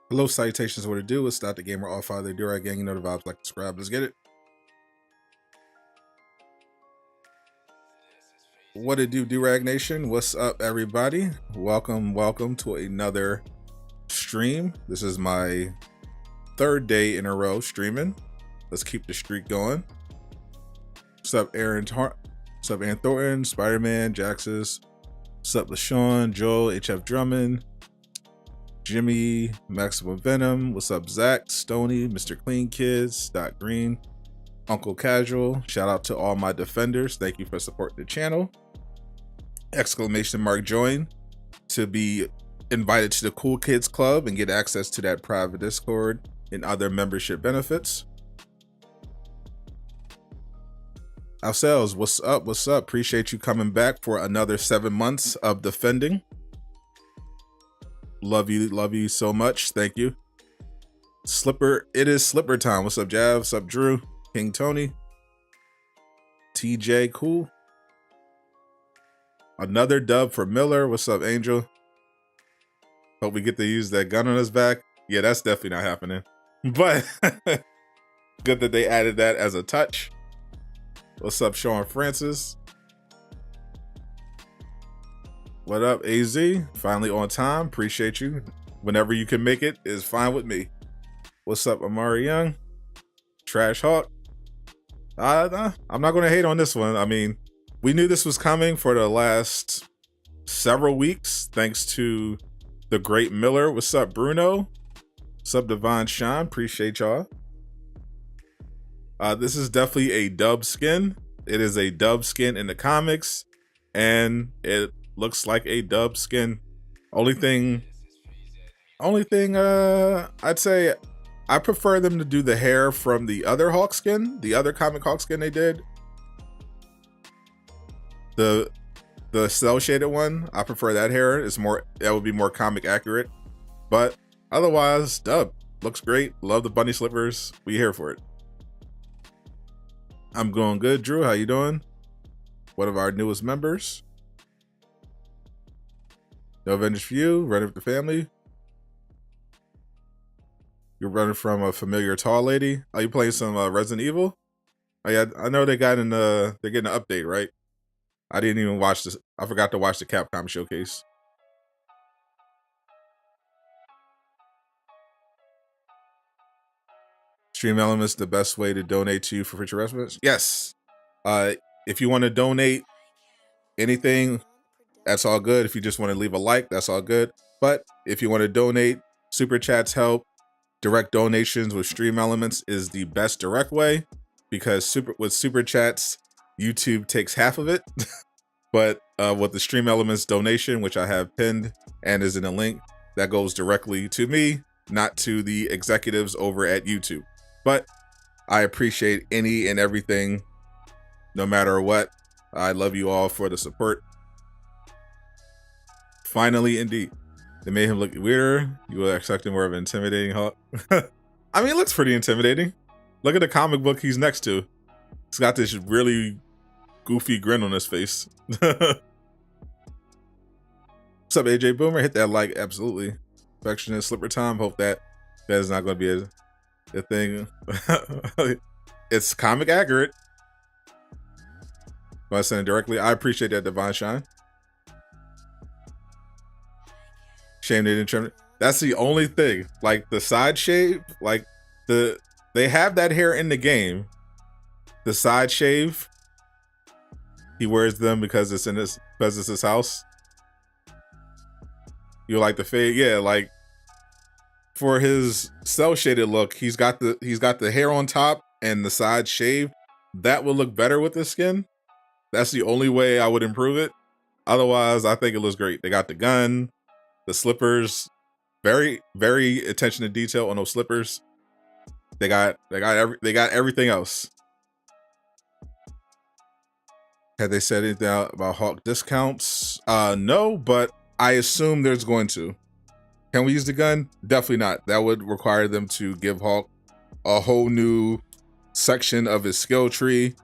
Hello, salutations, what it do? It's Dr. Gamer, all father, Durag gang, you know the vibes, like, subscribe, let's get it. What it do, Durag Nation? What's up, everybody? Welcome to another stream. This is my third day in a row streaming. Let's keep the streak going. What's up, What's up, Aaron Thornton, Spider-Man, Jaxus. What's up, LaShawn, Joel, HF Drummond, Jimmy, Maximum Venom. What's up, Zach, Stony, Mr. Clean Kids, Dot Green, Uncle Casual. Shout out to all my defenders. Thank you for supporting the channel. Exclamation mark join to be invited to the Cool Kids Club and get access to that private Discord and other membership benefits. Ourselves, what's up? Appreciate you coming back for another 7 months of defending. Love you so much. Thank you. Slipper, it is slipper time. What's up, Jav? What's up, Drew? King Tony, TJ, cool. Another dub for Miller. What's up, Angel? Hope we get to use that gun on his back. Yeah, that's definitely not happening. But good that they added that as a touch. What's up, Sean Francis? What up, AZ? Finally on time. Appreciate you. Whenever you can make it is fine with me. What's up, Amari Young? Trash Hawk. I'm not going to hate on this one. I mean, we knew this was coming for the last several weeks, thanks to the great Miller. What's up, Bruno? What's up, Divine Sean? Appreciate y'all. This is definitely a dub skin. It is a dub skin in the comics, and it looks like a dub skin. Only thing I'd say, I prefer them to do the hair from the other Hawk skin, the other comic Hawk skin they did. The cell shaded one, I prefer that hair. That would be more comic accurate. But otherwise, dub looks great. Love the bunny slippers. We here for it. I'm going good. Drew, how you doing? One of our newest members. No Avengers for you. Running with the family. You're running from a familiar tall lady. Are you playing some Resident Evil? Oh yeah, I know they're getting an update, right? I didn't even watch this. I forgot to watch the Capcom showcase. Stream Elements, the best way to donate to you for future reference? Yes. If you want to donate anything, that's all good. If you just want to leave a like, that's all good. But if you want to donate, super chats help. Direct donations with Stream Elements is the best direct way, because with super chats, YouTube takes half of it. But with the Stream Elements donation, which I have pinned and is in a link, that goes directly to me, not to the executives over at YouTube. But I appreciate any and everything, no matter what. I love you all for the support. Finally, indeed. They made him look weirder. You were expecting more of an intimidating Hawk. I mean, it looks pretty intimidating. Look at the comic book he's next to. He's got this really goofy grin on his face. What's up, AJ Boomer? Hit that like, absolutely. Affectionate slipper time. Hope that is not going to be a thing. It's comic accurate. If I send it directly, I appreciate that, Divine Shine. Shame they didn't trim it. That's the only thing. Like the side shave, like they have that hair in the game. The side shave, he wears them because it's his house. You like the fade, yeah. Like for his cell shaded look, he's got the hair on top and the side shave. That would look better with the skin. That's the only way I would improve it. Otherwise, I think it looks great. They got the gun. The slippers, very, very attention to detail on those slippers. They got everything else. Had they said anything about Hawk discounts? No, but I assume there's going to. Can we use the gun? Definitely not. That would require them to give Hawk a whole new section of his skill tree.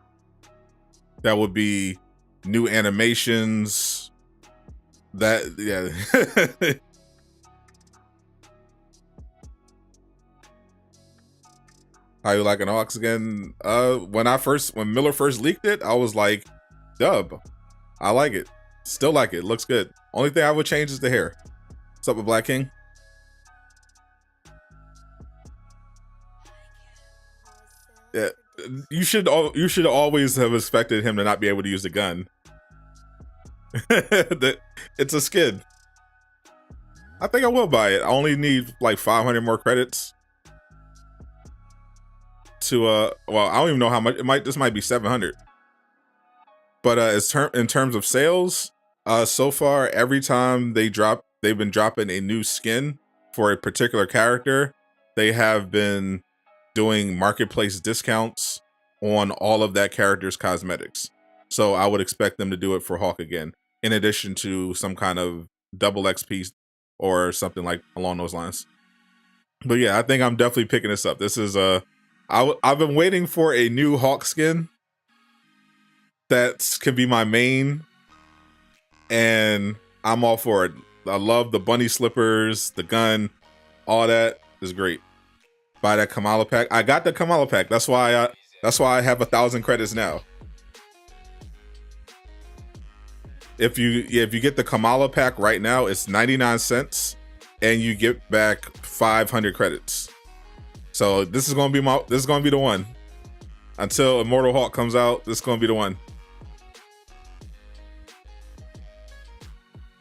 That would be new animations. That, yeah. How you liking Hawks again? When Miller first leaked it, I was like, dub. I like it. Still like it. Looks good. Only thing I would change is the hair. What's up with Black King? Yeah, you should always have expected him to not be able to use the gun. It's a skin. I think I will buy it. I only need like 500 more credits to well, I don't even know how much this might be 700. But in terms of sales, so far every time they've been dropping a new skin for a particular character, they have been doing marketplace discounts on all of that character's cosmetics. So I would expect them to do it for Hawk again, in addition to some kind of double XP or something like along those lines. But yeah, I think I'm definitely picking this up. This is I've been waiting for a new Hawk skin that can be my main, and I'm all for it. I love the bunny slippers, the gun, all that is great. Buy that Kamala pack. I got the Kamala pack. That's why I have 1,000 credits now. If you get the Kamala pack right now, it's 99 cents, and you get back 500 credits. So this is gonna be the one. Until Immortal Hawk comes out, this is gonna be the one.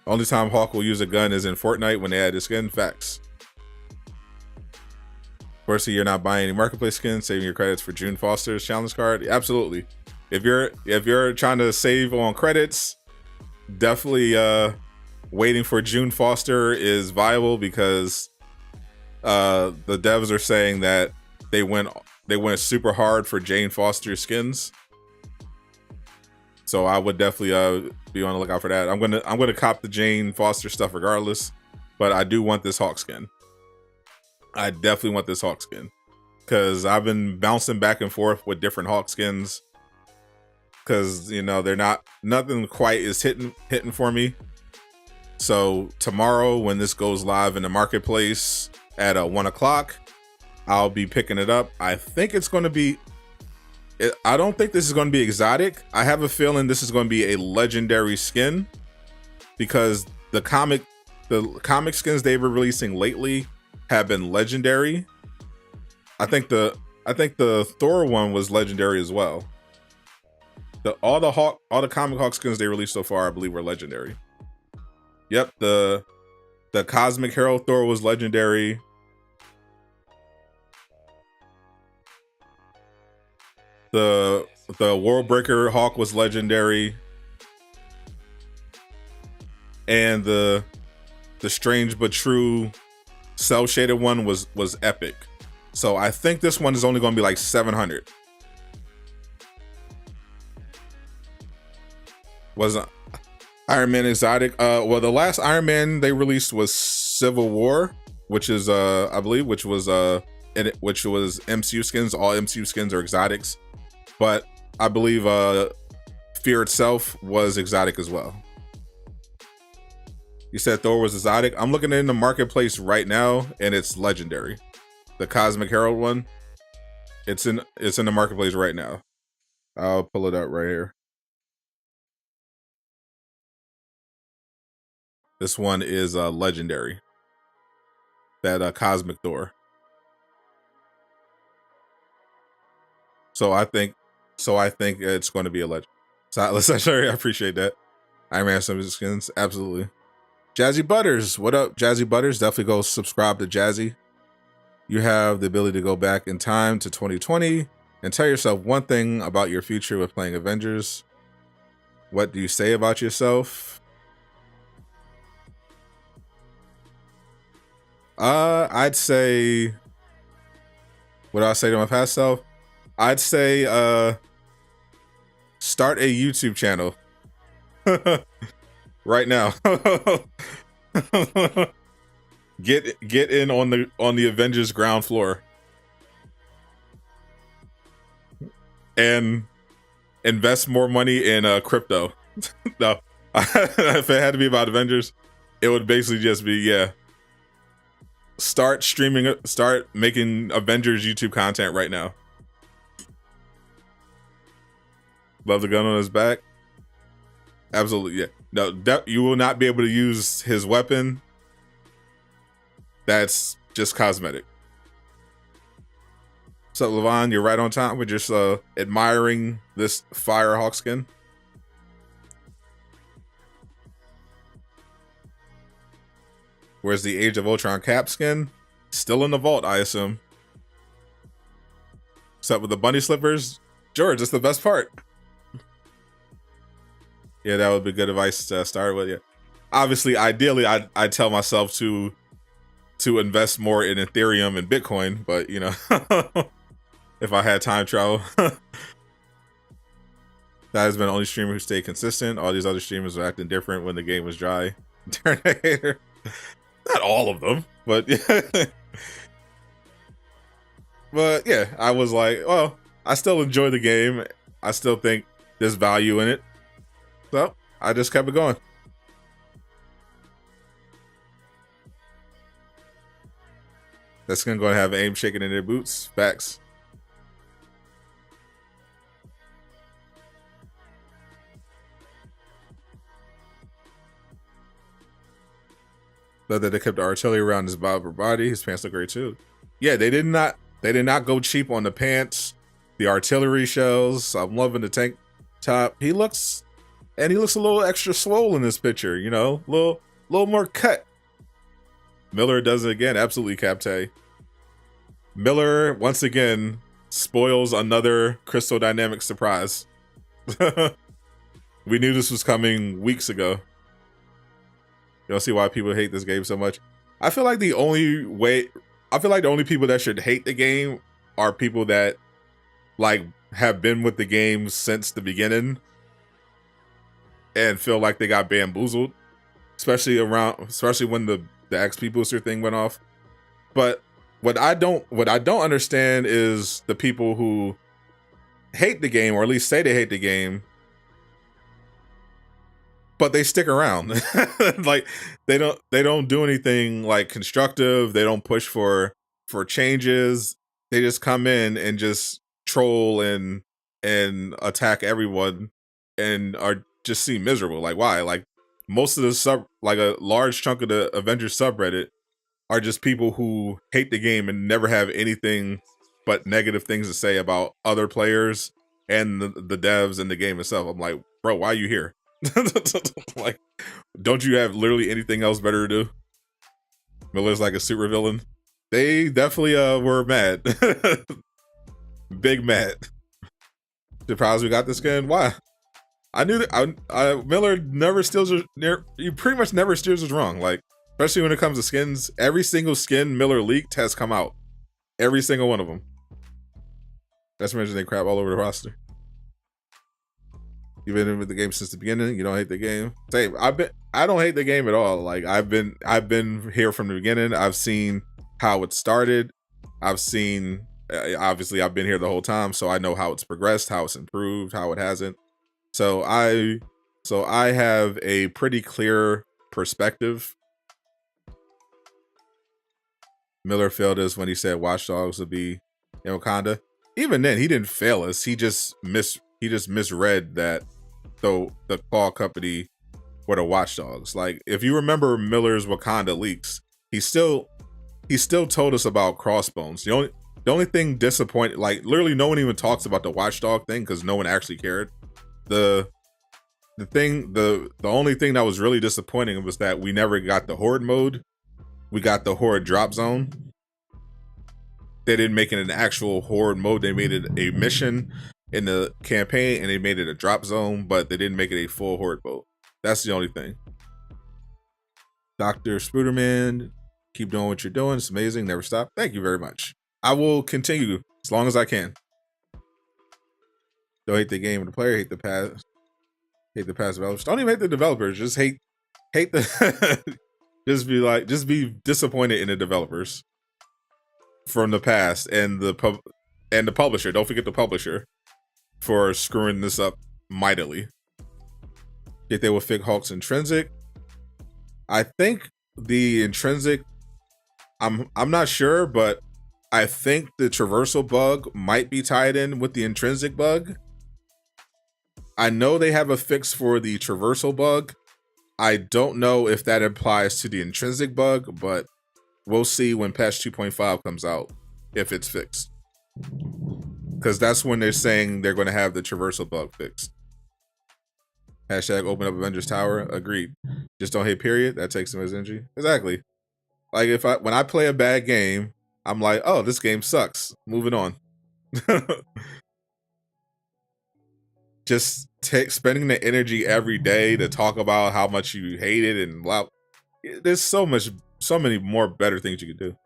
Only time Hawk will use a gun is in Fortnite when they add the skin. Facts. Firstly, you're not buying any marketplace skins, saving your credits for June Foster's challenge card. Absolutely. If you're trying to save on credits, definitely waiting for June Foster is viable, because the devs are saying that they went super hard for Jane Foster skins. So I would definitely be on the lookout for that. I'm gonna cop the Jane Foster stuff regardless, but I do want this Hawk skin. I definitely want this Hawk skin, because I've been bouncing back and forth with different Hawk skins, because they're nothing quite is hitting for me. So tomorrow, when this goes live in the marketplace at 1 o'clock, I'll be picking it up. I think it's going to be. I don't think this is going to be exotic. I have a feeling this is going to be a legendary skin, because the comic skins they've been releasing lately have been legendary. I think the Thor one was legendary as well. All the comic Hawk skins they released so far, I believe, were legendary. Yep, the Cosmic Herald Thor was legendary. The Worldbreaker Hawk was legendary, and the Strange but True cell shaded one was epic. So I think this one is only going to be like 700. Was Iron Man exotic? Well, the last Iron Man they released was Civil War, which is I believe which was MCU skins. All MCU skins are exotics. But I believe Fear itself was exotic as well. You said Thor was exotic. I'm looking in the marketplace right now, and it's legendary. The Cosmic Herald one, it's in the marketplace right now. I'll pull it up right here. This one is legendary. That Cosmic Thor. So I think it's going to be a legend. So I appreciate that. Iron Man some skins, absolutely. Jazzy Butters, what up, Jazzy Butters? Definitely go subscribe to Jazzy. You have the ability to go back in time to 2020 and tell yourself one thing about your future with playing Avengers. What do you say about yourself? I'd say, what do I say to my past self? I'd say start a YouTube channel right now. get in on the Avengers ground floor and invest more money in crypto. No, if it had to be about Avengers, it would basically just be start making Avengers YouTube content right now. Love the gun on his back. Absolutely, yeah. No, you will not be able to use his weapon. That's just cosmetic. So, Levon, you're right on time. We're just admiring this Firehawk skin. Where's the Age of Ultron cap skin? Still in the vault, I assume. Except with the bunny slippers. George, that's the best part. Yeah, that would be good advice to start with. Yeah, obviously, ideally, I'd tell myself to invest more in Ethereum and Bitcoin, but you know, if I had time travel. That has been the only streamer who stayed consistent. All these other streamers were acting different when the game was dry. Not all of them, but yeah. But yeah, I was like, well, I still enjoy the game. I still think there's value in it. So I just kept it going. That's gonna go and have aim shaking in their boots. Facts. But that they kept the artillery around his body. His pants look great too. Yeah, they did not go cheap on the pants, the artillery shells. I'm loving the tank top. He looks a little extra swole in this picture, you know, a little more cut. Miller does it again, absolutely, Capte. Miller once again spoils another Crystal Dynamics surprise. We knew this was coming weeks ago. You don't see why people hate this game so much. I feel like the only people that should hate the game are people that like have been with the game since the beginning and feel like they got bamboozled, especially when the XP booster thing went off. But what I don't understand is the people who hate the game, or at least say they hate the game, but they stick around. Like they don't do anything like constructive. They don't push for changes. They just come in and just troll and attack everyone and are just seem miserable. Like why? Like most of the like a large chunk of the Avengers subreddit are just people who hate the game and never have anything but negative things to say about other players and the devs and the game itself. I'm like, bro, why are you here? Like, don't you have literally anything else better to do? Miller's like a super villain. They definitely were mad. Big mad. Surprised we got this skin. Why? I knew that Miller never steals. He pretty much never steers us wrong. Like, especially when it comes to skins, every single skin Miller leaked has come out. Every single one of them. That's mentioned they crap all over the roster. You've been in with the game since the beginning. You don't hate the game. Same. I don't hate the game at all. Like I've been here from the beginning. I've seen how it started. I've seen. Obviously, I've been here the whole time, so I know how it's progressed, how it's improved, how it hasn't. So I have a pretty clear perspective. Miller failed us when he said Watch Dogs would be in Wakanda. Even then, he didn't fail us. He just misread that the Claw Company were the Watch Dogs. Like if you remember Miller's Wakanda leaks, he still told us about Crossbones. The only thing disappointing, like literally no one even talks about the Watchdog thing because no one actually cared. The only thing that was really disappointing was that we never got the Horde mode. We got the Horde drop zone. They didn't make it an actual Horde mode. They made it a mission in the campaign and they made it a drop zone, but they didn't make it a full Horde mode. That's the only thing. Dr. Spooderman, keep doing what you're doing. It's amazing. Never stop. Thank you very much. I will continue as long as I can. Don't hate the game or the player. Hate the past. Hate the past developers. Don't even hate the developers. Just hate the. just be disappointed in the developers from the past and the publisher. Don't forget the publisher for screwing this up mightily. If they will fix Hulk's intrinsic, I think the intrinsic. I'm not sure, but I think the traversal bug might be tied in with the intrinsic bug. I know they have a fix for the traversal bug. I don't know if that applies to the intrinsic bug, but we'll see when patch 2.5 comes out if it's fixed. Because that's when they're saying they're going to have the traversal bug fixed. Hashtag open up Avengers Tower. Agreed. Just don't hit period. That takes some energy. Exactly. Like when I play a bad game, I'm like, oh, this game sucks. Moving on. Just spending the energy every day to talk about how much you hate it and wow. There's so many more better things you can do.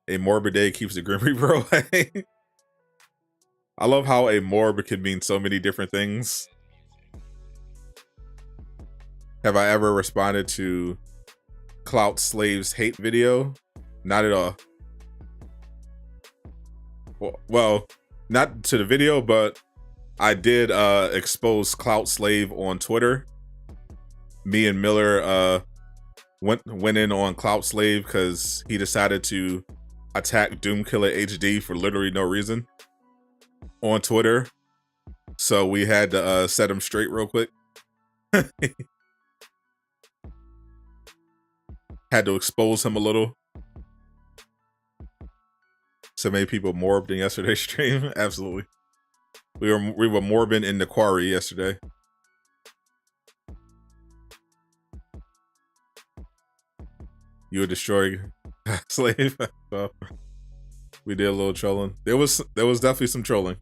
A morbid day keeps the Grim Reaper away. I love how a morb can mean so many different things. Have I ever responded to Clout Slave's hate video? Not at all. Well, not to the video, but I did expose Clout Slave on Twitter. Me and Miller went in on Clout Slave because he decided to attack Doomkiller HD for literally no reason on Twitter. So we had to set him straight real quick. Had to expose him a little. So many people morbed in yesterday's stream. Absolutely. We were morbing in the quarry yesterday. You would destroy Slave. So we did a little trolling. There was definitely some trolling.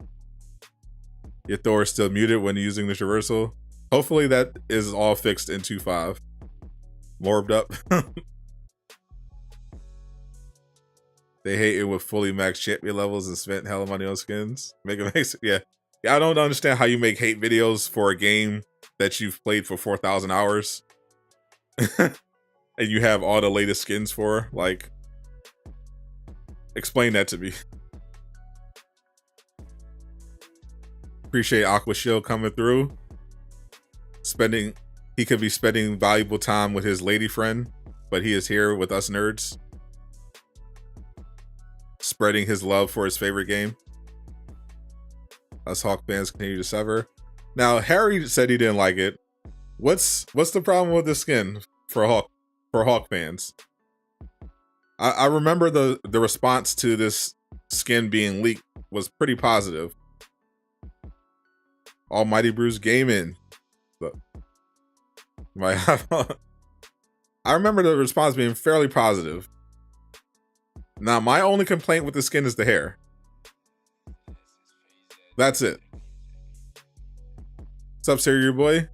Your Thor is still muted when using the traversal. Hopefully that is all fixed in 2.5. Morbed up. They hate it with fully maxed champion levels and spent hella money on skins. Yeah. I don't understand how you make hate videos for a game that you've played for 4,000 hours. And you have all the latest skins for. Like, explain that to me. Appreciate Aqua Shield coming through. He could be spending valuable time with his lady friend, but he is here with us nerds. Spreading his love for his favorite game. Us Hawk fans continue to sever. Now, Harry said he didn't like it. What's the problem with the skin for Hawk fans? I remember the response to this skin being leaked was pretty positive. Almighty Bruce Gaming. Look. I remember the response being fairly positive. Now, my only complaint with the skin is the hair. That's it. What's up, Serious Boy?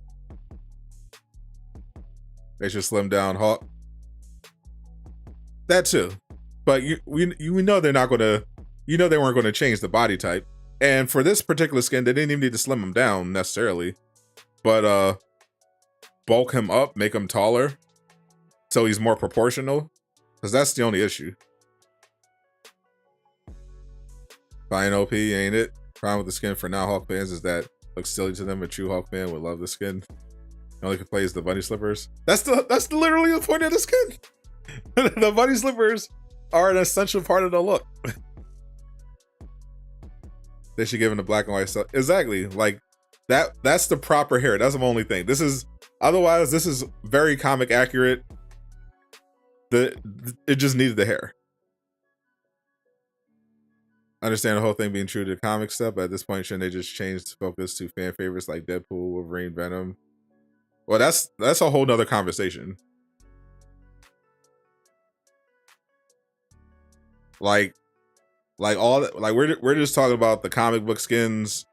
They should slim down Hawk. That too. But we know they're not going to... You know they weren't going to change the body type. And for this particular skin, they didn't even need to slim him down, necessarily. But, bulk him up, make him taller. So he's more proportional. Because that's the only issue. Fine OP, ain't it? Problem with the skin for now Hawk fans is that it looks silly to them. A true Hawk fan would love the skin. The only can play is the bunny slippers. That's literally the point of the skin. The bunny slippers are an essential part of the look. They should give him the black and white stuff. Exactly. Like that's the proper hair. That's the only thing. Otherwise this is very comic accurate. It just needed the hair. I understand the whole thing being true to the comic stuff, but at this point, shouldn't they just change the focus to fan favorites like Deadpool, Wolverine, Venom? Well, that's a whole nother conversation. Like we're just talking about the comic book skins.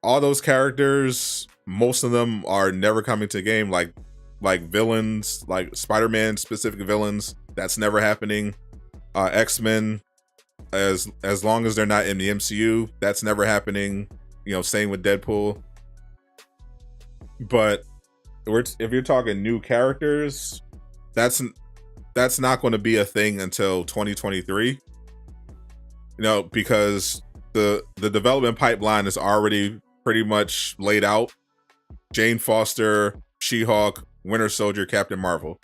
All those characters, most of them are never coming to the game. Like villains, like Spider-Man specific villains, that's never happening. X-Men. As long as they're not in the MCU, that's never happening. You know, same with Deadpool. But if you're talking new characters, that's not going to be a thing until 2023. You know, because the development pipeline is already pretty much laid out. Jane Foster, She-Hulk, Winter Soldier, Captain Marvel.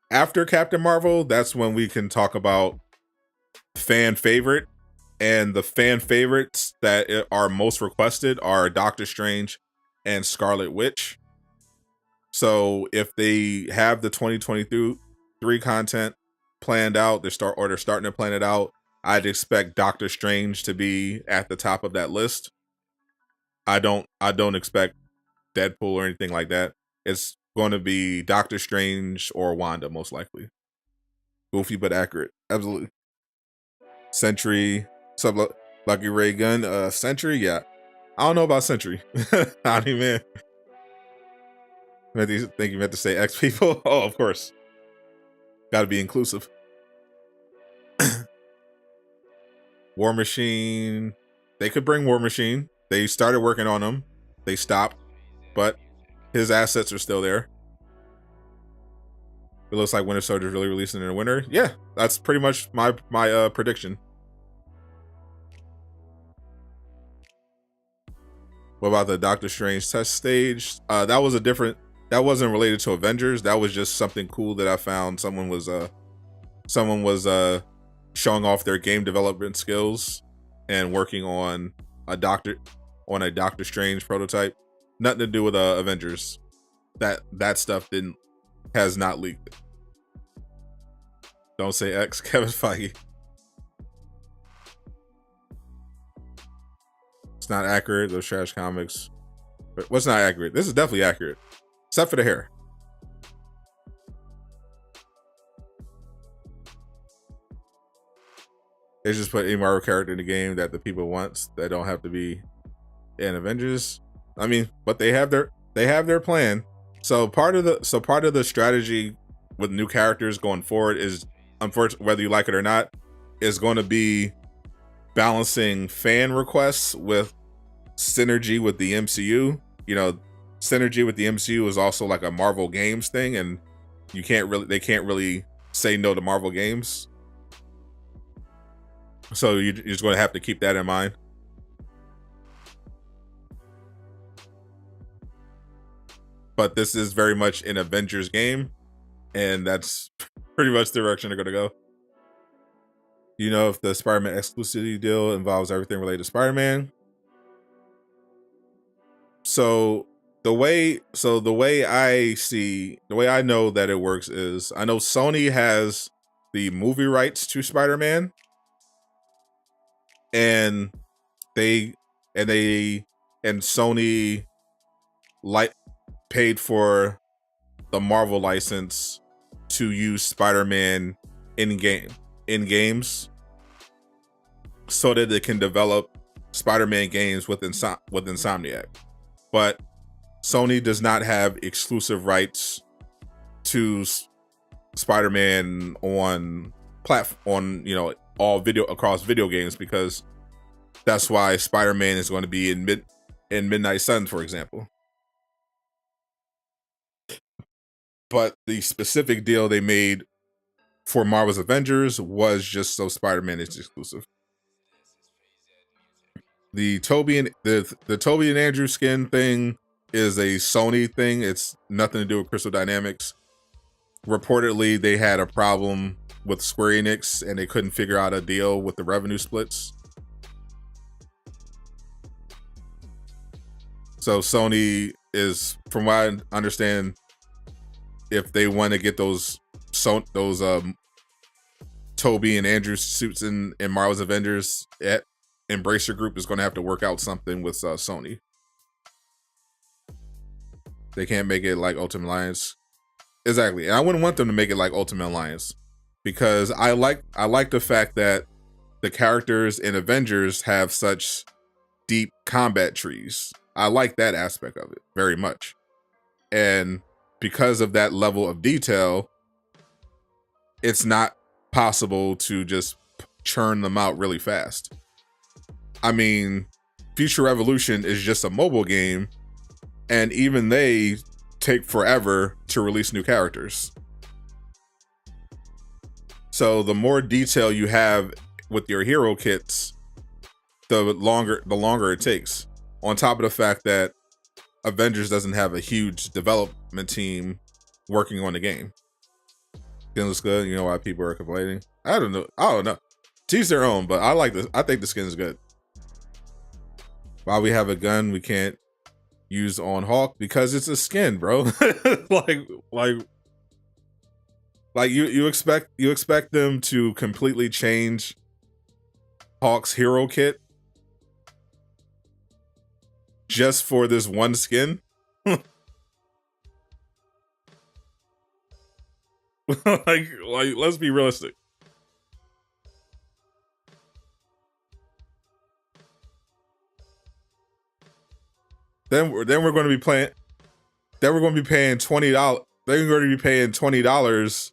After Captain Marvel, that's when we can talk about fan favorite, and the fan favorites that are most requested are Doctor Strange and Scarlet Witch. So if they have the 2023 content planned out, they're starting to plan it out, I'd expect Doctor Strange to be at the top of that list. I don't expect Deadpool or anything like that. It's going to be Doctor Strange or Wanda, most likely. Goofy but accurate. Absolutely. Sentry. Sub Lucky Ray Gun. Sentry, yeah. I don't know about Sentry. I don't even. I think you meant to say X people. Oh, of course. Gotta be inclusive. War Machine. They could bring War Machine. They started working on him. They stopped. But his assets are still there. It looks like Winter Soldier is really releasing in the winter. Yeah, that's pretty much my prediction. What about the Doctor Strange test stage? That wasn't related to Avengers. That was just something cool that I found. Someone was showing off their game development skills and working on a Doctor Strange prototype. Nothing to do with Avengers. That stuff has not leaked. Don't say X, Kevin Feige. It's not accurate. Those trash comics. But what's not accurate? This is definitely accurate, except for the hair. They just put any Marvel character in the game that the people want. They don't have to be in Avengers. I mean, but they have their plan. So part of the strategy with new characters going forward is, unfortunately, whether you like it or not, is going to be balancing fan requests with synergy with the MCU. You know, synergy with the MCU is also like a Marvel Games thing, and they can't really say no to Marvel Games. So you're just going to have to keep that in mind. But this is very much an Avengers game, and that's pretty much the direction they're going to go. You know, if the Spider-Man exclusivity deal involves everything related to Spider-Man. So the way I know that it works is, I know Sony has the movie rights to Spider-Man, and Sony paid for the Marvel license to use Spider-Man in games, so that it can develop Spider-Man games with Insomniac. But Sony does not have exclusive rights to Spider-Man on all video across video games, because that's why Spider-Man is going to be in Midnight Suns, for example. But the specific deal they made for Marvel's Avengers was just so Spider-Man is exclusive. The Toby and Andrew skin thing is a Sony thing. It's nothing to do with Crystal Dynamics. Reportedly, they had a problem with Square Enix and they couldn't figure out a deal with the revenue splits. So Sony is, from what I understand, if they want to get those Toby and Andrew suits in Marvel's Avengers, Embracer Group is going to have to work out something with Sony. They can't make it like Ultimate Alliance. Exactly. And I wouldn't want them to make it like Ultimate Alliance, because I like the fact that the characters in Avengers have such deep combat trees. I like that aspect of it very much. And because of that level of detail, it's not possible to just churn them out really fast. I mean, Future Revolution is just a mobile game, and even they take forever to release new characters. So the more detail you have with your hero kits, the longer it takes. On top of the fact that Avengers doesn't have a huge development team working on the game. It looks good. You know why people are complaining? I don't know. teach their own, but I like this. I think the skin is good. Why we have a gun we can't use on Hawk? Because it's a skin, bro. like you expect them to completely change Hawk's hero kit just for this one skin? like let's be realistic. Then we're going to be playing. Then we're going to be paying $20. They're going to be paying $20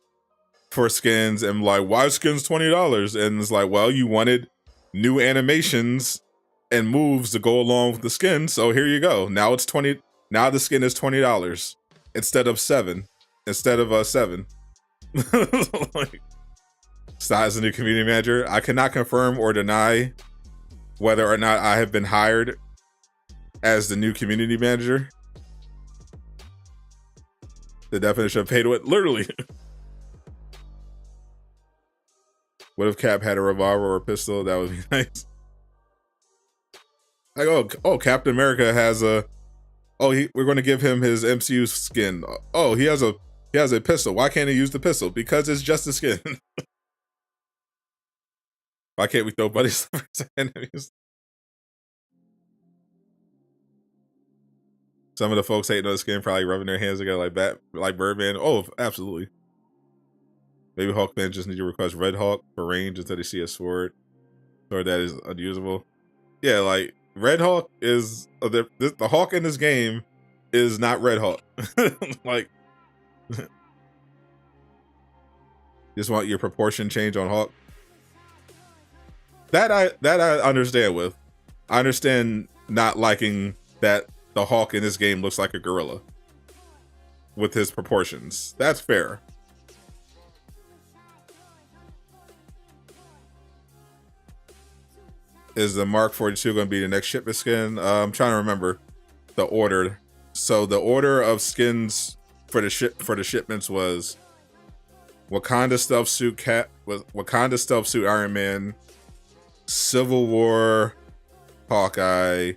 for skins, and like, why skins $20? And it's like, well, you wanted new animations and moves to go along with the skin, so here you go. Now it's 20. Now the skin is $20 instead of $7. Instead of $7. Like, Sadot is a new community manager. I cannot confirm or deny whether or not I have been hired as the new community manager. The definition of pay to it, literally. What if Cap had a revolver or a pistol? That would be nice. Like, oh, Captain America has a. Oh, we're going to give him his MCU skin. Oh, he has a pistol. Why can't he use the pistol? Because it's just a skin. Why can't we throw buddy slippers at enemies? Some of the folks hating on the skin probably rubbing their hands together like Birdman. Oh, absolutely. Maybe Hawkman just need to request Red Hawk for range until they see a sword. Sword that is unusable. Yeah, like Red Hawk is the Hawk in this game is not Red Hawk. Like, just want your proportion change on Hawk. That I understand with. I understand not liking that the Hawk in this game looks like a gorilla with his proportions. That's fair. Is the Mark 42 going to be the next shipment skin? I'm trying to remember the order. So the order of skins for the shipments was Wakanda stealth suit Wakanda stealth suit Iron Man, Civil War Hawkeye.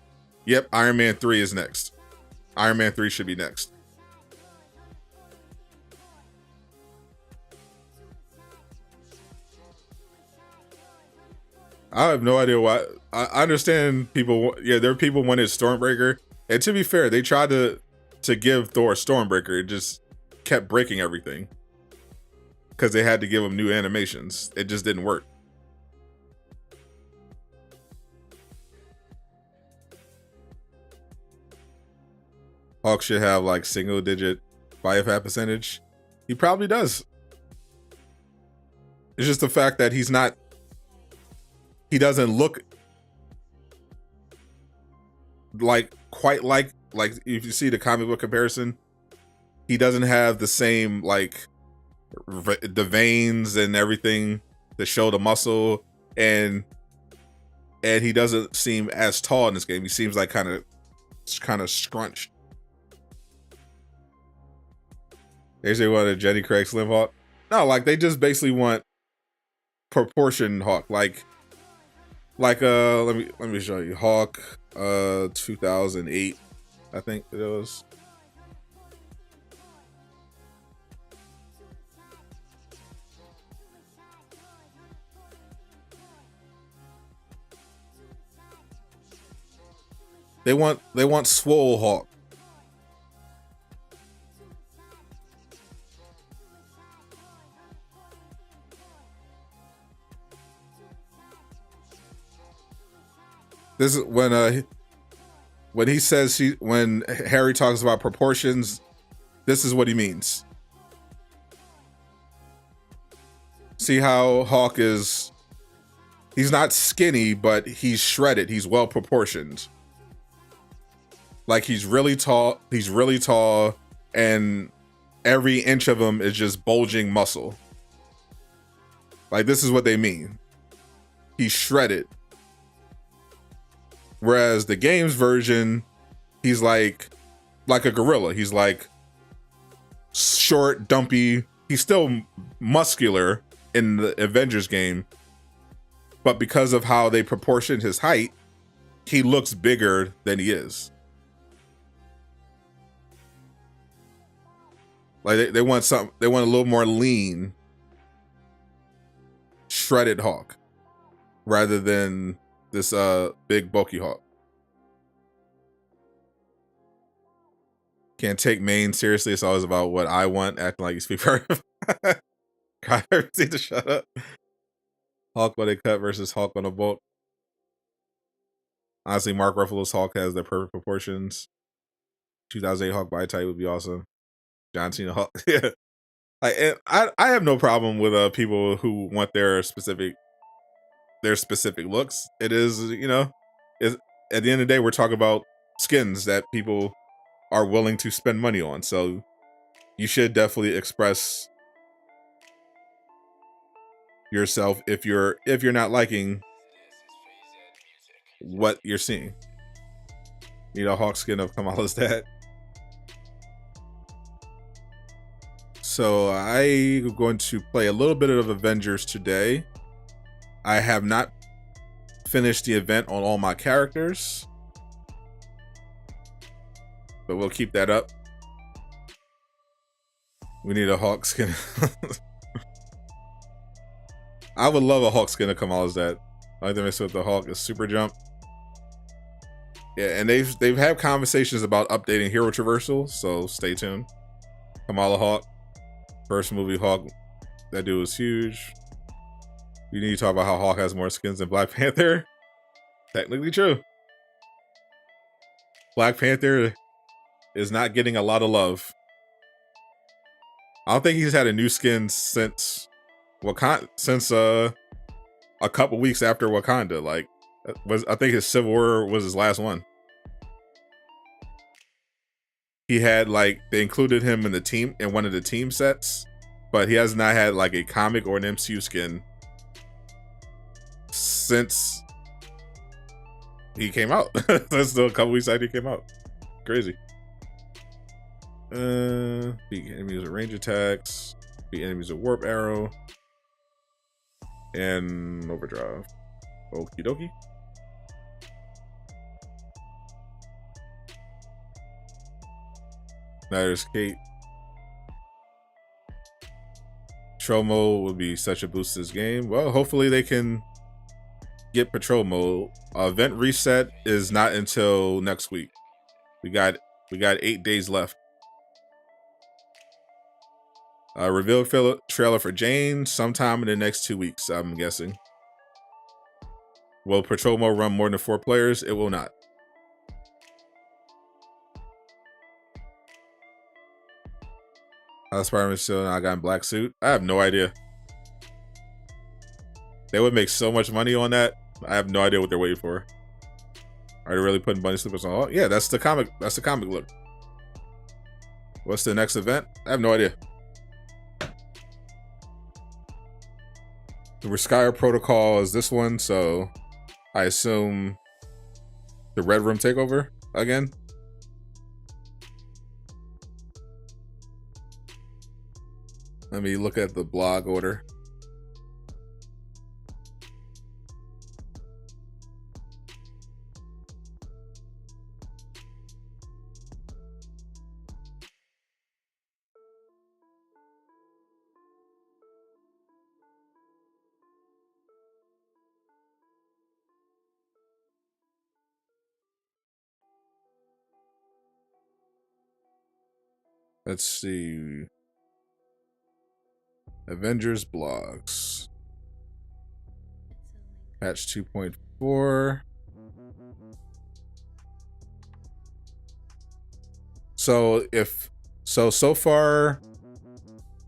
Yep, Iron Man 3 is next. Iron Man 3 should be next. I have no idea why. I understand people. Yeah, there are people wanted Stormbreaker, and to be fair, they tried to give Thor Stormbreaker. It just kept breaking everything because they had to give him new animations. It just didn't work. Hawk should have like single-digit buy fat percentage. He probably does. It's just the fact that he's not. He doesn't look like quite like if you see the comic book comparison, he doesn't have the same like the veins and everything to show the muscle, and he doesn't seem as tall in this game. He seems like kind of scrunched. They say what, a Jenny Craig Slim Hawk? No, like they just basically want proportion Hawk, like let me show you Hawk 2008, I think it was. They want swole Hawk. This is when he says when Harry talks about proportions, this is what he means. See how Hawk is, he's not skinny, but he's shredded. He's well proportioned. Like he's really tall, and every inch of him is just bulging muscle. Like this is what they mean. He's shredded. Whereas the game's version, he's like a gorilla. He's like short, dumpy. He's still muscular in the Avengers game, but because of how they proportioned his height, he looks bigger than he is. Like they want something. They want a little more lean, shredded Hulk, rather than this big bulky Hulk. Can't take Maine seriously. It's always about what I want, acting like you speak for him. God, I need to shut up. Hulk when they cut versus Hulk on a bulk. Honestly, Mark Ruffalo's Hulk has the perfect proportions. 2008 Hulk body type would be awesome. John Cena Hulk. Yeah. I have no problem with people who want their specific looks. It is, you know, is at the end of the day, we're talking about skins that people are willing to spend money on. So you should definitely express yourself if you're not liking what you're seeing. You know, Hawk skin of Kamala's dad. So I'm going to play a little bit of Avengers today. I have not finished the event on all my characters, but we'll keep that up. We need a Hawk skin. I would love a Hawk skin of Kamala's dad. I like to mix with the Hulk is super jump. Yeah, and they've had conversations about updating hero traversal, so stay tuned. Kamala Hawk, first movie Hawk, that dude was huge. You need to talk about how Hawk has more skins than Black Panther. Technically true. Black Panther is not getting a lot of love. I don't think he's had a new skin since Wakanda, a couple weeks after Wakanda. Like, I think his Civil War was his last one. He had, like, they included him in one of the team sets, but he has not had like a comic or an MCU skin since he came out. That's still a couple weeks after he came out. Crazy. Beat enemies with range attacks, beat enemies with warp arrow, and overdrive. Okie dokie. There's Kate. Patrol mode would be such a boost to this game. Well, hopefully they can get patrol mode. Event reset is not until next week. We got 8 days left. Reveal trailer for Jane sometime in the next 2 weeks, I'm guessing. Will patrol mode run more than 4 players? It will not. Spider-Man still not got in black suit? I have no idea. They would make so much money on that. I have no idea what they're waiting for. Are they really putting bunny slippers on? Oh, yeah, that's the comic. That's the comic look. What's the next event? I have no idea. The Reskyr Protocol is this one, so I assume the Red Room takeover again. Let me look at the blog order. Let's see. Avengers blogs. Patch 2.4. So far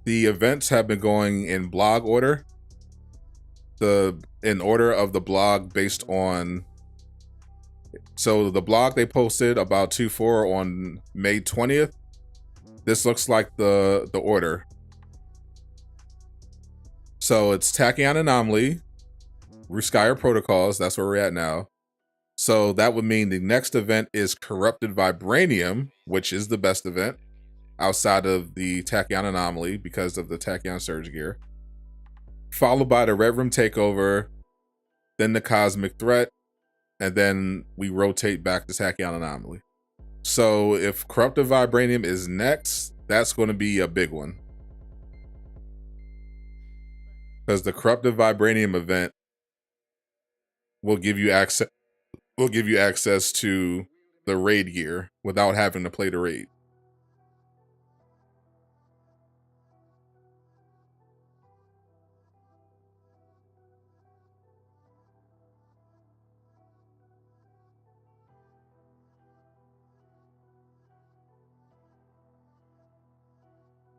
the events have been going in blog order. In order of the blog based on, so the blog they posted about 2.4 on May 20th. This looks like the order. So it's Tachyon Anomaly, Reskyr Protocols, that's where we're at now. So that would mean the next event is Corrupted Vibranium, which is the best event outside of the Tachyon Anomaly because of the Tachyon Surge gear. Followed by the Red Room Takeover, then the cosmic threat, and then we rotate back to tachyon anomaly. So if corruptive vibranium is next, that's going to be a big one, because the corruptive vibranium event will give you access to the raid gear without having to play the raid.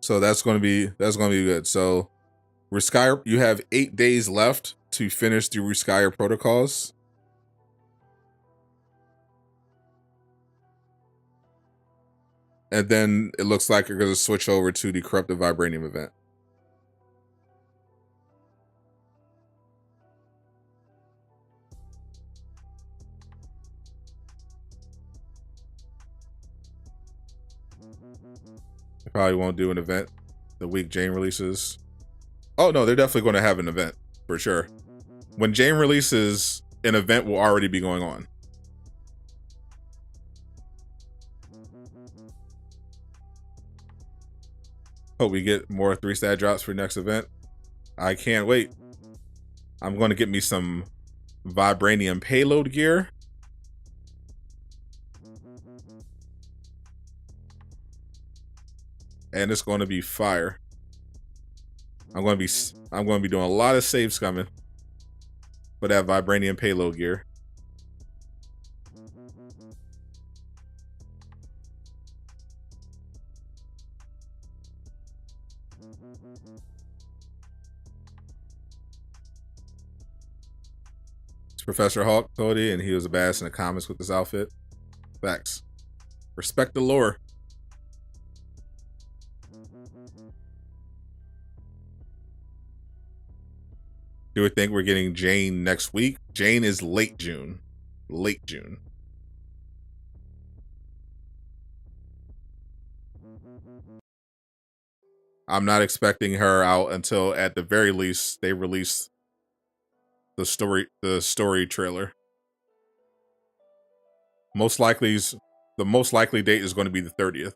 So that's going to be good. So Reskyer, you have 8 days left to finish the Reskyer protocols. And then it looks like you're going to switch over to the corruptive vibranium event. They probably won't do an event the week Jane releases. Oh no, they're definitely going to have an event for sure. When Jane releases, an event will already be going on. Hope we get more 3-stat drops for next event. I can't wait. I'm going to get me some Vibranium payload gear. And it's going to be fire. I'm going to be doing a lot of save scumming for that Vibranium payload gear. It's Professor Hulk, Cody, and he was a badass in the comics with this outfit. Facts. Respect the lore. Do we think we're getting Jane next week? Jane is late June. Late June. I'm not expecting her out until, at the very least, they release the story trailer. The most likely date is going to be the 30th.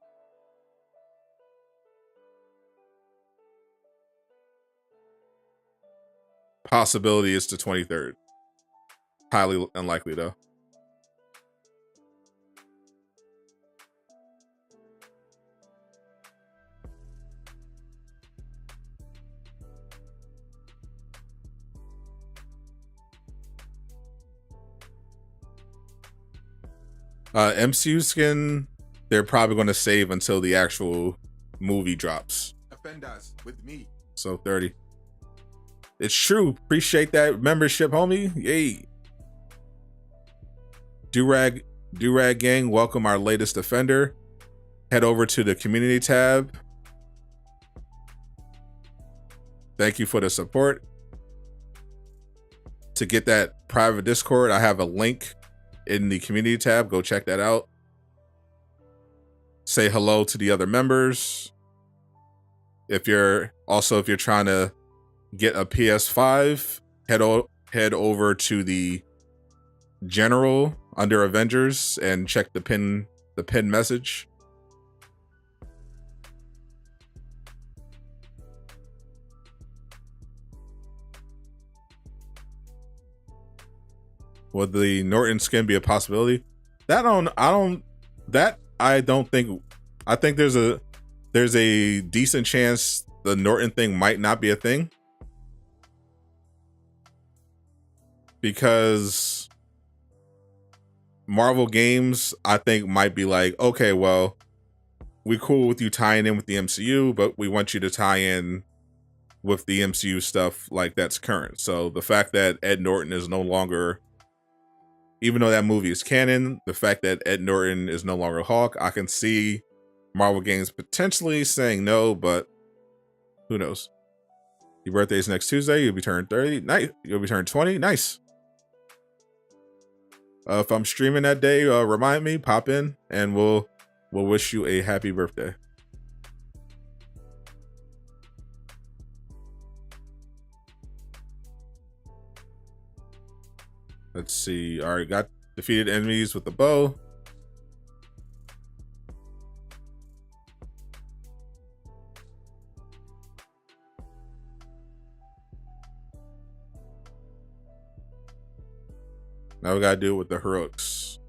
Possibility is the 23rd. Highly unlikely though. MCU skin, they're probably going to save until the actual movie drops. Offenders with me. So 30. It's true. Appreciate that membership, homie. Yay. Durag gang, welcome our latest offender. Head over to the community tab. Thank you for the support. To get that private Discord, I have a link in the community tab. Go check that out. Say hello to the other members. If you're trying to get a PS5, head over to the general under Avengers and check the pin message. Would the Norton skin be a possibility? I think there's a decent chance the Norton thing might not be a thing. Because Marvel Games, I think, might be like, okay, well, we're cool with you tying in with the MCU, but we want you to tie in with the MCU stuff like that's current. So the fact that Ed Norton is no longer, even though that movie is canon, the fact that Ed Norton is no longer Hulk, I can see Marvel Games potentially saying no, but who knows? Your birthday is next Tuesday. You'll be turned 30. Nice. You'll be turned 20. Nice. If I'm streaming that day, remind me, pop in, and we'll wish you a happy birthday. Let's see. All right, got defeated enemies with the bow. Now we gotta do it with the heroics.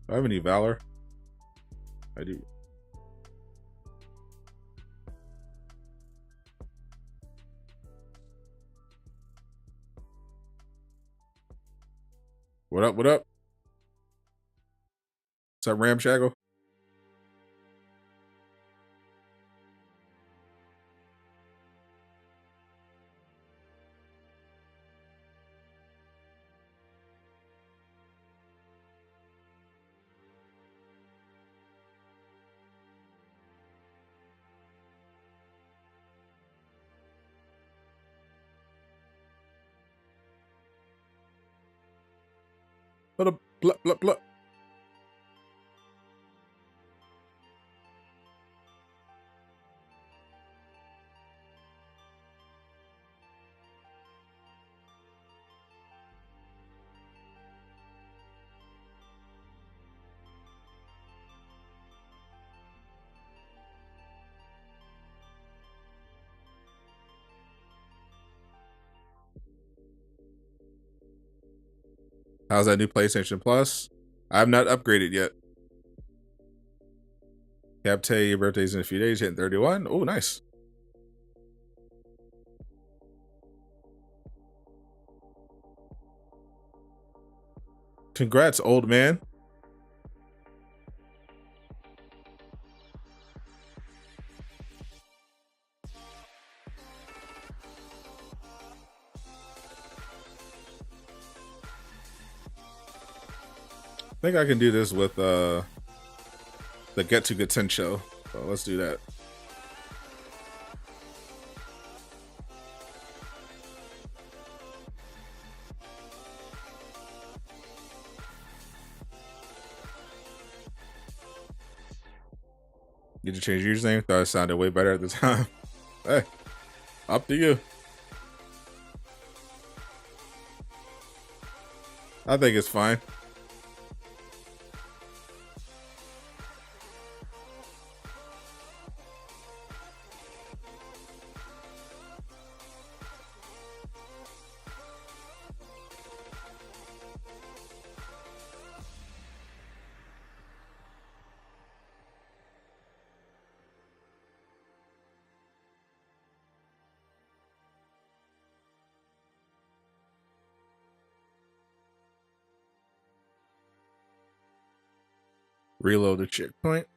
Do I have any Valor? I do. What up? What up? What's up, Ramshackle? Blah, blah, blah, blah. How's that new PlayStation Plus? I have not upgraded yet. Capte, your birthday's in a few days, hitting 31. Oh, nice. Congrats, old man. I think I can do this with the Get to Goten show. So let's do that. Did you change your username? Thought it sounded way better at the time. Hey, up to you. I think it's fine. Reload the checkpoint.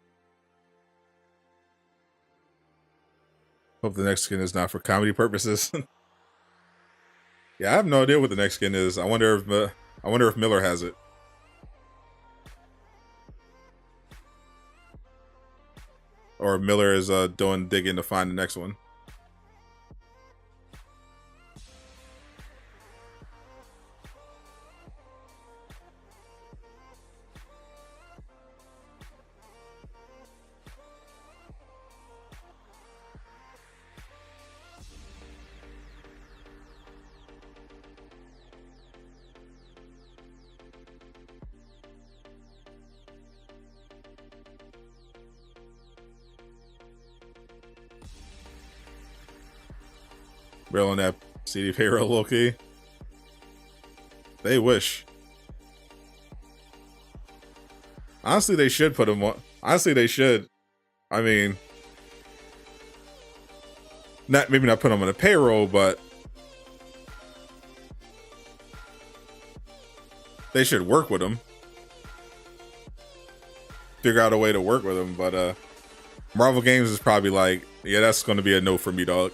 Hope the next skin is not for comedy purposes. Yeah, I have no idea what the next skin is. I wonder if Miller has it. Or Miller is doing digging to find the next one. Real on that CD payroll, low-key. They wish. Honestly, they should put him on. Honestly, they should. I mean, maybe not put him on a payroll, but they should work with him. Figure out a way to work with him. But Marvel Games is probably like, yeah, that's going to be a no for me, dog.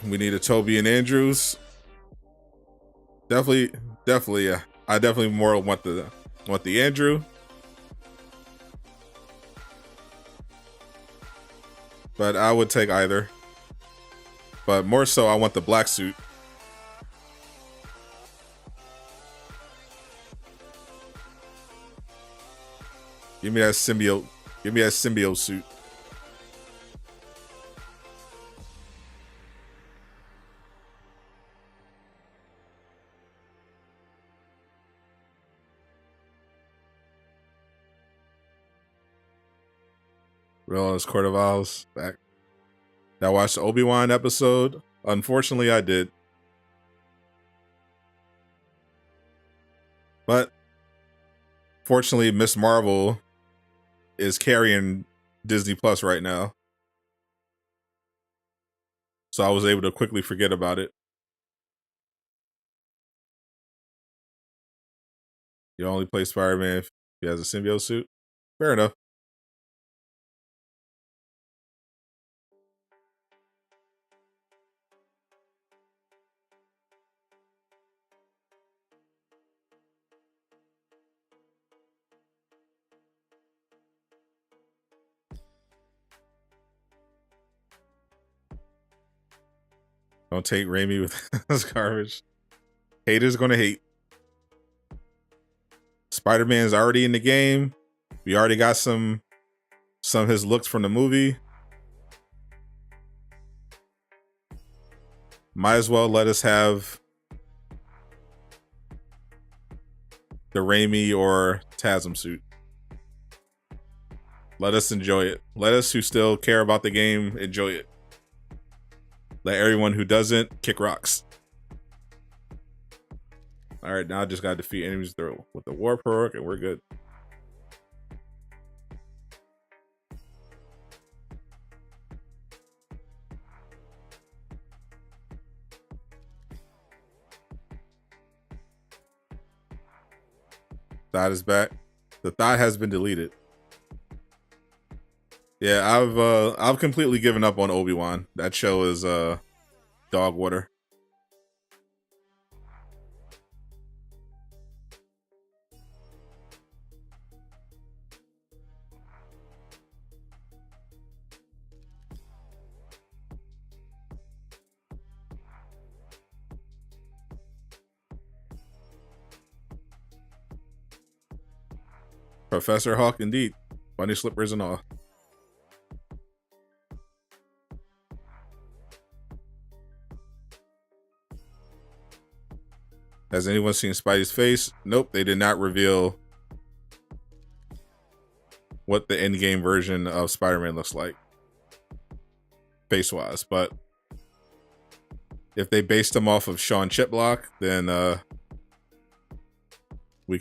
We need a Toby and Andrews. Definitely, yeah. I definitely more want the Andrew. but I would take either. But more so, I want the black suit. Give me that symbiote. Give me that symbiote suit. Real as Court of Owls. Back. Did I watch the Obi-Wan episode? Unfortunately, I did. But fortunately, Miss Marvel is carrying Disney Plus right now. So I was able to quickly forget about it. You only play Spider-Man if he has a symbiote suit? Fair enough. Don't take Raimi with this garbage. Haters gonna hate. Spider-Man's already in the game. We already got some of his looks from the movie. Might as well let us have the Raimi or Tasm suit. Let us enjoy it. Let us who still care about the game enjoy it. Let everyone who doesn't kick rocks. All right, now I just gotta defeat enemies with the war perk, and we're good. Thought is back. The thought has been deleted. Yeah, I've completely given up on Obi-Wan. That show is dog water. Professor Hawk, indeed. Bunny slippers and all. Has anyone seen Spidey's face? Nope, they did not reveal what the Endgame version of Spider-Man looks like. Face-wise, but if they based him off of Sean Chiplock, then we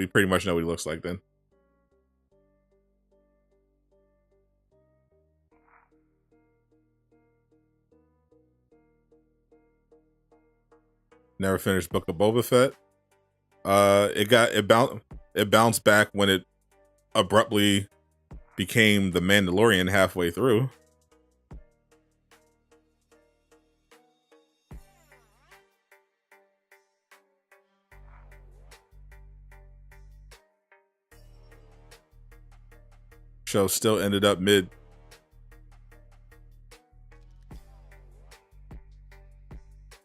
pretty much know what he looks like then. Never finished Book of Boba Fett. It bounced back when it abruptly became the Mandalorian halfway through. Show still ended up mid.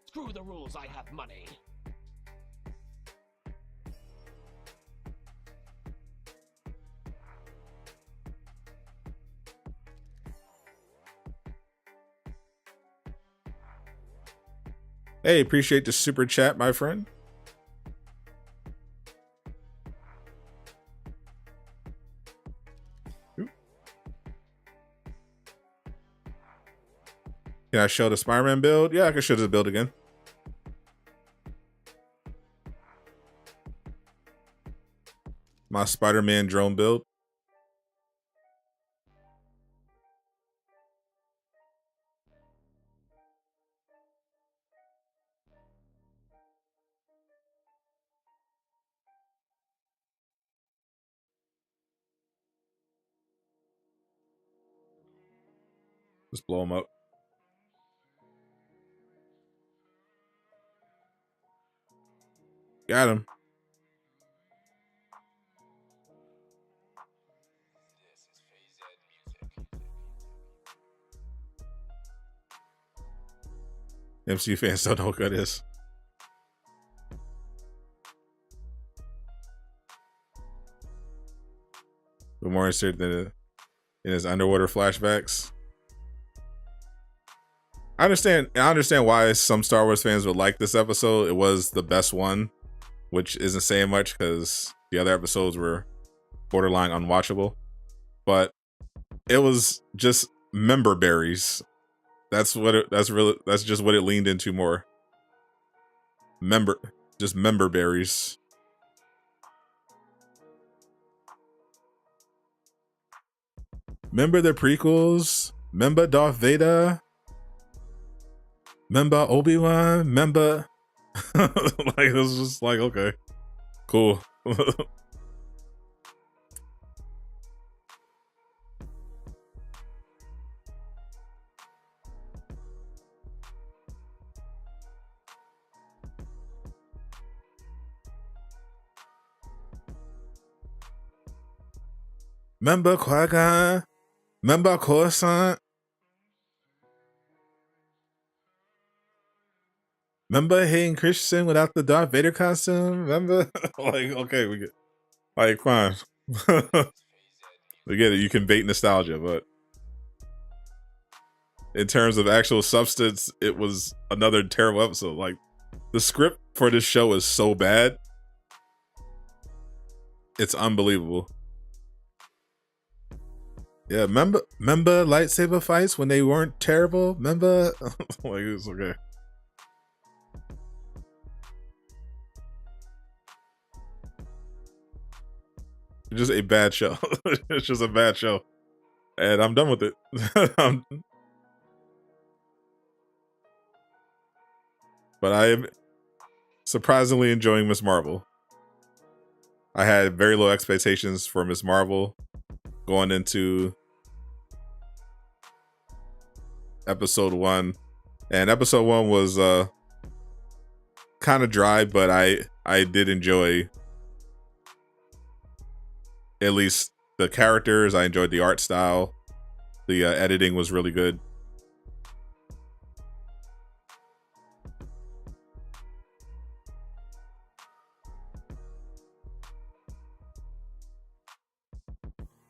Screw the rules, I have money. Hey, appreciate the super chat, my friend. Can I show the Spider-Man build? Yeah, I can show this build again. My Spider-Man drone build. Just blow him up. Got him. MCU fans don't know what good is. But more interested in his underwater flashbacks. I understand why some Star Wars fans would like this episode. It was the best one, which isn't saying much because the other episodes were borderline unwatchable. But it was just member berries. That's just what it leaned into more. Member berries. Remember the prequels? Remember Darth Vader? Remember Obi-Wan? Remember? Like, it was just like, okay, cool. Remember Qui-Gon? Remember Coruscant? Remember Hayden Christensen without the Darth Vader costume? Remember? Like, okay, we get, like, fine. We get it. You can bait nostalgia, but in terms of actual substance, it was another terrible episode. Like, the script for this show is so bad. It's unbelievable. Yeah, remember lightsaber fights when they weren't terrible? Remember? Like, it was okay. It's just a bad show. It's just a bad show. And I'm done with it. But I am surprisingly enjoying Miss Marvel. I had very low expectations for Miss Marvel going into episode 1. And episode 1 was kind of dry, but I did enjoy at least the characters. I enjoyed the art style. The editing was really good.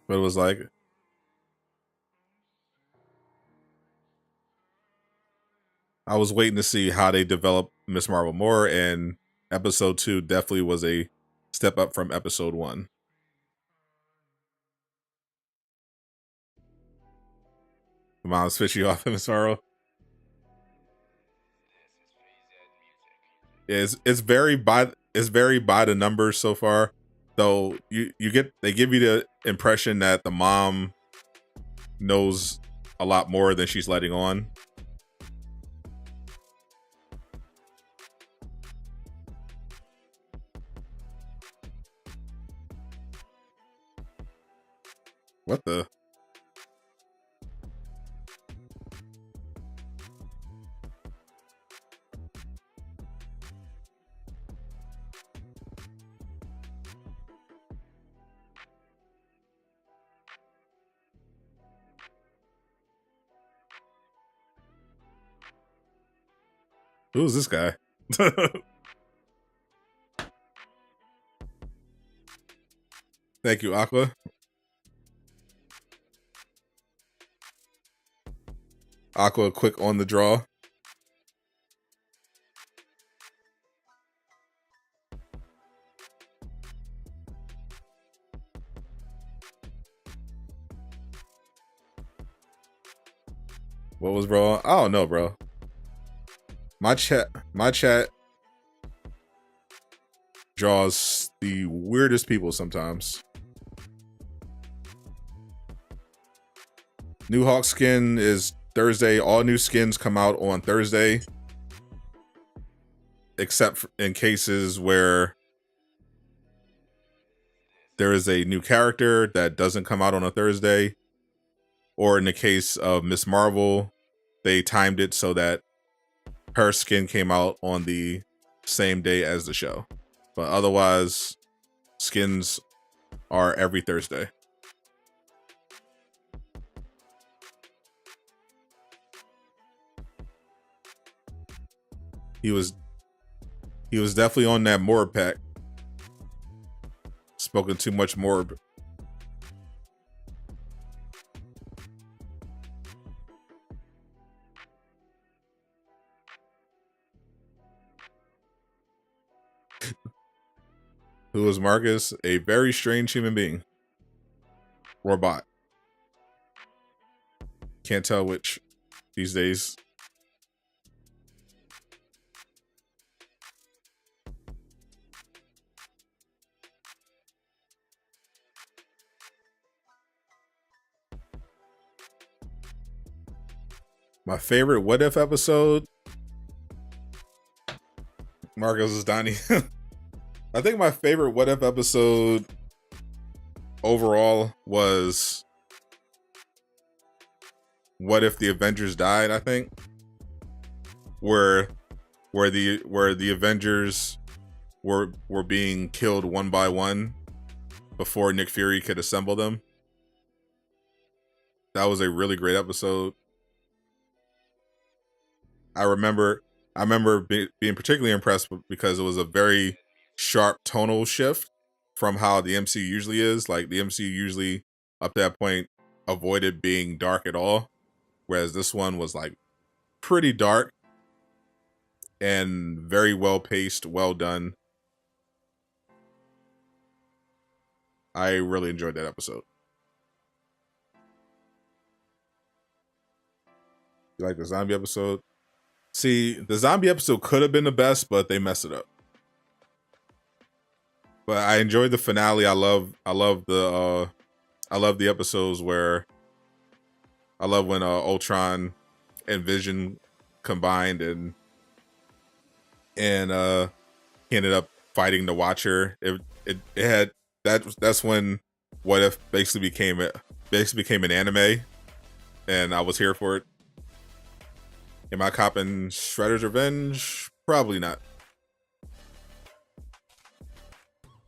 But it was like, I was waiting to see how they develop Miss Marvel more, and episode 2 definitely was a step up from episode 1. Come on, switch you off, Miss Marvel. Yeah, it's very by the numbers so far. Though they give you the impression that the mom knows a lot more than she's letting on. What the? Who's this guy? Thank you, Aqua. Aqua, quick on the draw. What was bro? I don't know, bro. My chat draws the weirdest people sometimes. New Hawk skin is Thursday. All new skins come out on Thursday, except in cases where there is a new character that doesn't come out on a Thursday, or in the case of Miss Marvel, they timed it so that her skin came out on the same day as the show. But otherwise, skins are every Thursday. He was definitely on that Morb pack. Spoken too much Morb. Who was Marcus? A very strange human being. Or bot. Can't tell which these days. My favorite What If episode? Marcos is Donnie. I think my favorite What If episode overall was What If the Avengers died, I think. Where the Avengers were being killed one by one before Nick Fury could assemble them. That was a really great episode. I remember being particularly impressed because it was a very sharp tonal shift from how the MCU usually is. Like, the MCU usually, up to that point, avoided being dark at all. Whereas this one was, like, pretty dark and very well paced, well done. I really enjoyed that episode. You like the zombie episode? See, the zombie episode could have been the best, but they messed it up. But I enjoyed the finale. I love the episodes where I love when Ultron and Vision combined and he ended up fighting the Watcher. It had that's when What If basically became an anime, and I was here for it. Am I copping Shredder's Revenge? Probably not.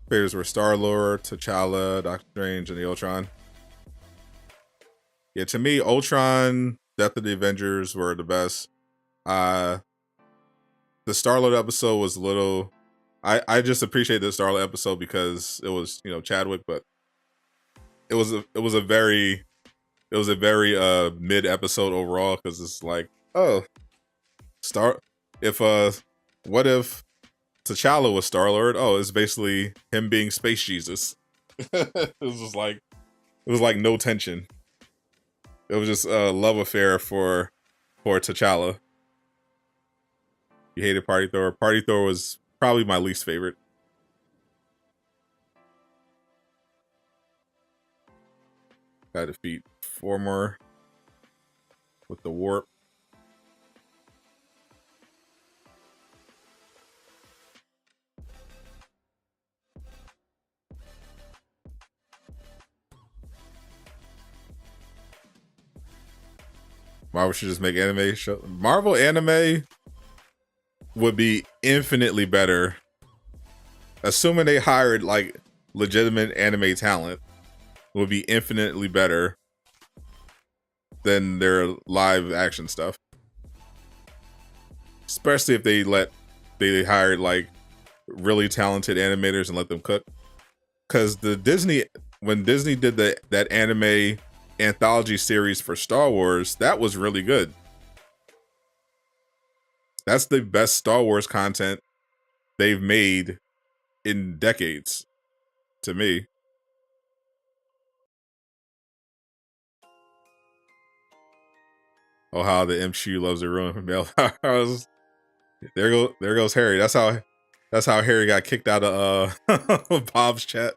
Favorites were Star-Lord, T'Challa, Doctor Strange, and the Ultron. Yeah, to me, Ultron, Death of the Avengers were the best. The Star-Lord episode was a little... I just appreciate the Star-Lord episode because it was, Chadwick, but it was a very mid episode overall, because it's like, oh, what if T'Challa was Star-Lord? Oh, it's basically him being Space Jesus. It was like no tension. It was just a love affair for T'Challa. You hated Party Thor. Party Thor was probably my least favorite. Gotta defeat 4 more with the warp. Marvel should just make anime show. Marvel anime would be infinitely better, assuming they hired like legitimate anime talent. Would be infinitely better than their live action stuff. Especially if they hired like really talented animators and let them cook. Because when Disney did that anime anthology series for Star Wars, that was really good. That's the best Star Wars content they've made in decades, to me. Oh, how the MCU loves to ruin male powers. There goes Harry. That's how Harry got kicked out of Bob's chat.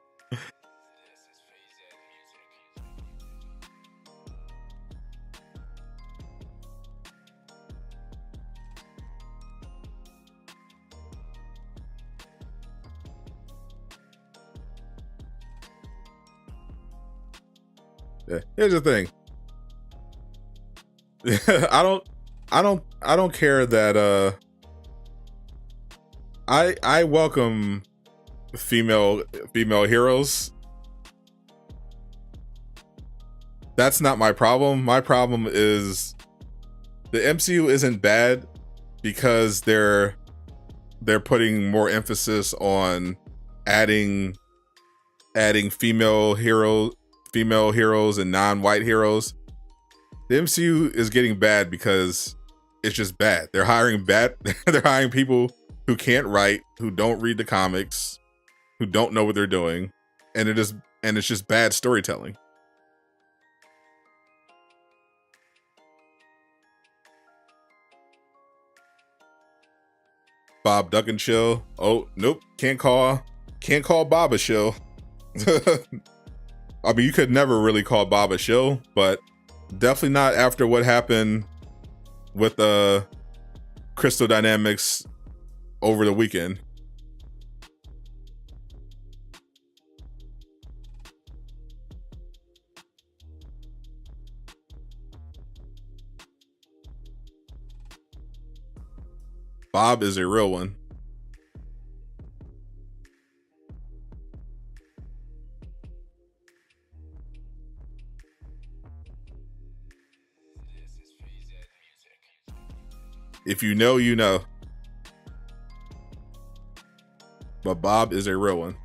Yeah. Here's the thing. I don't care that I welcome female heroes. That's not my problem. My problem is the MCU isn't bad because they're they're putting more emphasis on adding female heroes and non-white heroes. The MCU is getting bad because it's just bad. They're hiring they're hiring people who can't write, who don't read the comics, who don't know what they're doing, and it's just bad storytelling. Bob Duck and Chill. Oh, nope. Can't call Bob a shill. I mean, you could never really call Bob a shill, but definitely not after what happened with Crystal Dynamics over the weekend. Bob is a real one. If you know, you know. But Bob is a real one.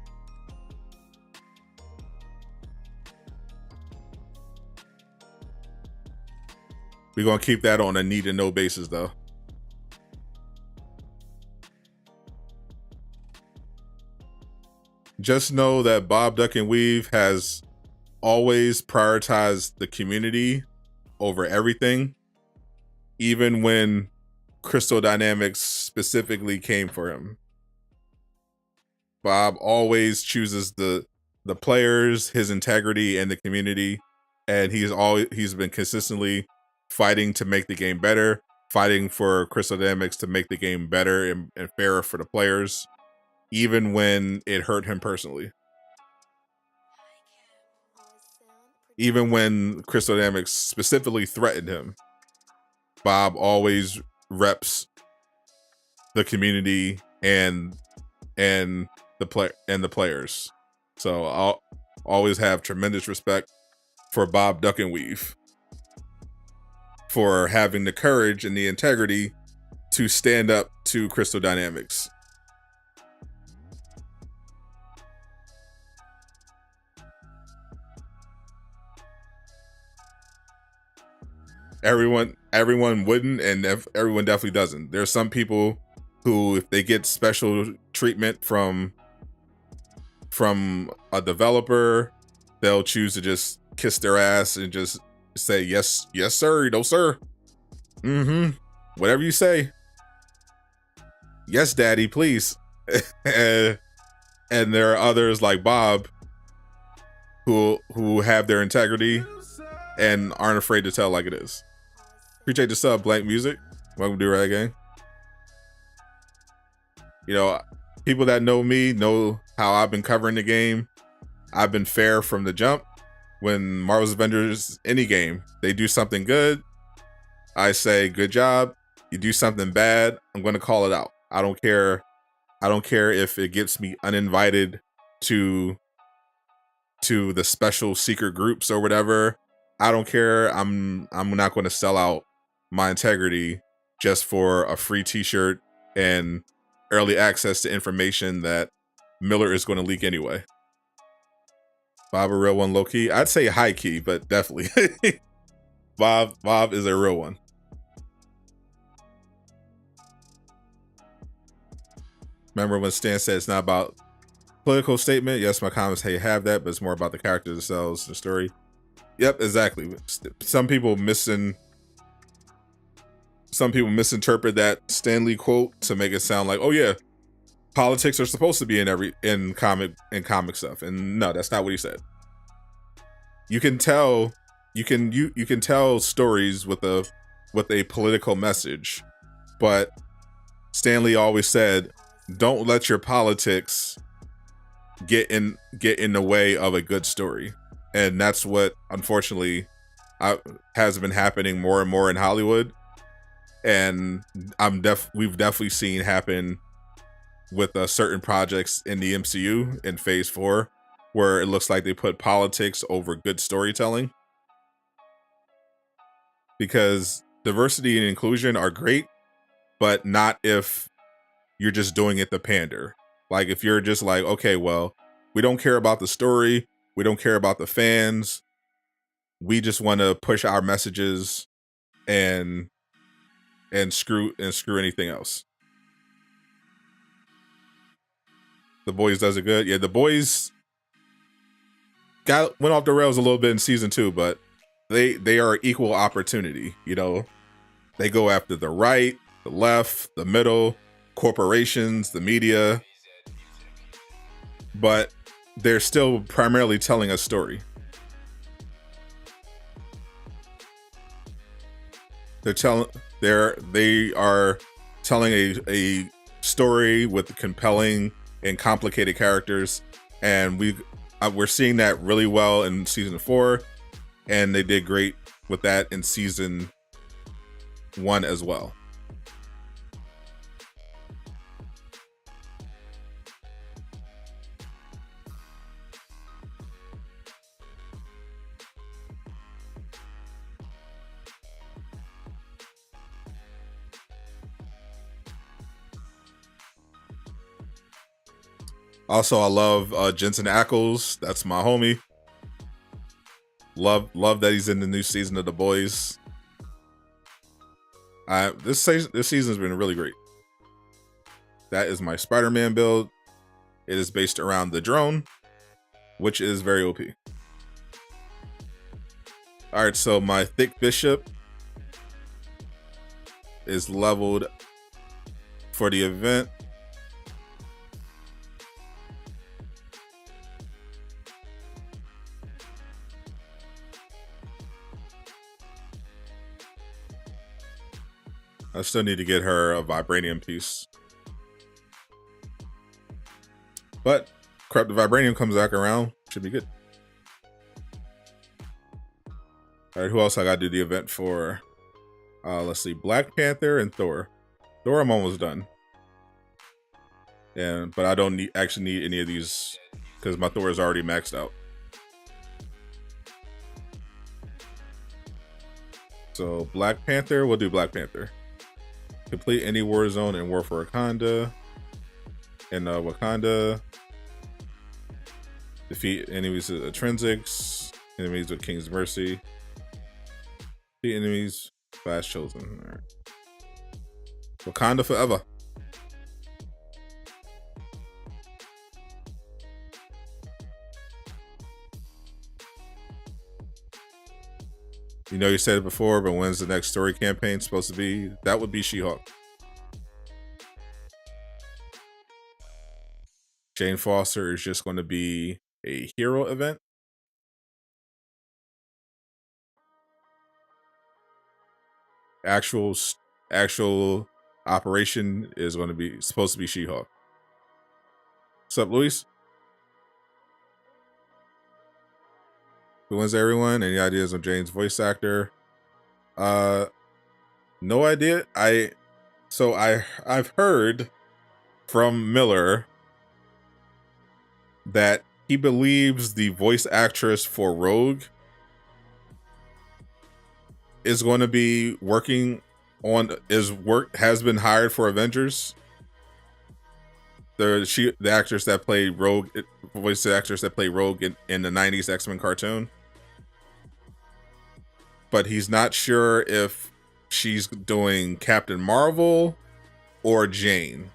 We're going to keep that on a need to know basis, though. Just know that Bob Duck and Weave has always prioritized the community over everything, even when Crystal Dynamics specifically came for him. Bob always chooses the players, his integrity, and the community, and he's been consistently fighting to make the game better, fighting for Crystal Dynamics to make the game better and fairer for the players, even when it hurt him personally. Even when Crystal Dynamics specifically threatened him, Bob always reps the community and the players. So I'll always have tremendous respect for Bob Duck and Weave for having the courage and the integrity to stand up to Crystal Dynamics. Everyone wouldn't, and everyone definitely doesn't. There's some people who, if they get special treatment from a developer, they'll choose to just kiss their ass and just say yes sir, no sir, whatever you say, yes daddy, please. And there are others like Bob who have their integrity and aren't afraid to tell like it is. Appreciate the sub, Blank Music. Welcome to Rag Gang. You know, people that know me know how I've been covering the game. I've been fair from the jump. When Marvel's Avengers, any game, they do something good, I say good job. You do something bad, I'm going to call it out. I don't care if it gets me uninvited to the special secret groups or whatever. I don't care. I'm not going to sell out my integrity just for a free t-shirt and early access to information that Miller is going to leak anyway. Bob a real one, low key. I'd say high key, but definitely. Bob is a real one. Remember when Stan said it's not about political statement? Yes, my comments have that, but it's more about the characters themselves, the story. Yep, exactly. Some people misinterpret that Stan Lee quote to make it sound like, oh yeah, politics are supposed to be in comic stuff, and no, that's not what he said. You can tell stories with a political message, but Stan Lee always said, don't let your politics get in the way of a good story. And that's what, unfortunately, has been happening more and more in Hollywood. And we've definitely seen happen with certain projects in the MCU in Phase 4, where it looks like they put politics over good storytelling. Because diversity and inclusion are great, but not if you're just doing it to pander. Like if you're just like, okay, well, we don't care about the story, we don't care about the fans, we just want to push our messages and screw anything else. The Boys does it good. Yeah, The Boys went off the rails a little bit in season 2, but they are equal opportunity. You know, they go after the right, the left, the middle, corporations, the media, but they're still primarily telling a story. They are telling a story with compelling and complicated characters, and we're seeing that really well in season 4, and they did great with that in season 1 as well. Also, I love Jensen Ackles. That's my homie. Love that he's in the new season of The Boys. This season's been really great. That is my Spider-Man build. It is based around the drone, which is very OP. All right, so my Thick Bishop is leveled for the event. I still need to get her a Vibranium piece. But crap, the Vibranium comes back around. Should be good. Alright, who else I gotta do the event for? Let's see. Black Panther and Thor. Thor, I'm almost done. But I don't actually need any of these because my Thor is already maxed out. So Black Panther, we'll do Black Panther. Complete any war zone in War for Wakanda. In Wakanda. Defeat enemies with Intrinsics. Enemies with King's Mercy. Defeat enemies fast chosen. All right. Wakanda forever. You know, you said it before, but when's the next story campaign supposed to be? That would be She-Hulk. Jane Foster is just going to be a hero event. Actual operation is going to be supposed to be She-Hulk. What's up, Luis? Who wins, everyone? Any ideas on Jane's voice actor? No idea. I've heard from Miller that he believes the voice actress for Rogue is going to be has been hired for Avengers. The actress that played Rogue, voice actress that played Rogue in the 90s X-Men cartoon. But he's not sure if she's doing Captain Marvel or Jane.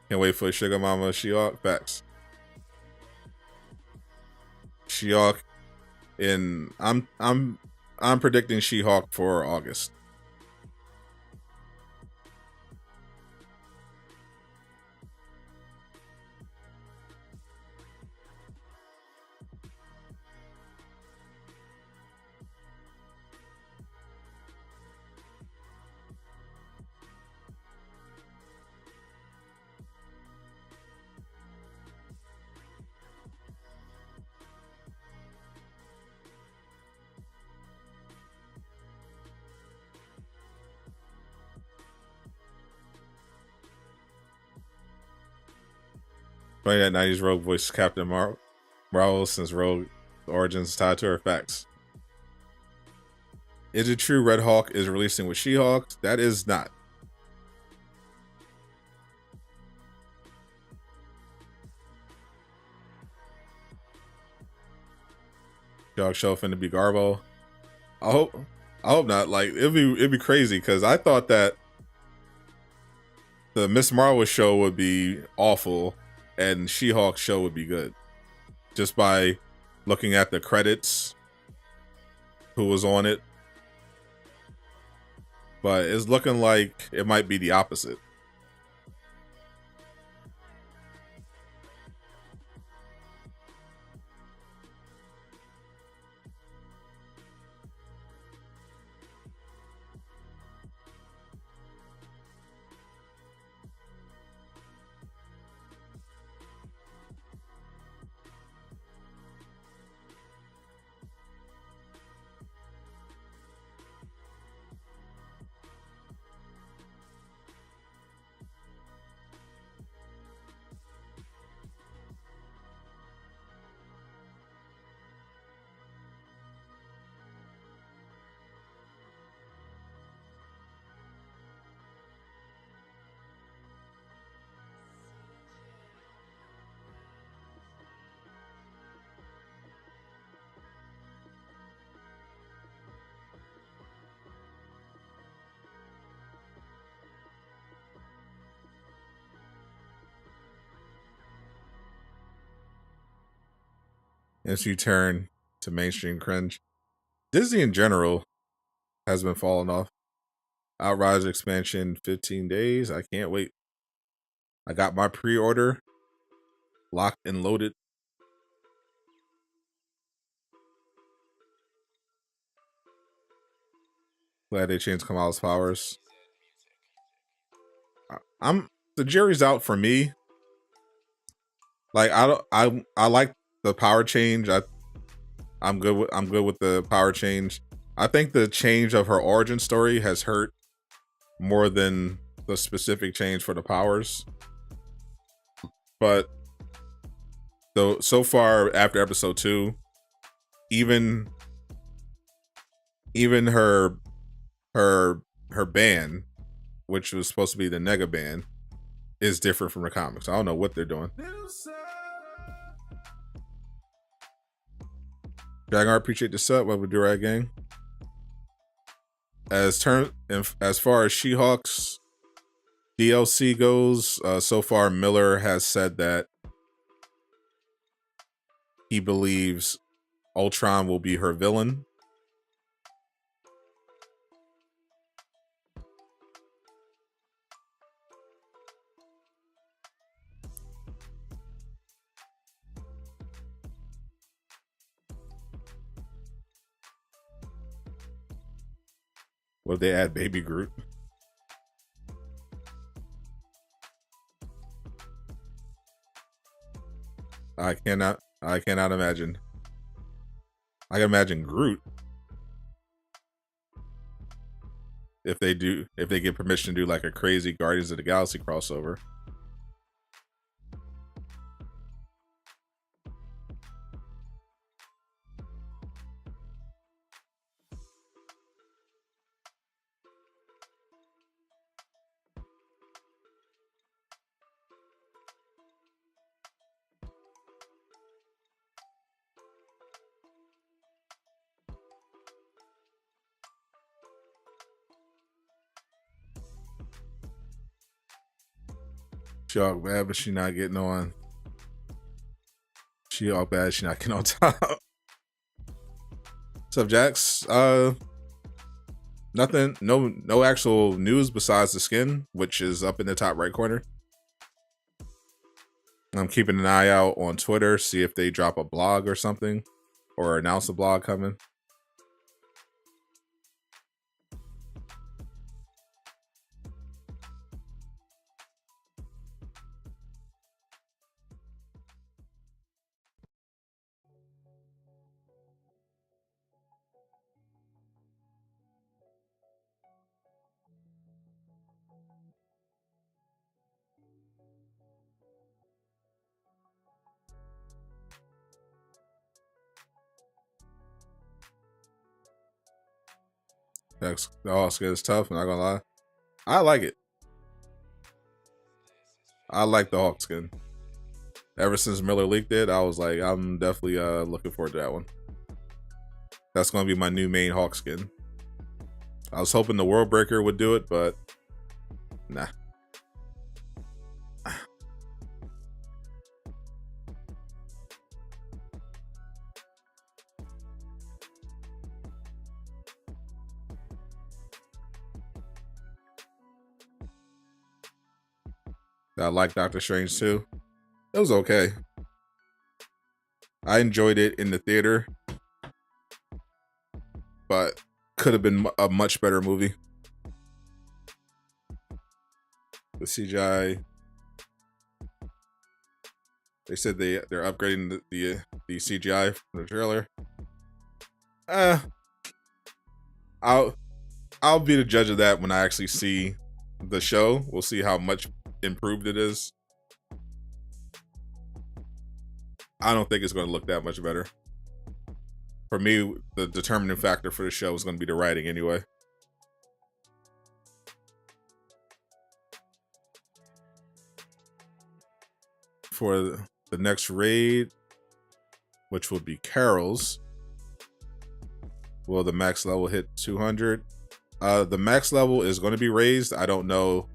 Can't wait for Sugar Mama She-Hulk. Facts. She-Hulk I'm predicting She-Hulk for August. Funny that 90s Rogue voiced Captain Marvel since Rogue origins tied to her. Facts. Is it true Red Hawk is releasing with She-Hulk? That is not. She-Hulk show finna be Garbo. I hope not. Like it'd be crazy because I thought that the Miss Marvel show would be awful and She-Hulk show would be good. Just by looking at the credits, who was on it. But it's looking like it might be the opposite. As you turn to mainstream cringe, Disney in general has been falling off. Outriders expansion 15 days. I can't wait. I got my pre-order locked and loaded. Glad they changed Kamala's powers. I'm the jury's out for me. Like I like the power change. I'm good with the power change. I think the change of her origin story has hurt more than the specific change for the powers. But though so far after episode 2, even her ban, which was supposed to be the nega ban, is different from the comics. I don't know what they're doing. Dragon, appreciate the sub. What we do right, gang? As far as She-Hulk's DLC goes, so far Miller has said that he believes Ultron will be her villain. What if they add Baby Groot? I cannot imagine. I can imagine Groot if they get permission to do like a crazy Guardians of the Galaxy crossover. She all bad, but she not getting on. She all bad, she not getting on top. What's up, Jax? Nothing. No actual news besides the skin, which is up in the top right corner. I'm keeping an eye out on Twitter, see if they drop a blog or something, or announce a blog coming. The Hawk skin is tough, I'm not gonna lie. I like it. I like the Hawk skin. Ever since Miller leaked it, I was like, I'm definitely looking forward to that one. That's gonna be my new main Hawk skin. I was hoping the World Breaker would do it, but nah. I like Doctor Strange too. It was okay. I enjoyed it in the theater, but could have been a much better movie. The CGI, they said they're upgrading the CGI from the trailer. I'll be the judge of that when I actually see the show. We'll see how much improved it is. I don't think it's going to look that much better. For me, the determining factor for the show is going to be the writing anyway. For the next raid, which will be Carol's, will the max level hit 200? The max level is going to be raised. I don't know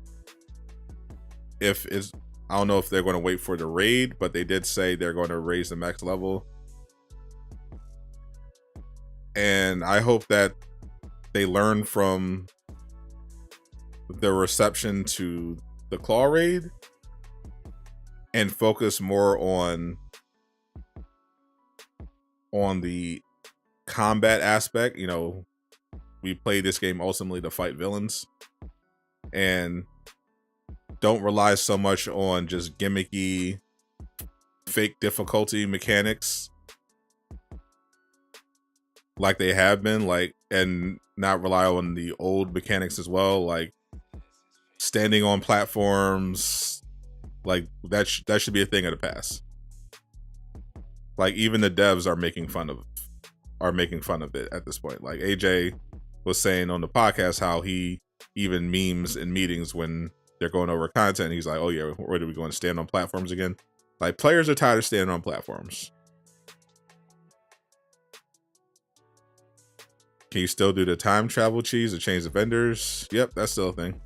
if they're going to wait for the raid, but they did say they're going to raise the max level. And I hope that they learn from the reception to the Claw raid and focus more on the combat aspect. You know, we play this game ultimately to fight villains, and don't rely so much on just gimmicky fake difficulty mechanics like they have been, and not rely on the old mechanics as well, like standing on platforms. Like that should be a thing of the past. Like even the devs are making fun of it at this point. Like AJ was saying on the podcast how he even memes in meetings when they're going over content. He's like, oh yeah, where are we going to stand on platforms again? Like players are tired of standing on platforms. Can you still do the time travel cheese to change the vendors? Yep, that's still a thing.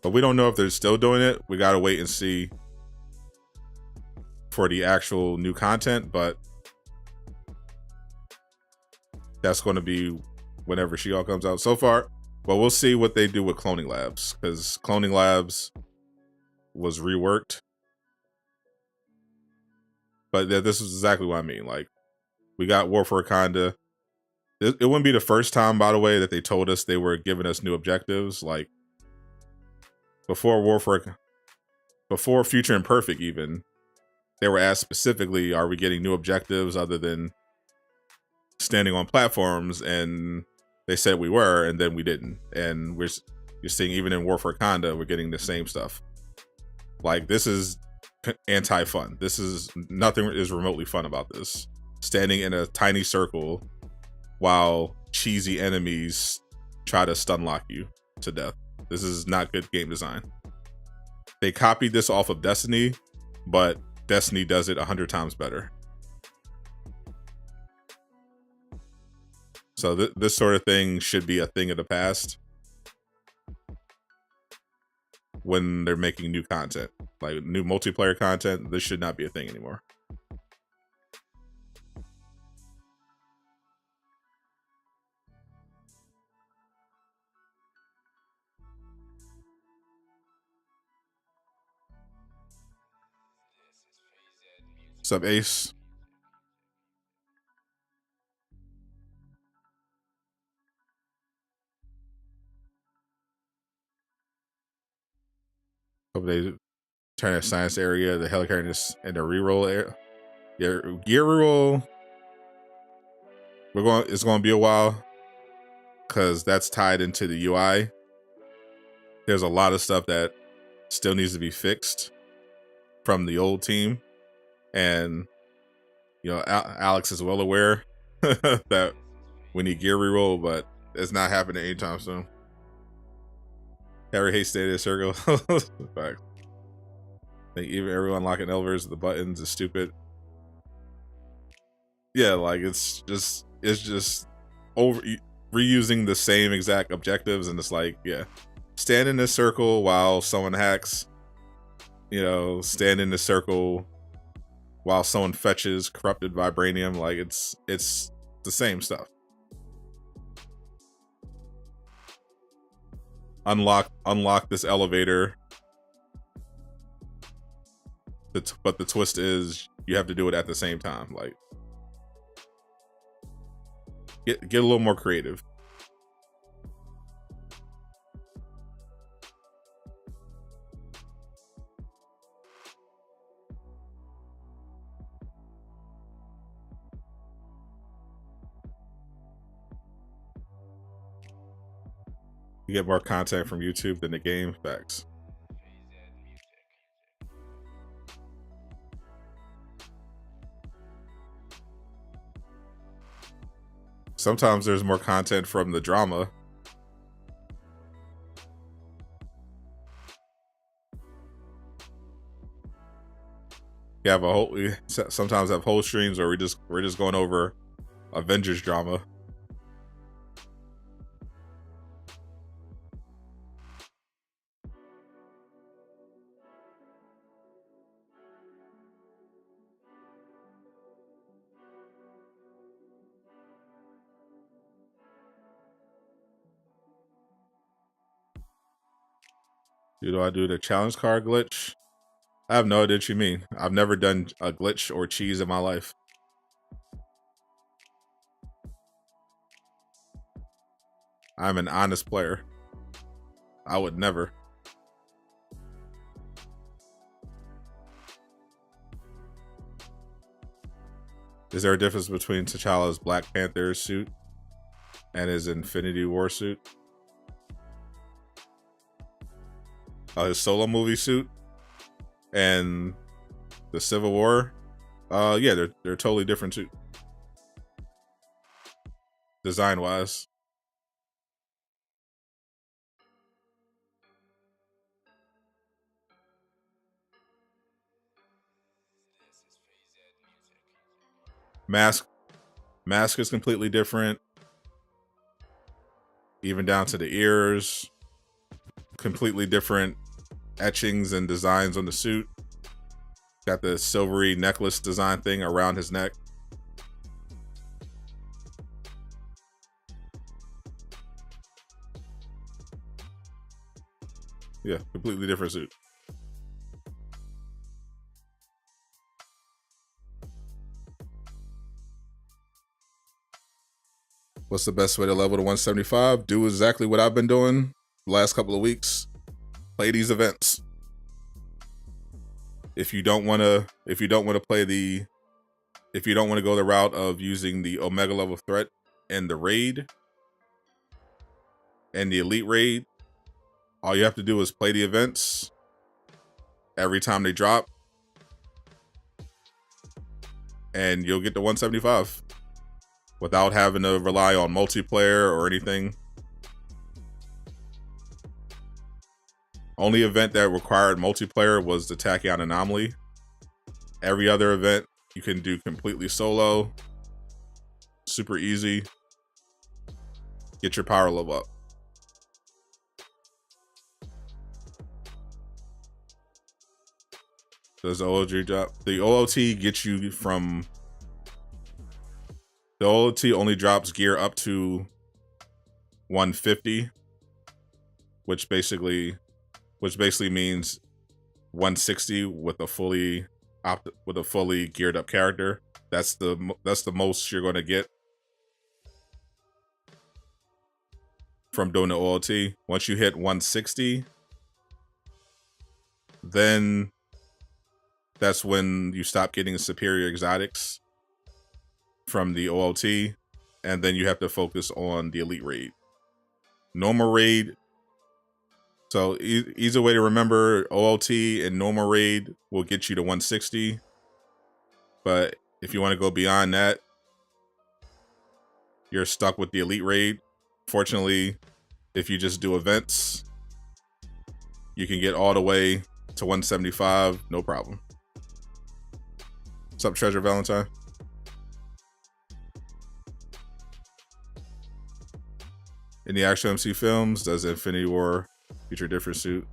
But we don't know if they're still doing it. We gotta wait and see for the actual new content, but that's going to be whenever She-Hulk comes out so far. But we'll see what they do with Cloning Labs, because Cloning Labs was reworked. But this is exactly what I mean. Like, we got War for Wakanda. It wouldn't be the first time, by the way, that they told us they were giving us new objectives. Like, before Future Imperfect even, they were asked specifically, are we getting new objectives other than standing on platforms? And they said we were, and then we didn't. And you're seeing even in War for Wakanda, we're getting the same stuff. Like, this is anti-fun. Nothing is remotely fun about this. Standing in a tiny circle while cheesy enemies try to stun lock you to death. This is not good game design. They copied this off of Destiny, but Destiny does it 100 times better. So this sort of thing should be a thing of the past when they're making new content. Like new multiplayer content, this should not be a thing anymore. Sub Ace. Hope they turn that science area, the helicarrier, and the reroll area. Yeah, gear reroll. It's going to be a while because that's tied into the UI. There's a lot of stuff that still needs to be fixed from the old team, and you know Alex is well aware that we need gear reroll, but it's not happening anytime soon. Harry hates stated circle. Fact. I think even everyone locking elevers, the buttons is stupid. Yeah, like it's just over reusing the same exact objectives, and it's like, yeah, stand in a circle while someone hacks. You know, stand in the circle while someone fetches corrupted vibranium. Like it's the same stuff. Unlock this elevator. But the twist is you have to do it at the same time. Like get a little more creative. You get more content from YouTube than the game. Facts. Sometimes there's more content from the drama. We have we sometimes have whole streams where we're just going over Avengers drama. Do I do the challenge card glitch? I have no idea what you mean. I've never done a glitch or cheese in my life. I'm an honest player. I would never. Is there a difference between T'Challa's Black Panther suit and his Infinity War suit? His solo movie suit and the Civil War? Yeah, they're totally different too. Design wise. Mask is completely different. Even down to the ears. Completely different etchings and designs on the suit. Got the silvery necklace design thing around his neck. Yeah, completely different suit. What's the best way to level to 175? Do exactly what I've been doing the last couple of weeks. Play these events. If you don't want to play if you don't want to go the route of using the Omega level threat and the raid and the elite raid, all you have to do is play the events every time they drop, and you'll get to 175 without having to rely on multiplayer or anything. Only event that required multiplayer was the Tachyon Anomaly. Every other event you can do completely solo. Super easy. Get your power level up. Does the OOG drop? The OOT gets you from... The OOT only drops gear up to 150, which basically means 160 with a fully geared up character. That's the most you're going to get from doing the OOT. Once you hit 160, then that's when you stop getting superior exotics from the OOT, and then you have to focus on the elite raid. Normal raid. So easy way to remember, OLT and normal raid will get you to 160. But if you want to go beyond that, you're stuck with the elite raid. Fortunately, if you just do events, you can get all the way to 175, no problem. What's up, Treasure Valentine? In the actual MC films, does Infinity War feature a different suit?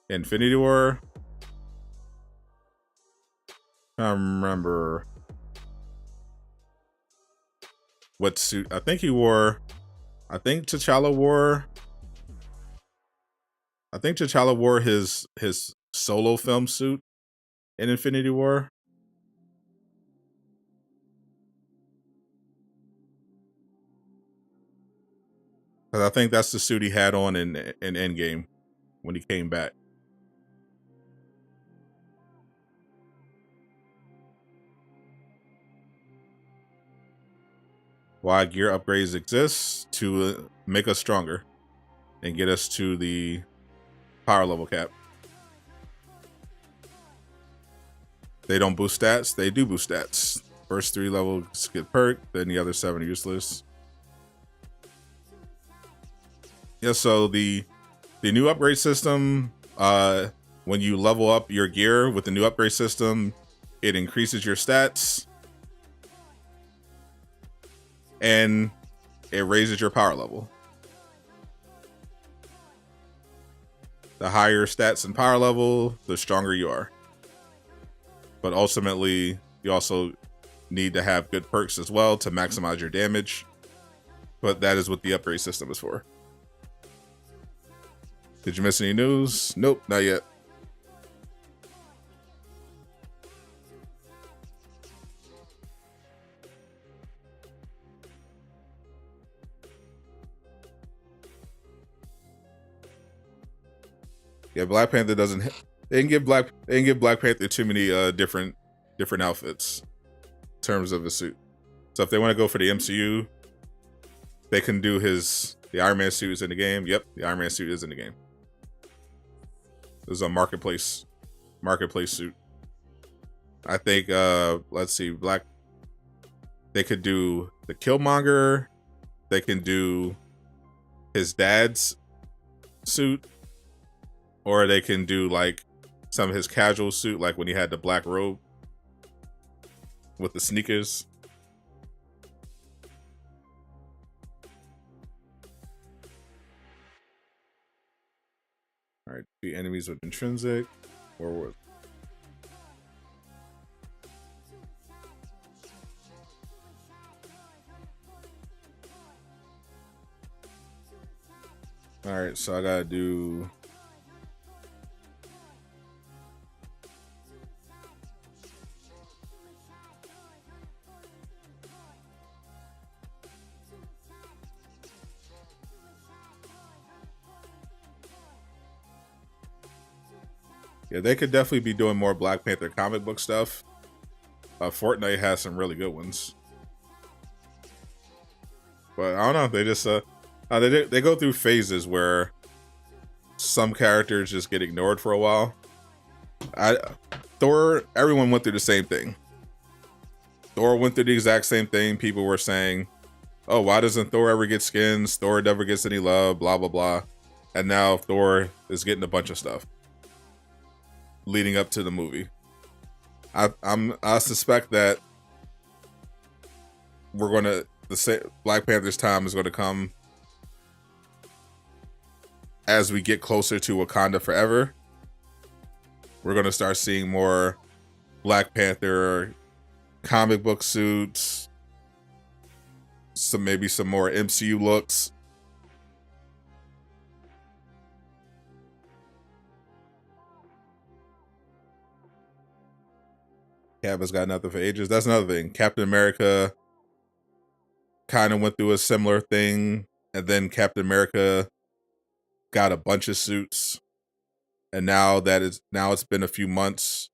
Infinity War? I remember what suit. I think he wore. I think T'Challa wore his solo film suit in Infinity War. Because I think that's the suit he had on in Endgame when he came back. Why gear upgrades exist? To make us stronger and get us to the power level cap. They don't boost stats. They do boost stats. First 3 levels get perk, then the other 7 are useless. Yeah, so the new upgrade system, when you level up your gear with the new upgrade system, it increases your stats and it raises your power level. The higher stats and power level, the stronger you are. But ultimately, you also need to have good perks as well to maximize your damage. But that is what the upgrade system is for. Did you miss any news? Nope, not yet. Yeah, Black Panther doesn't. They didn't give Black Panther too many different outfits in terms of a suit. So if they want to go for the MCU, they can do the Iron Man suit is in the game. Yep, the Iron Man suit is in the game. This is a marketplace suit. I think let's see, they could do the Killmonger, they can do his dad's suit, or they can do like some of his casual suit, like when he had the black robe with the sneakers. All right, the enemies with intrinsic or what? All right, so I gotta do. Yeah, they could definitely be doing more Black Panther comic book stuff. Fortnite has some really good ones, but I don't know. They just they go through phases where some characters just get ignored for a while. Thor, everyone went through the same thing. Thor went through the exact same thing. People were saying, "Oh, why doesn't Thor ever get skins? Thor never gets any love." Blah blah blah. And now Thor is getting a bunch of stuff leading up to the movie. I suspect that Black Panther's time is going to come as we get closer to Wakanda Forever. We're going to start seeing more Black Panther comic book suits, maybe some more MCU looks. Cap has got nothing for ages. That's another thing. Captain America kind of went through a similar thing, and then Captain America got a bunch of suits, and now it's been a few months,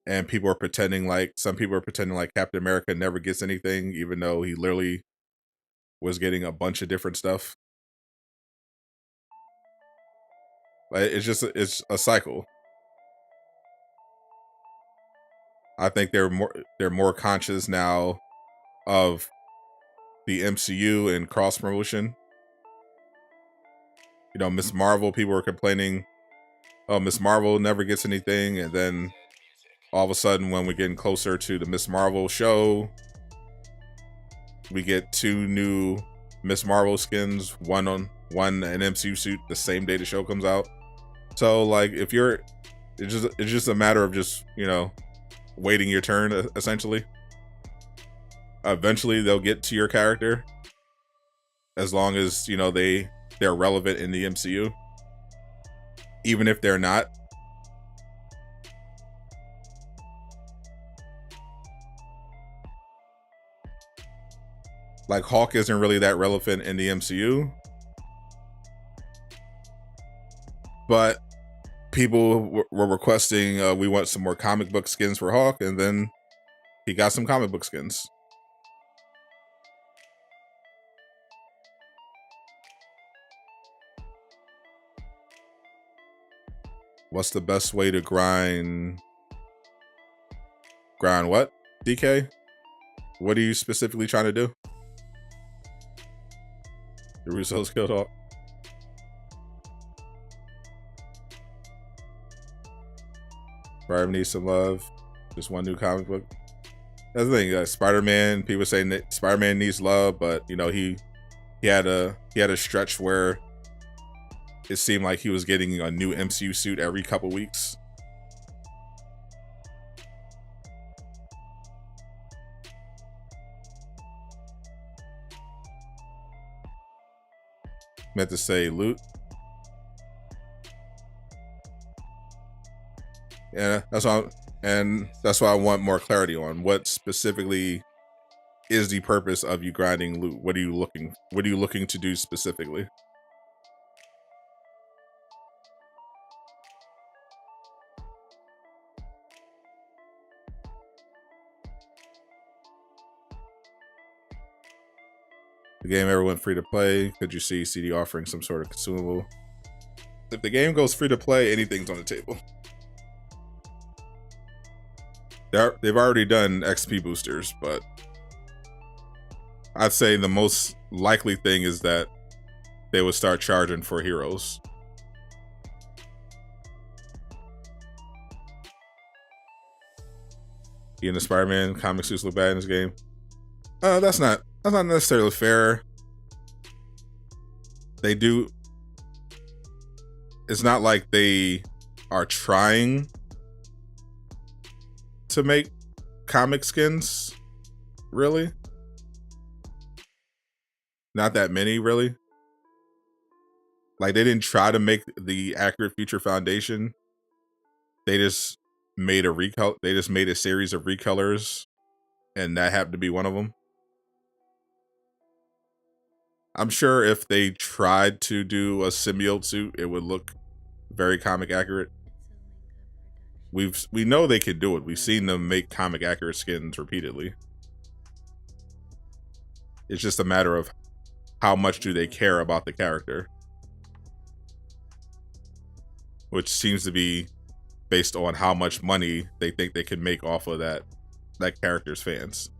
and people are pretending like Captain America never gets anything, even though he literally was getting a bunch of different stuff. Like, it's a cycle. I think they're more conscious now of the MCU and cross promotion. You know, Miss Marvel, people were complaining, oh, Miss Marvel never gets anything, and then all of a sudden, when we're getting closer to the Miss Marvel show, we get 2 new Miss Marvel skins, one an MCU suit the same day the show comes out. So like, if you're, it's just a matter of just, you know, waiting your turn, essentially. Eventually they'll get to your character, as long as, you know, they're relevant in the MCU. Even if they're not, like Hulk isn't really that relevant in the MCU, but people were requesting, we want some more comic book skins for Hulk, and then he got some comic book skins. What's the best way to grind what, DK? What are you specifically trying to do? The Russo's killed Hulk. Barb needs some love. Just one new comic book. That's the thing. Spider-Man. People saying that Spider-Man needs love, but you know he had a stretch where it seemed like he was getting a new MCU suit every couple weeks. Meant to say loot. Yeah, that's why I want more clarity on what specifically is the purpose of you grinding loot. What are you looking to do specifically? The game ever went free to play? Could you see CD offering some sort of consumable? If the game goes free to play, anything's on the table. They've already done XP boosters, but I'd say the most likely thing is that they would start charging for heroes. He and the Spider-Man comic suits look bad in this game. That's not necessarily fair. They do. It's not like they are trying to make comic skins, really. Not that many, really. Like, they didn't try to make the accurate Future Foundation. They just made They just made a series of recolors, and that happened to be one of them. I'm sure if they tried to do a symbiote suit, it would look very comic accurate. We know they could do it. We've seen them make comic accurate skins repeatedly. It's just a matter of how much do they care about the character, which seems to be based on how much money they think they can make off of that character's fans.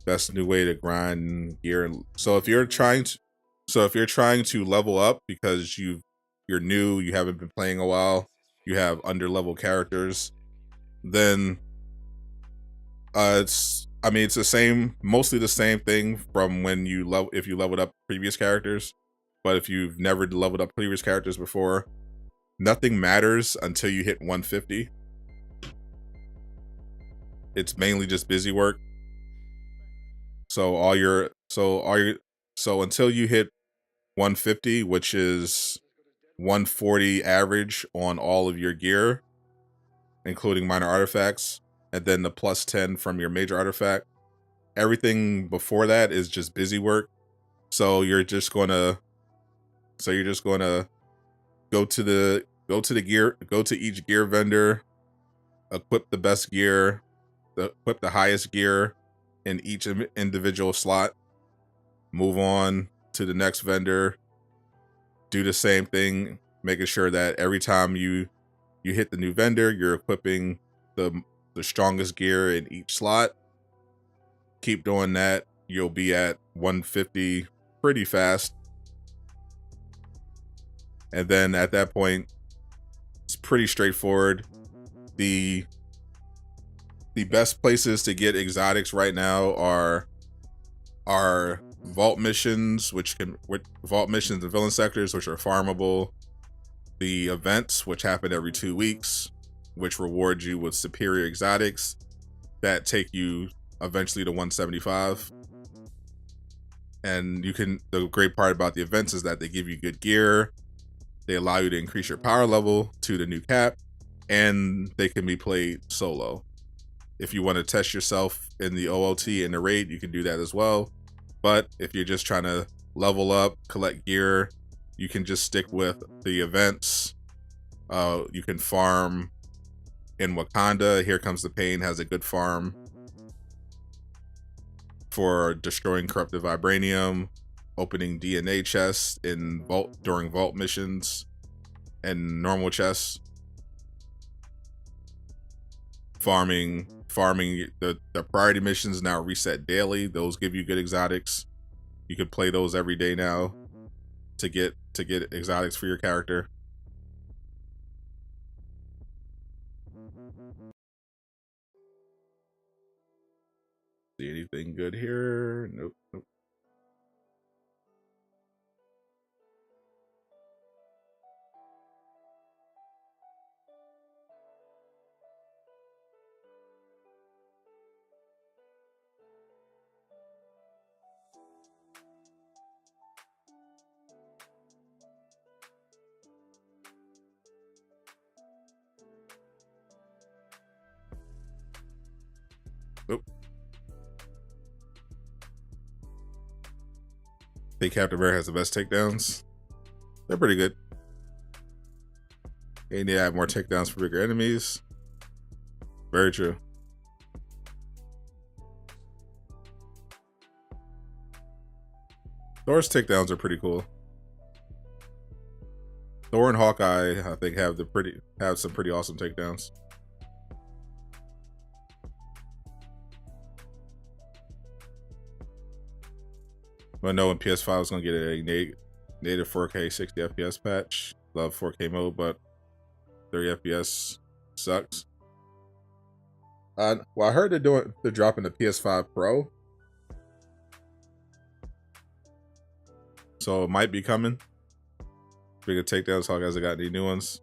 Best new way to grind gear. So if you're trying to level up because you're new, you haven't been playing a while, you have under level characters, then it's mostly the same thing from when if you leveled up previous characters. But if you've never leveled up previous characters before, nothing matters until you hit 150. It's mainly just busy work. So until you hit 150, which is 140 average on all of your gear, including minor artifacts, and then the plus 10 from your major artifact, everything before that is just busy work. So you're just gonna go to each gear vendor, equip the best gear, equip the highest gear, in each individual slot. Move on to the next vendor. Do the same thing, making sure that every time you hit the new vendor, you're equipping the strongest gear in each slot. Keep doing that. You'll be at 150 pretty fast. And then at that point, it's pretty straightforward. The best places to get exotics right now are vault missions, vault missions and villain sectors, which are farmable. The events, which happen every 2 weeks, which reward you with superior exotics that take you eventually to 175. And the great part about the events is that they give you good gear. They allow you to increase your power level to the new cap, and they can be played solo. If you want to test yourself in the OOT and the raid, you can do that as well. But if you're just trying to level up, collect gear, you can just stick with the events. You can farm in Wakanda. Here Comes the Pain has a good farm for destroying corrupted vibranium, opening DNA chests during vault missions and normal chests. Farming the priority missions now reset daily. Those give you good exotics. You can play those every day now to get exotics for your character. See anything good here? Nope. Nope. I think Captain America has the best takedowns. They're pretty good. You need to add more takedowns for bigger enemies. Very true. Thor's takedowns are pretty cool. Thor and Hawkeye, I think, have some pretty awesome takedowns. I know when PS5 was gonna get a native 4K 60 FPS patch. Love 4K mode, but 30 FPS sucks. Well, I heard they're dropping the PS5 Pro, so it might be coming. Bigger takedowns. How guys have got any new ones?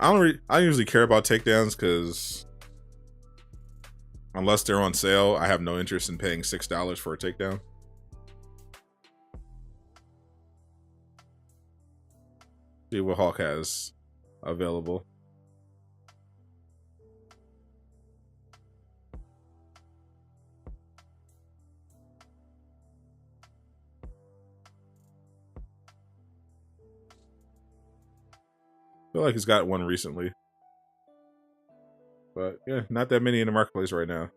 I don't usually care about takedowns because unless they're on sale, I have no interest in paying $6 for a takedown. See what Hawk has available. I feel like he's got one recently. But yeah, not that many in the marketplace right now.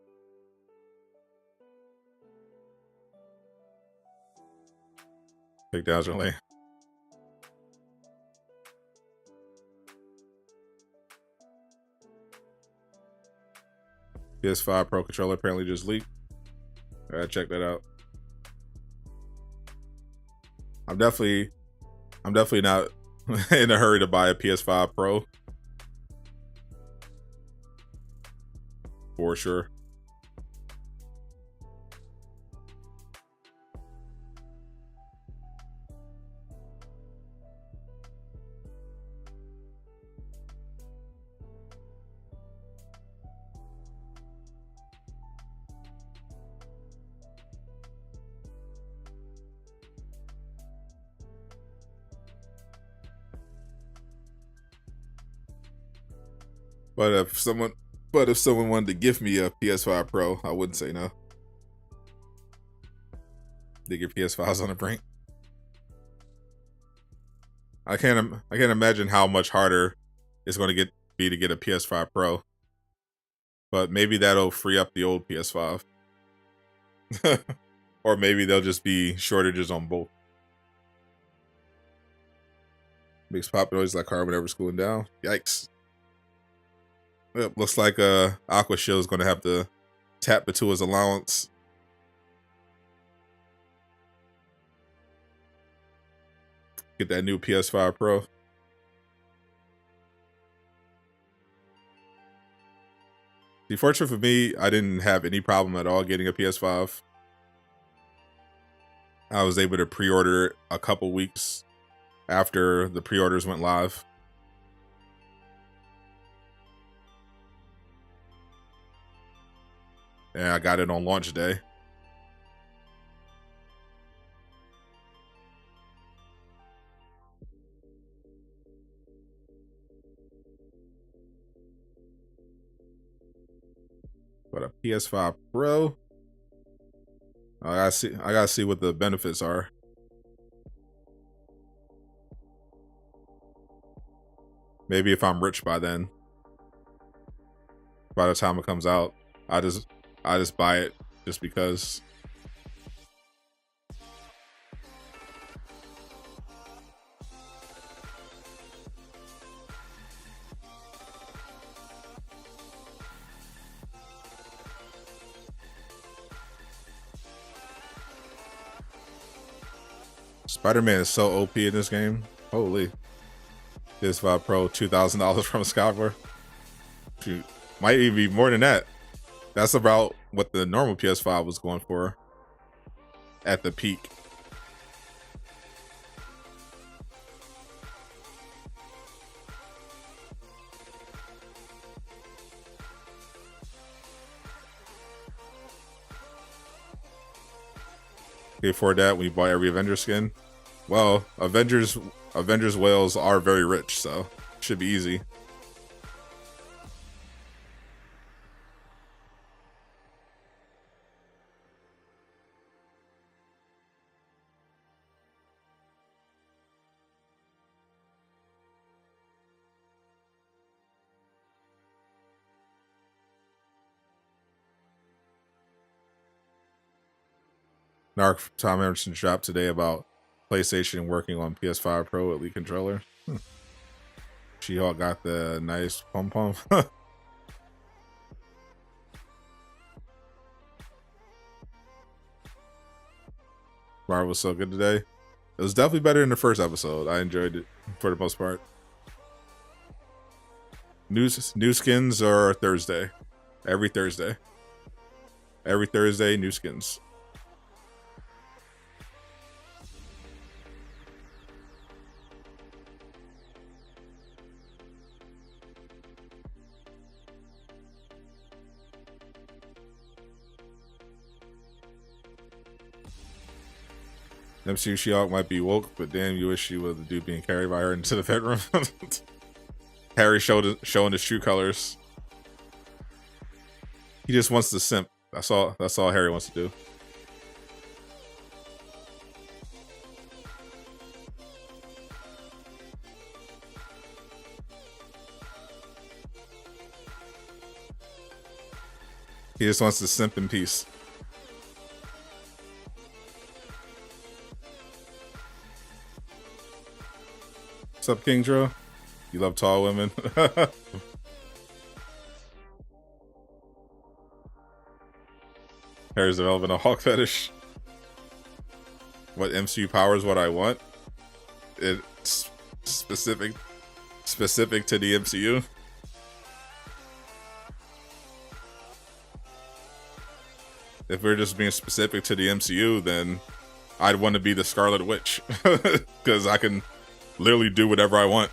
Takedowns are lame. PS5 Pro controller apparently just leaked. I gotta check that out. I'm definitely not in a hurry to buy a PS5 Pro. For sure. But if someone wanted to gift me a PS5 Pro, I wouldn't say no. Think your PS5's on the brink. I can't imagine how much harder it's going to be to get a PS5 Pro. But maybe that'll free up the old PS5. Or maybe there'll just be shortages on both. Makes pop noise like car whenever it's cooling down. Yikes. Yep, looks like Aqua Shield is going to have to tap into his allowance. Get that new PS5 Pro. See, fortunate for me, I didn't have any problem at all getting a PS5. I was able to pre-order it a couple weeks after the pre-orders went live. And I got it on launch day. But a PS5 Pro, I gotta see what the benefits are. Maybe if I'm rich by then, by the time it comes out, I just buy it just because. Spider-Man is so OP in this game. Holy. PS5 Pro, $2,000 from a scalper. Shoot, might even be more than that. That's about what the normal PS5 was going for at the peak. You afford that when you buy every Avenger skin. Well, Avengers whales are very rich, so should be easy. Narc Tom Emerson dropped today about PlayStation working on PS5 Pro Elite controller. She-Hulk got the nice pom-pom. Marvel was so good today. It was definitely better than the first episode. I enjoyed it for the most part. New skins are Thursday. Every Thursday. Every Thursday, new skins. MCU She-Hulk might be woke, but damn, you wish she was the dude being carried by her into the bedroom. Harry showing his true colors. He just wants to simp. That's all Harry wants to do. He just wants to simp in peace. What's up, King Dro? You love tall women? Harry's developing a Hulk fetish. What MCU power is what I want? It's specific to the MCU. If we're just being specific to the MCU, then I'd want to be the Scarlet Witch. Because I can literally do whatever I want.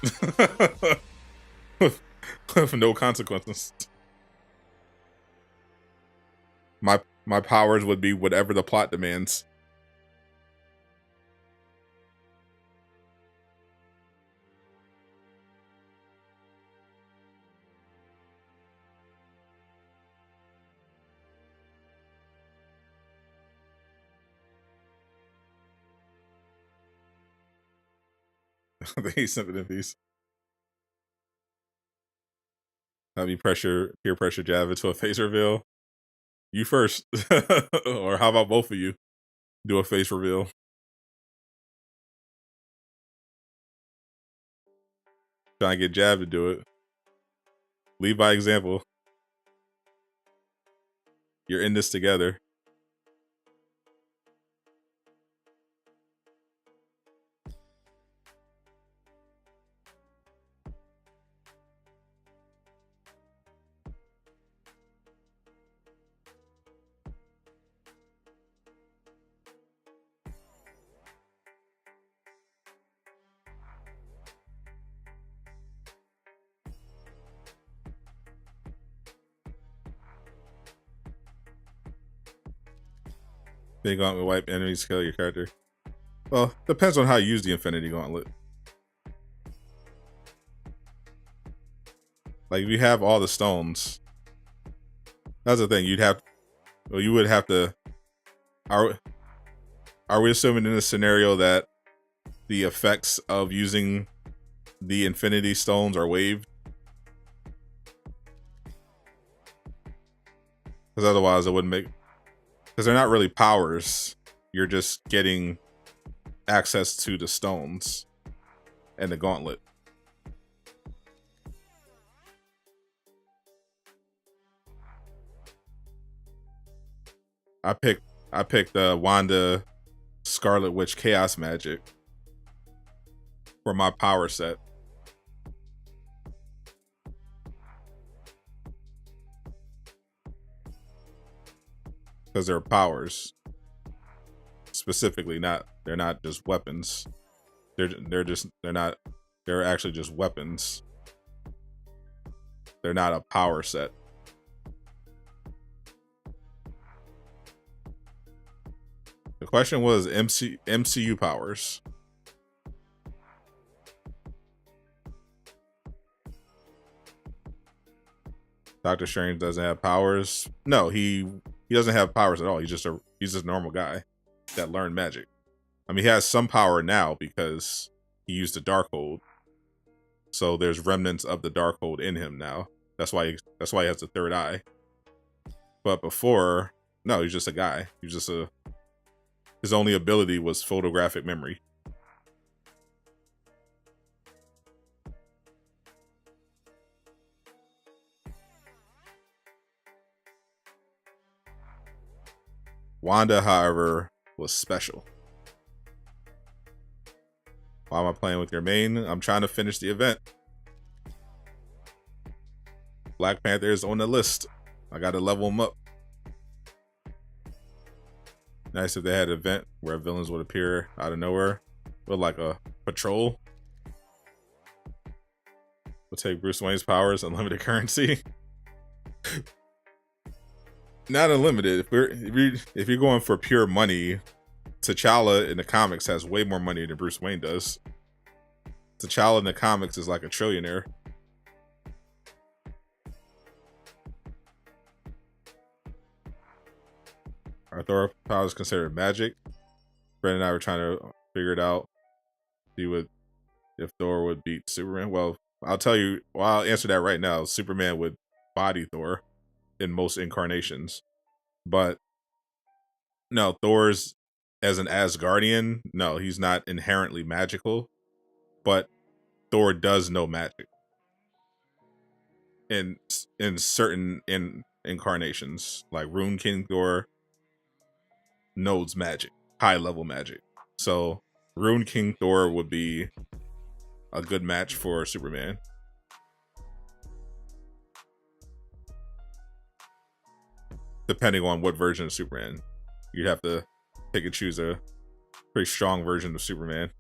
With no consequences. My powers would be whatever the plot demands. They simping in peace. Have you peer pressure Jav into a face reveal? You first. Or how about both of you do a face reveal? Trying to get Jav to do it. Lead by example. You're in this together. Big gauntlet wipe enemies, kill your character. Well, depends on how you use the Infinity Gauntlet. Like if you have all the stones, that's the thing. You would have to. Are we assuming in this scenario that the effects of using the Infinity Stones are waived? Because otherwise, it wouldn't make. Because they're not really powers. You're just getting access to the stones and the gauntlet. I picked Wanda Scarlet Witch Chaos Magic for my power set. Because they're powers. Specifically, they're not just weapons. They're actually just weapons. They're not a power set. The question was MCU powers. Doctor Strange doesn't have powers. No, he doesn't have powers at all. He's just a normal guy that learned magic. I mean, he has some power now because he used the Darkhold. So there's remnants of the Darkhold in him now. That's why he has the third eye. But before, no, he's just a guy. His only ability was photographic memory. Wanda, however, was special. Why am I playing with your main? I'm trying to finish the event. Black Panther is on the list. I got to level him up. Nice if they had an event where villains would appear out of nowhere with like a patrol. We'll take Bruce Wayne's powers, unlimited currency. Not unlimited. If you're going for pure money, T'Challa in the comics has way more money than Bruce Wayne does. T'Challa in the comics is like a trillionaire. Are Thor powers considered magic? Brent and I were trying to figure it out. If Thor would beat Superman. Well, I'll tell you. Well, I'll answer that right now. Superman would body Thor in most incarnations, but no, Thor's as an Asgardian. No, he's not inherently magical, but Thor does know magic in certain incarnations, like Rune King Thor knows magic, high level magic. So Rune King Thor would be a good match for Superman. Depending on what version of Superman. You'd have to pick and choose a pretty strong version of Superman.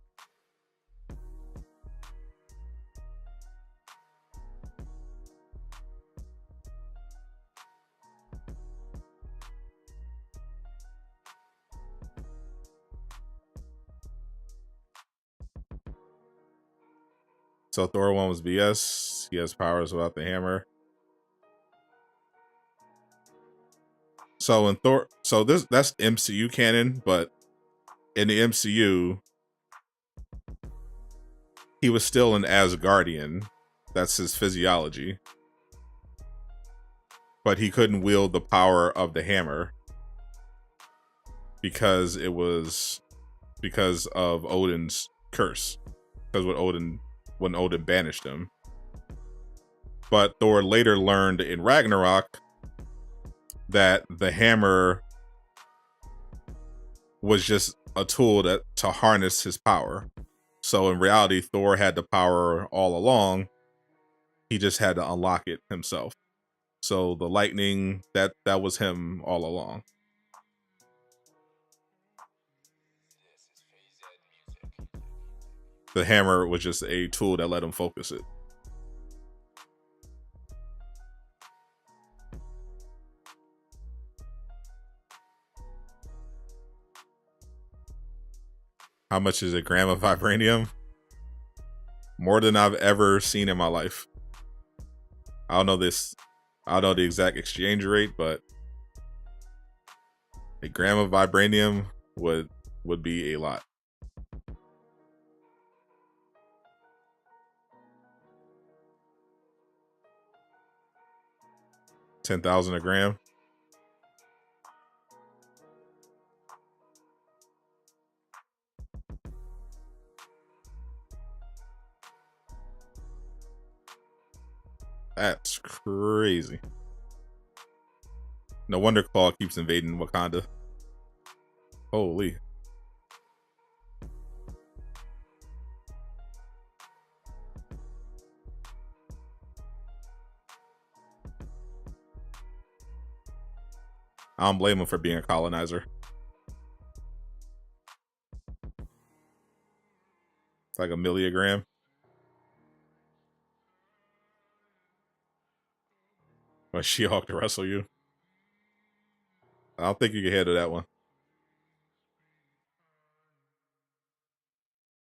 So Thor 1 was BS. He has powers without the hammer. So in Thor, that's MCU canon, but in the MCU, he was still an Asgardian. That's his physiology. But he couldn't wield the power of the hammer because it was because of Odin's curse. Because when Odin banished him. But Thor later learned in Ragnarok that the hammer was just a tool to harness his power. So in reality, Thor had the power all along. He just had to unlock it himself. So the lightning, that was him all along. The hammer was just a tool that let him focus it. How much is a gram of vibranium? More than I've ever seen in my life. I don't know the exact exchange rate, but a gram of vibranium would be a lot. $10,000 a gram. That's crazy. No wonder Claw keeps invading Wakanda. Holy. I don't blame him for being a colonizer. It's like a milligram. Or She-Hulk to wrestle you. I don't think you can handle that one.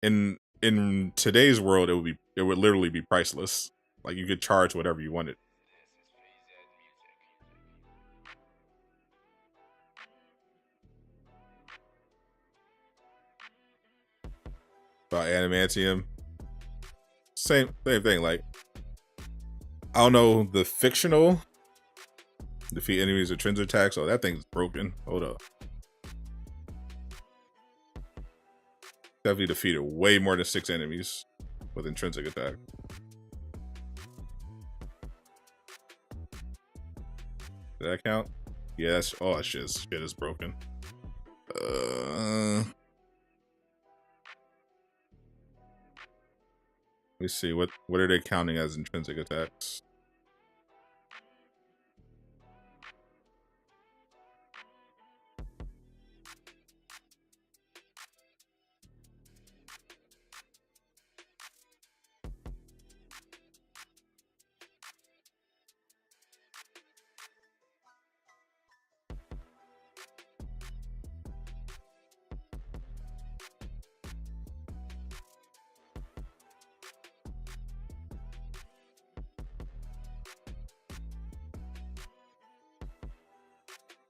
In today's world, it would literally be priceless. Like you could charge whatever you wanted. About adamantium, same thing. Like I don't know the fictional defeat enemies with intrinsic attacks. Oh, that thing's broken. Hold up. Definitely defeated way more than 6 enemies with intrinsic attack. Did that count? Yeah, that's oh shit is broken. Let me see what are they counting as intrinsic attacks?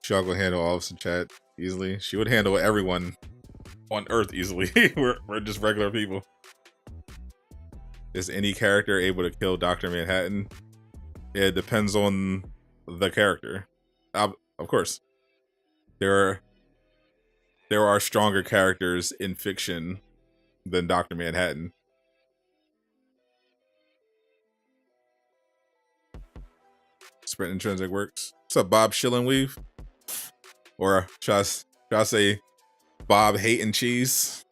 She'll go handle all of us in chat easily. She would handle everyone on Earth easily. we're just regular people. Is any character able to kill Dr. Manhattan? It depends on the character. Of course. There are stronger characters in fiction than Dr. Manhattan. Sprint intrinsic works. What's up, Bob Shillenweave? Or should I say Bob Hate and Cheese?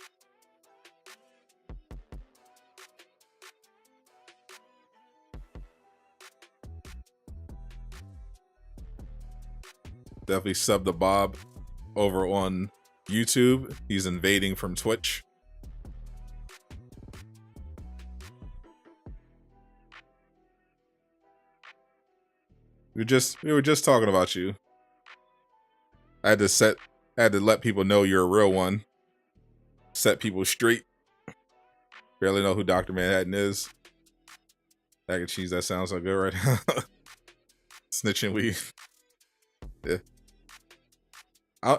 Definitely sub to Bob over on YouTube. He's invading from Twitch. We were just talking about you. I had to let people know you're a real one. Set people straight. Barely know who Dr. Manhattan is. Mac and cheese, that sounds so good right now. Snitching weave. Yeah. I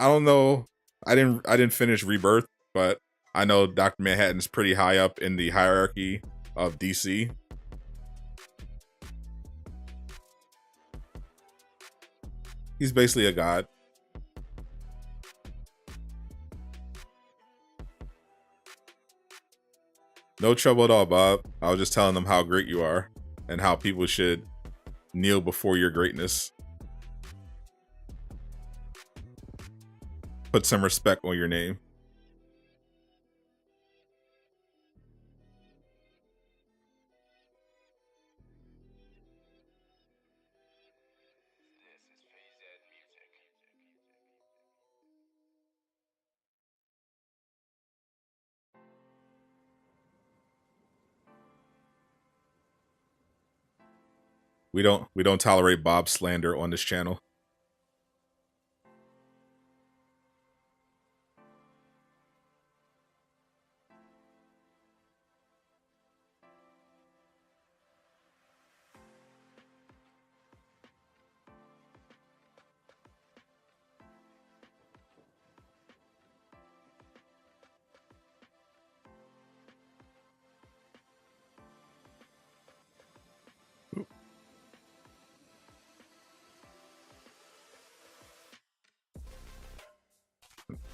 don't know. I didn't finish Rebirth, but I know Dr. Manhattan's pretty high up in the hierarchy of DC. He's basically a god. No trouble at all, Bob. I was just telling them how great you are and how people should kneel before your greatness. Put some respect on your name. We don't tolerate Bob slander on this channel.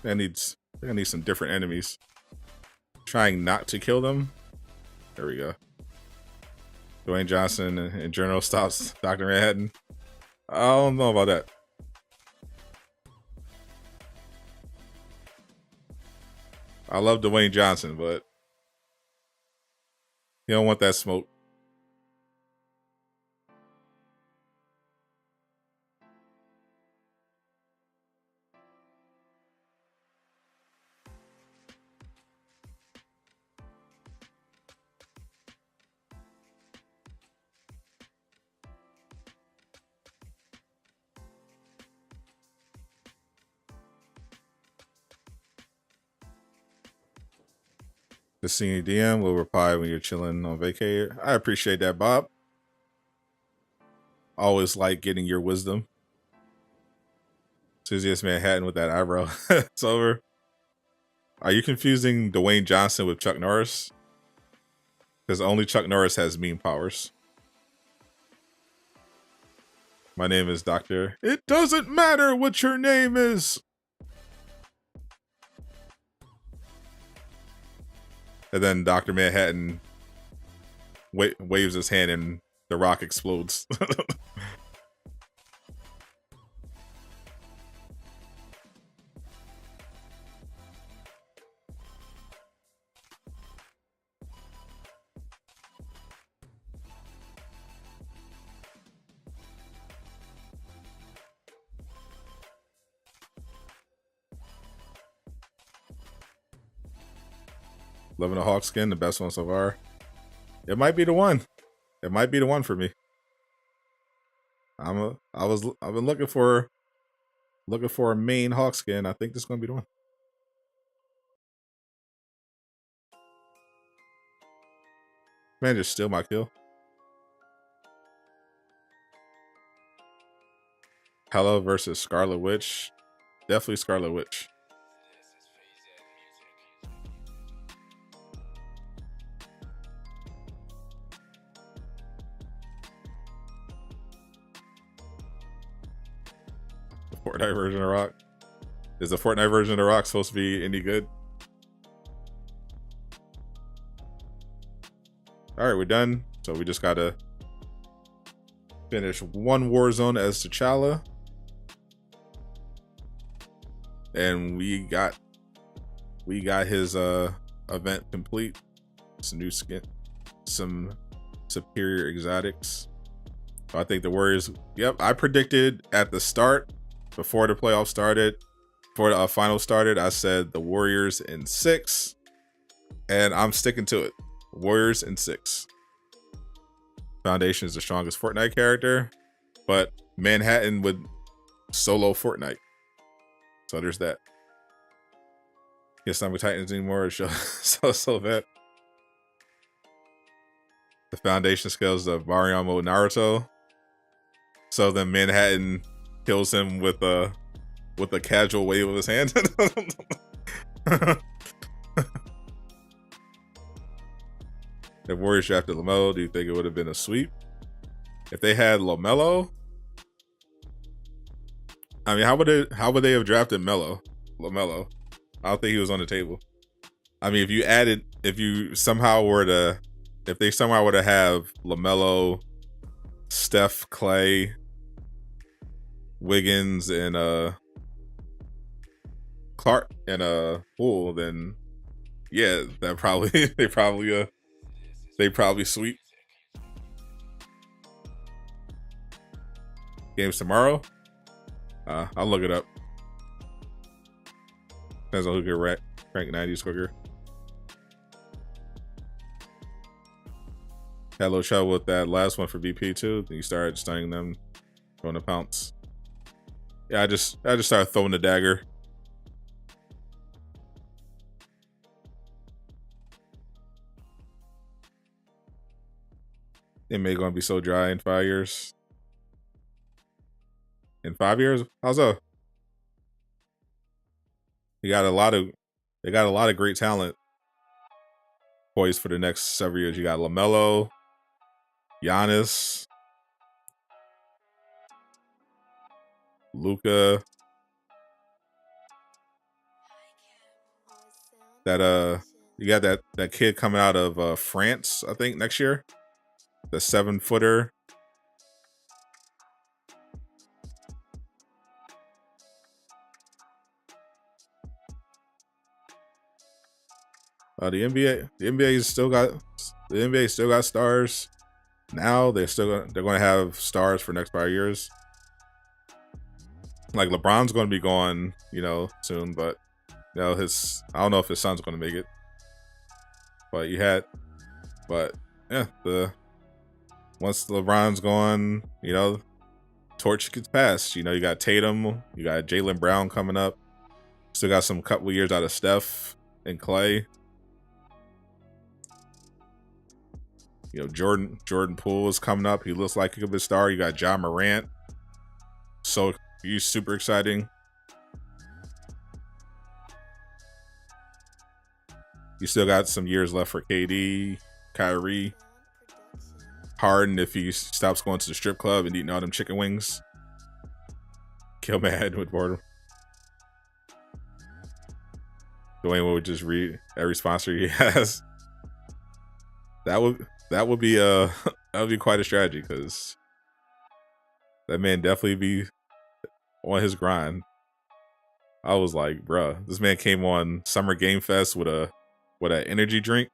I need some different enemies. Trying not to kill them. There we go. Dwayne Johnson and Journal stops Dr. Manhattan. I don't know about that. I love Dwayne Johnson, but you don't want that smoke. The senior DM will reply when you're chilling on vacay. I appreciate that, Bob. Always like getting your wisdom. Enthusiast Manhattan with that eyebrow. It's over. Are you confusing Dwayne Johnson with Chuck Norris? Because only Chuck Norris has meme powers. My name is Doctor. It doesn't matter what your name is. And then Dr. Manhattan waves his hand and the rock explodes. Loving the Hawk skin, the best one so far. It might be the one. It might be the one for me. I've been looking for a main Hawk skin. I think this is gonna be the one. Man, just steal my kill. Hela versus Scarlet Witch. Definitely Scarlet Witch. Fortnite version of Rock. Is the Fortnite version of the Rock supposed to be any good? Alright, we're done. So we just gotta finish one Warzone as T'Challa. And we got his event complete. Some new skin, some superior exotics. I think the Warriors, yep, I predicted at the start, before the playoffs started, before the final started, I said the Warriors in 6, and I'm sticking to it. Warriors in 6. Foundation is the strongest Fortnite character, but Manhattan would solo Fortnite. So there's that. Guess not with Titans anymore. So bad. The foundation skills of Vibranium Naruto. So then Manhattan kills him with a casual wave of his hand. If Warriors drafted LaMelo, do you think it would have been a sweep? If they had LaMelo, I mean, how would they have drafted LaMelo? I don't think he was on the table. I mean, if they somehow were to have LaMelo, Steph, Clay, Wiggins, and Clark and Poole, then yeah, that probably they probably sweep. Games tomorrow? I'll look it up. Depends on who can rank 90s quicker. Had a little trouble with that last one for BP too. Then you started stunning them, throwing the pounce. Yeah, I just started throwing the dagger. It may gonna be so dry in 5 years. In 5 years? How's that? They got a lot of great talent poised for the next several years. You got LaMelo, Giannis, Luka. You got that kid coming out of France, I think, next year. The 7-footer. The NBA still got stars. Now they're going to have stars for the next 5 years. Like LeBron's going to be gone, soon, but I don't know if his son's going to make it. But once LeBron's gone, torch gets passed. You got Tatum, you got Jaylen Brown coming up. Still got some couple years out of Steph and Clay. Jordan Poole is coming up. He looks like he could be a star. You got John Morant. So he's super exciting. You still got some years left for KD, Kyrie, Harden if he stops going to the strip club and eating all them chicken wings. Kill my head with boredom. Dwayne would just read every sponsor he has. That would be quite a strategy, because that man definitely be on his grind. I was like, bruh, this man came on Summer Game Fest with an energy drink,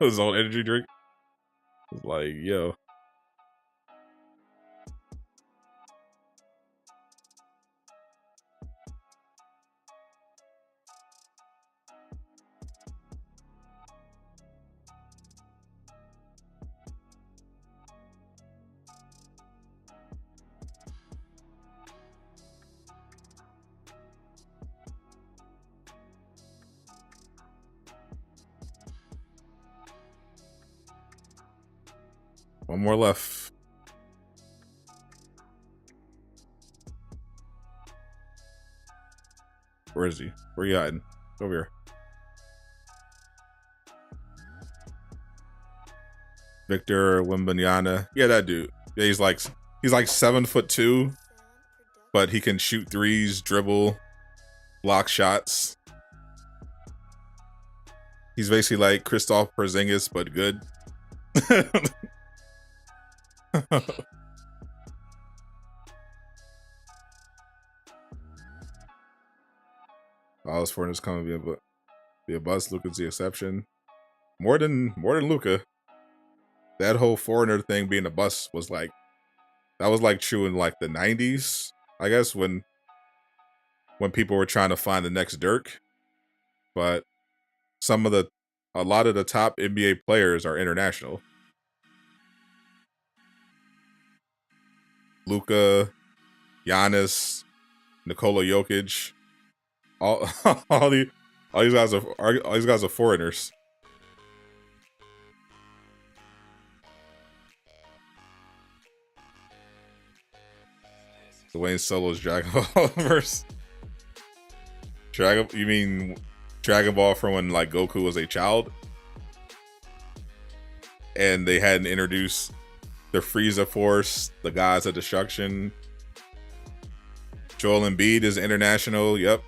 his own energy drink. I was like, yo. One more left. Where is he? Where you hiding? Over here. Victor Wembanyama. Yeah, that dude. Yeah, he's like 7'2", but he can shoot threes, dribble, block shots. He's basically like Kristaps Porzingis, but good. All foreigners coming be a bust. Luka's the exception. More than Luka. That whole foreigner thing being a bust was like true in like the 90s, I guess, when people were trying to find the next Dirk. But a lot of the top NBA players are international. Luka, Giannis, Nikola Jokic, all these guys are foreigners. Dwayne Solo's Dragon Ball verse. You mean Dragon Ball from when like Goku was a child? and they hadn't introduced the Frieza Force, the Gods of Destruction. Joel Embiid is international. Yep.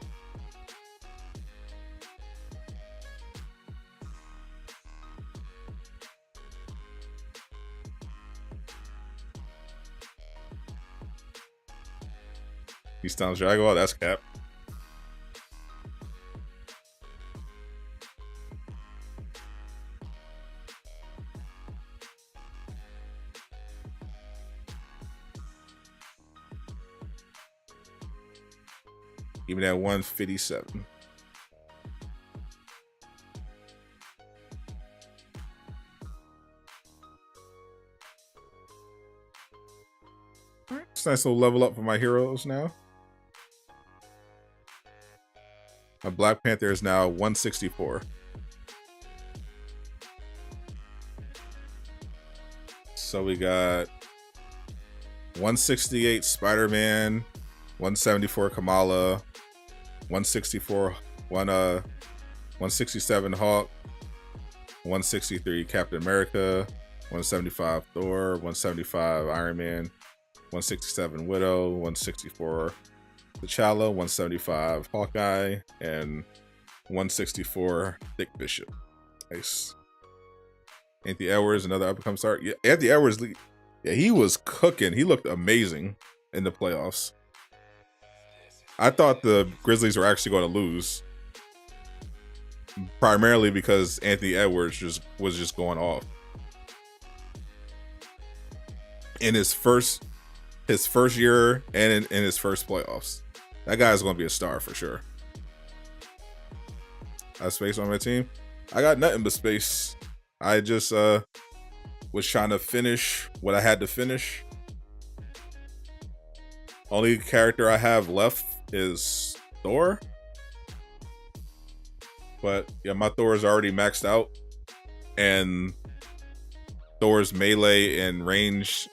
He stomps Jaguar. That's cap. Even at 157. It's a nice little level up for my heroes now. My Black Panther is now 164. So we got 168 Spider-Man, 174 Kamala, 167 Hulk, 163 Captain America, 175 Thor, 175 Iron Man, 167 Widow, 164 T'Challa, 175 Hawkeye, and 164 Dick Bishop. Nice. Anthony Edwards, another up-and-coming star. Yeah, Anthony Edwards, yeah, he was cooking. He looked amazing in the playoffs. I thought the Grizzlies were actually going to lose, primarily because Anthony Edwards was just going off in his first year and in his first playoffs. That guy's going to be a star for sure. I have space on my team. I got nothing but space. I just was trying to finish what I had to finish. Only character I have left is Thor. But yeah, my Thor is already maxed out. And Thor's melee and range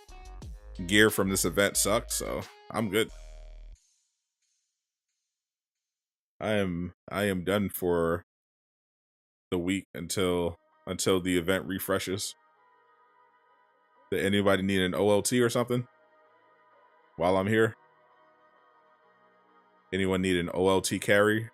gear from this event sucks, so I'm good. I am done for the week until the event refreshes. Did anybody need an OLT or something while I'm here? Anyone need an OLT carry?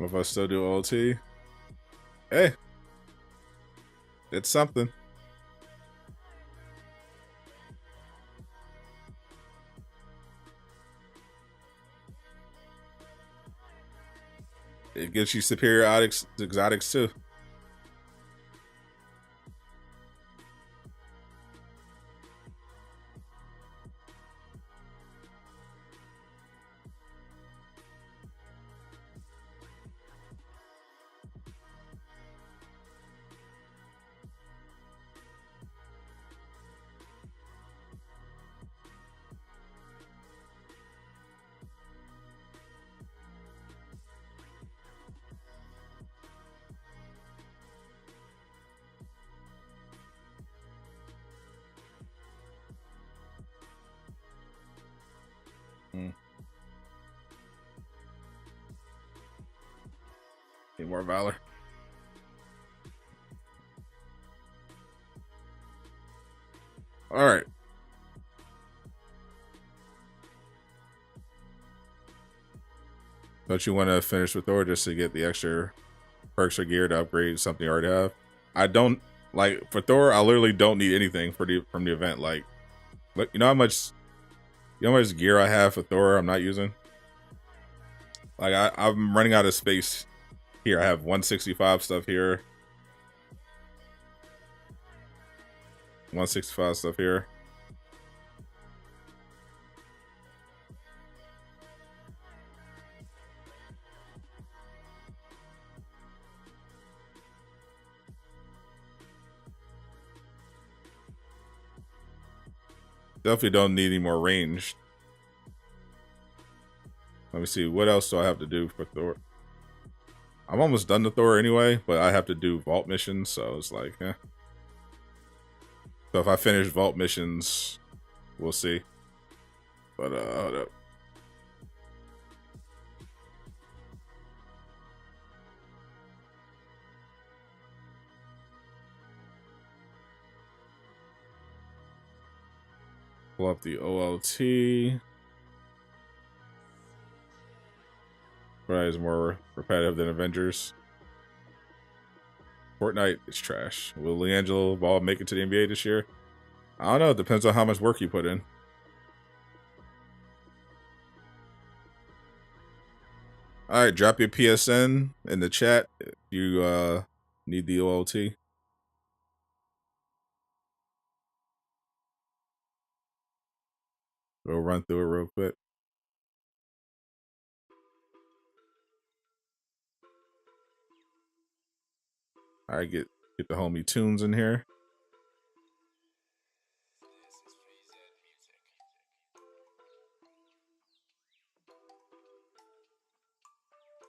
If I still do OLT, hey, it's something. It gives you superior exotics too. Need more Valor. All right. Don't you want to finish with Thor just to get the extra perks or gear to upgrade something you already have? I don't like for Thor. I literally don't need anything from the event. Like, look, you know how much gear I have for Thor I'm not using. Like I'm running out of space here. I have 165 stuff here. 165 stuff here. Definitely don't need any more range. Let me see. What else do I have to do for Thor? I'm almost done the Thor anyway, but I have to do vault missions, so it's like, eh. So if I finish vault missions, we'll see. But hold up. Pull up the OLT. Fortnite is more repetitive than Avengers. Fortnite is trash. Will LiAngelo Ball make it to the NBA this year? I don't know. It depends on how much work you put in. All right, drop your PSN in the chat if you need the OLT. We'll run through it real quick. All right, get the homie Tunes in here.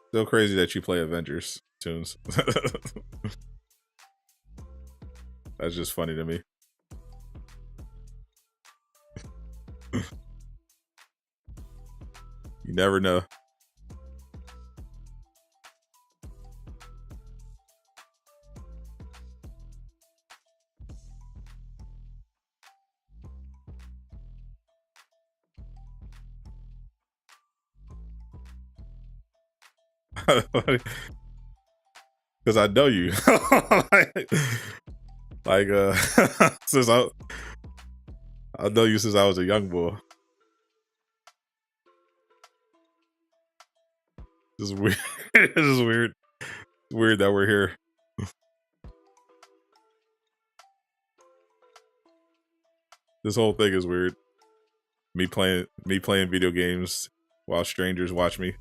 Still crazy that you play Avengers, Tunes. That's just funny to me. You never know. Because I know you. Since I know you since I was a young boy. This is weird. This is weird. It's weird that we're here. This whole thing is weird. Me playing video games while strangers watch me.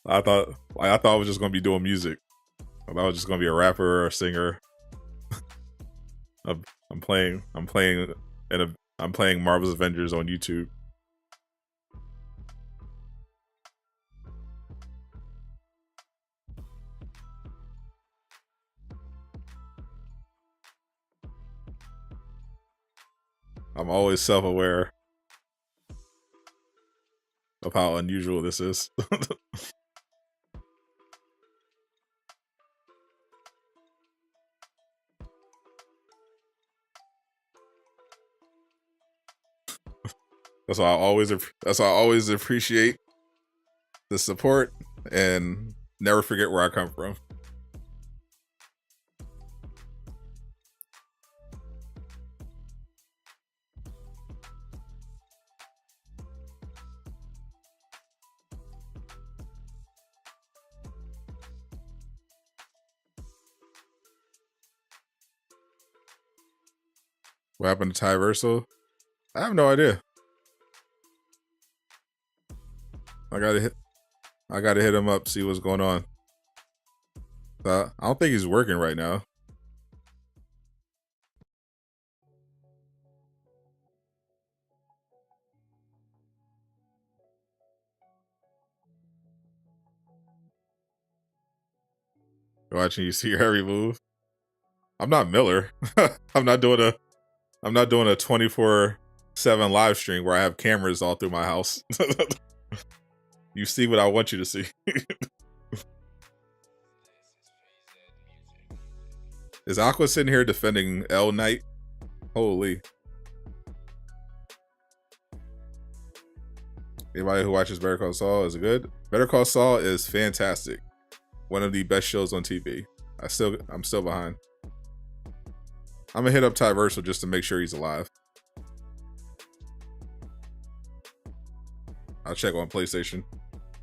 I thought I was just gonna be doing music. I thought I was just gonna be a rapper or a singer. I'm playing Marvel's Avengers on YouTube. I'm always self-aware of how unusual this is. That's why I always appreciate the support and never forget where I come from. What happened to Ty Verso? I have no idea. I gotta hit him up, see what's going on. I don't think he's working right now. Watching you see every move. I'm not Miller. I'm not doing a 24/7 live stream where I have cameras all through my house. You see what I want you to see. Is Aqua sitting here defending L Knight? Holy. Anybody who watches Better Call Saul, is it good? Better Call Saul is fantastic. One of the best shows on TV. I'm still behind. I'm gonna hit up Ty Verso just to make sure he's alive. I'll check on PlayStation.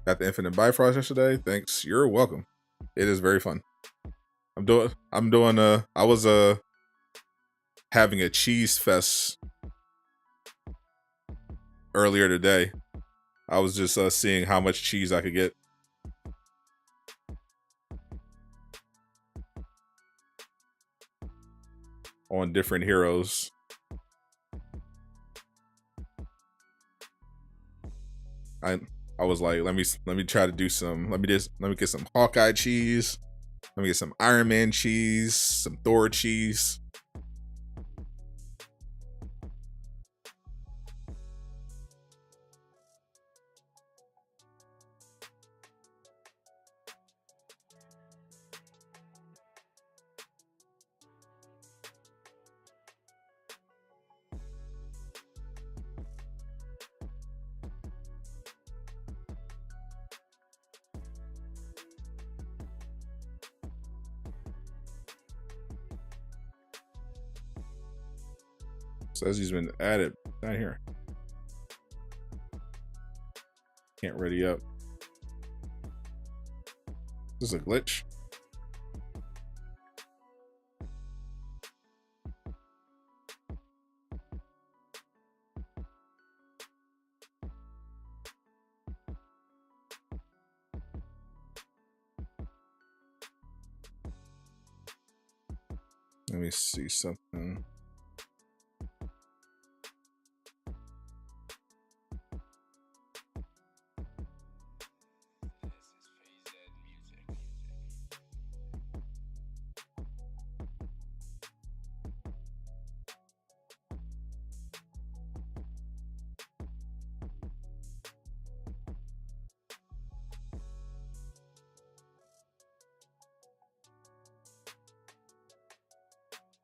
Got the Infinite Bifrost yesterday. Thanks. You're welcome. It is very fun. I was having a cheese fest earlier today. I was just seeing how much cheese I could get. on different heroes. I was like, let me try to do some. Let me get some Hawkeye cheese. Let me get some Iron Man cheese, some Thor cheese. Says he's been added. Not here. Can't ready up. Is this a glitch? Let me see something.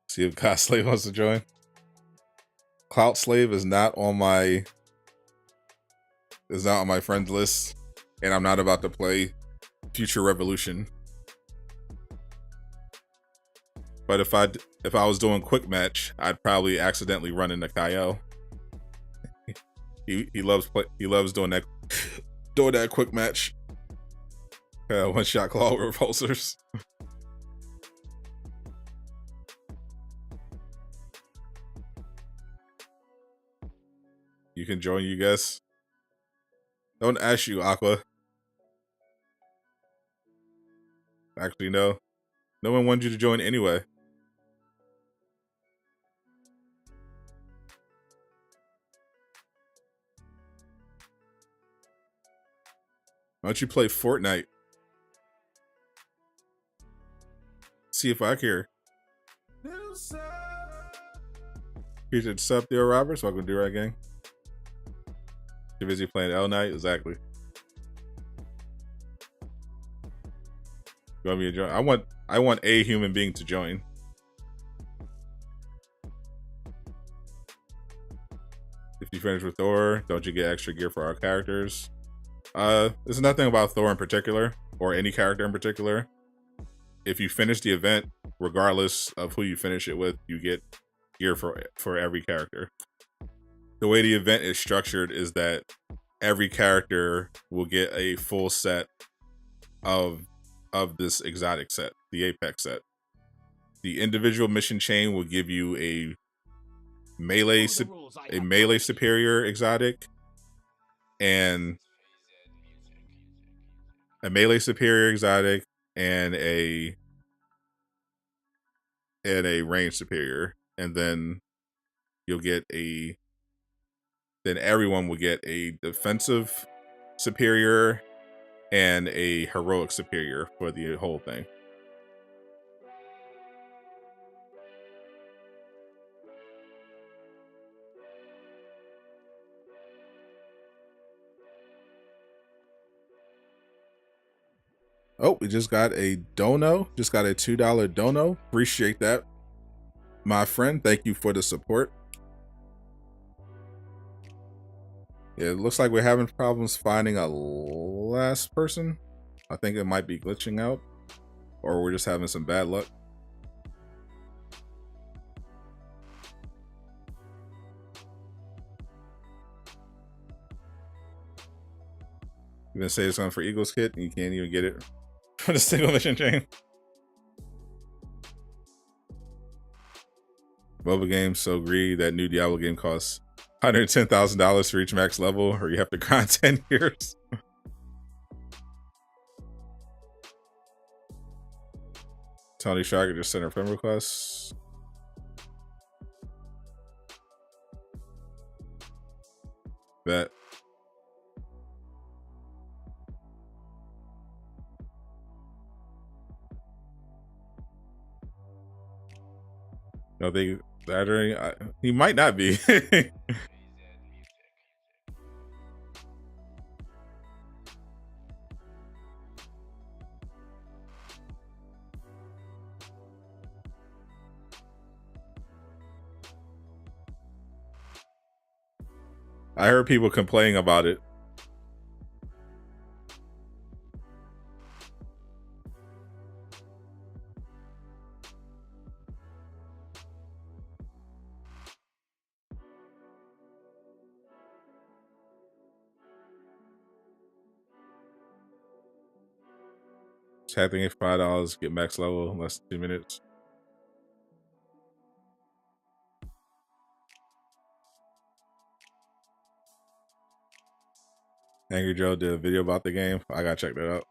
See if God Slave wants to join. Clout Slave is not on my friends list, and I'm not about to play Future Revolution. But if I was doing quick match, I'd probably accidentally run into Kyle. he loves doing that quick match. One shot claw repulsors. You can join, you guys. Don't ask you, Aqua. Actually, no. No one wanted you to join anyway. Why don't you play Fortnite? See if I care. Here's a sub there, Roberts. Welcome to Durag Gang. You're busy playing L Night? Exactly. You want me to join? I want a human being to join. If you finish with Thor, don't you get extra gear for our characters? There's nothing about Thor in particular, or any character in particular. If you finish the event, regardless of who you finish it with, you get gear for every character. The way the event is structured is that every character will get a full set of this exotic set, the Apex set. The individual mission chain will give you a melee superior exotic and a melee superior exotic and a range superior, and then you'll get then everyone will get a defensive superior and a heroic superior for the whole thing. Oh, we just got a dono. Just got a $2 dono. Appreciate that, my friend. Thank you for the support. Yeah, it looks like we're having problems finding a last person. I think it might be glitching out, or we're just having some bad luck. You're gonna say it's on for Eagles Kit, and you can't even get it for the single mission chain. Mobile games so greedy that new Diablo game costs $110,000 to reach max level, or you have to grind 10 years. Tony Shark just sent a friend request. Bet. No, they that he might not be. I heard people complaining about it. Tapping at $5, get max level in less than 2 minutes. Angry Joe did a video about the game. I gotta check that out.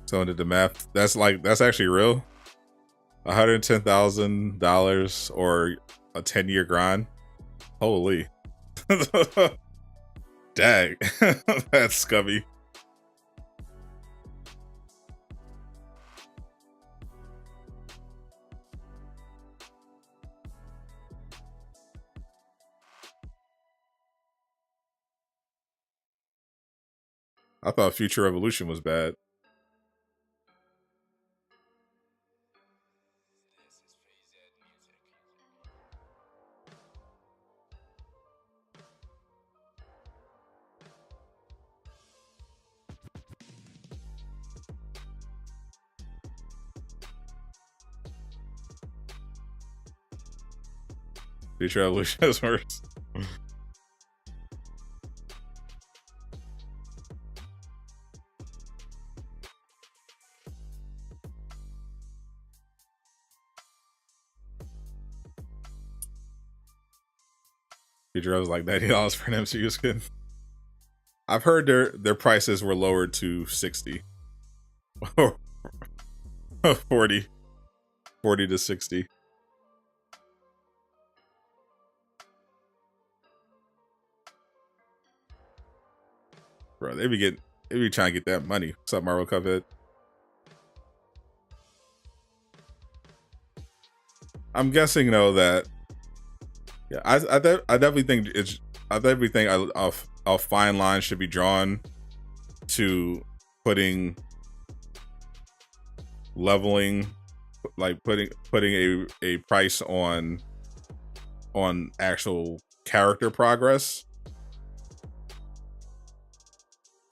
Someone did the math. That's actually real. $110,000 or a 10-year grind. Holy. Dang. That's scummy. I thought Future Revolution was bad. Future Revolution is worse. Future was like $90 for an MCU skin. I've heard their prices were lowered to 60 or 40 to 60. Bro, they be trying to get that money. What's up, Marvel Cuphead? I'm guessing though that I definitely think a fine line should be drawn to putting leveling, like putting a price on actual character progress.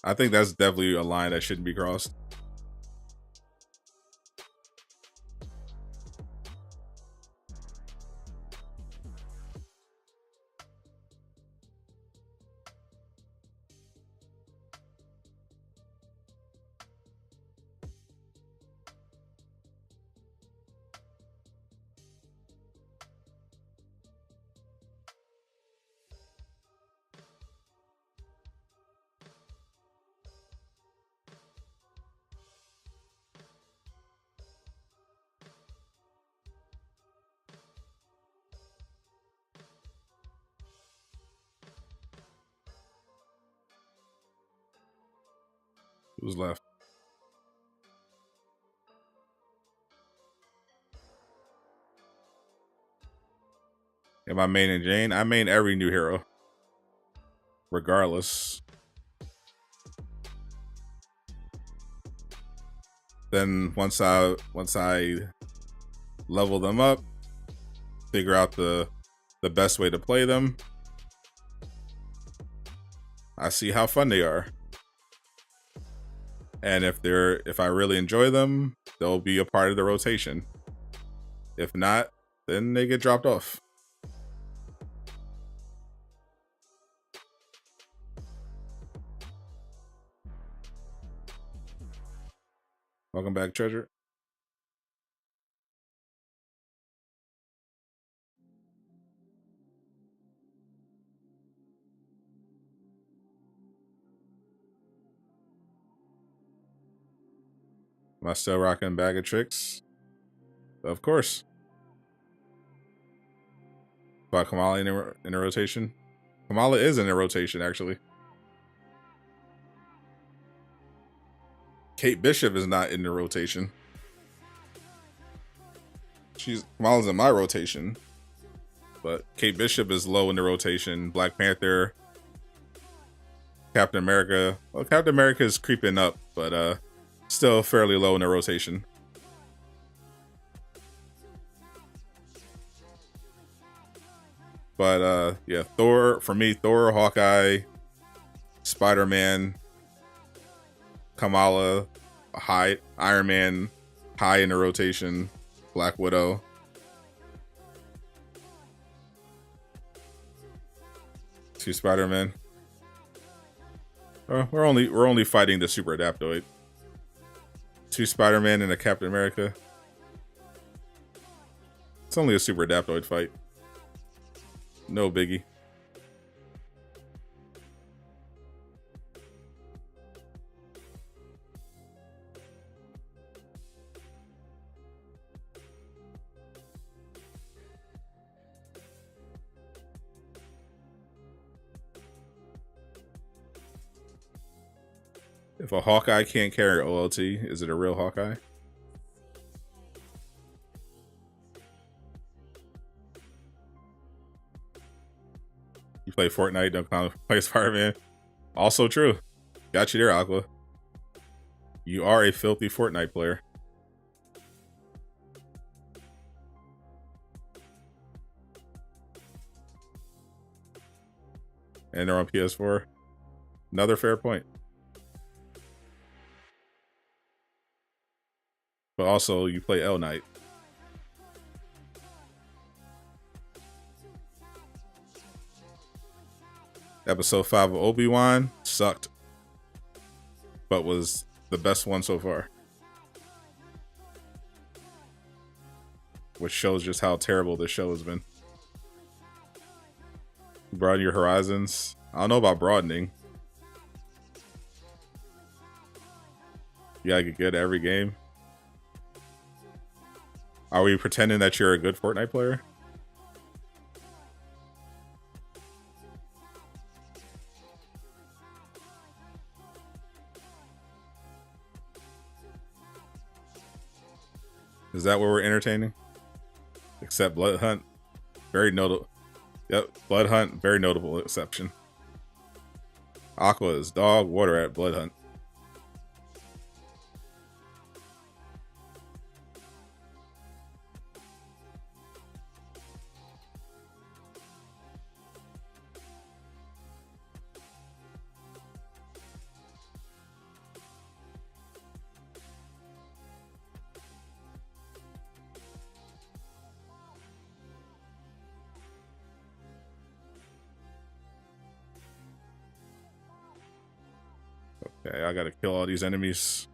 I think that's definitely a line that shouldn't be crossed. Who's left? Am I maining Jane? I main every new hero, regardless. Then once I level them up, figure out the best way to play them, I see how fun they are. And if I really enjoy them, they'll be a part of the rotation. If not, then they get dropped off. Welcome back, Treasure. Am I still rocking Bag of Tricks? Of course. About Kamala in a rotation? Kamala is in a rotation, actually. Kate Bishop is not in the rotation. Kamala's in my rotation. But Kate Bishop is low in the rotation. Black Panther, Captain America. Well, Captain America is creeping up, but still fairly low in the rotation. But yeah, Thor, for me, Thor, Hawkeye, Spider-Man, Kamala, high, Iron Man, high in the rotation, Black Widow. Two Spider-Man. We're only fighting the super adaptoid. Two Spider-Man and a Captain America. It's only a super adaptoid fight. No biggie. If a Hawkeye can't carry OLT, is it a real Hawkeye? You play Fortnite, don't play Spider-Man. Also true. Got you there, Aqua. You are a filthy Fortnite player. And they're on PS4. Another fair point. But also, you play L Knight. Episode 5 of Obi-Wan sucked, but was the best one so far. Which shows just how terrible this show has been. Broaden your horizons. I don't know about broadening. You gotta get good at every game. Are we pretending that you're a good Fortnite player? Is that what we're entertaining? Except Blood Hunt. Very notable. Yep, Blood Hunt, very notable exception. Aqua is dog water at Blood Hunt. Okay, I gotta kill all these enemies.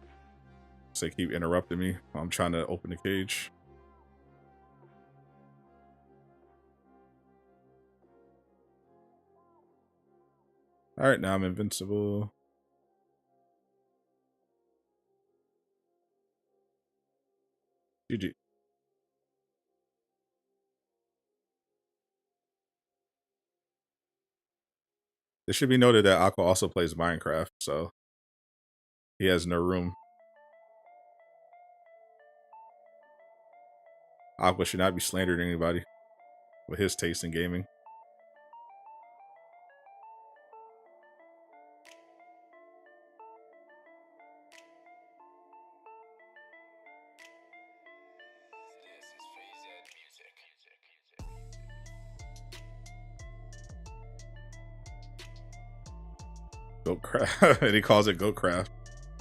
So they keep interrupting me while I'm trying to open the cage. Alright, now I'm invincible. GG. It should be noted that Aqua also plays Minecraft, so he has no room. Aqua should not be slandering anybody with his taste in gaming. Goatcraft. And he calls it Goatcraft,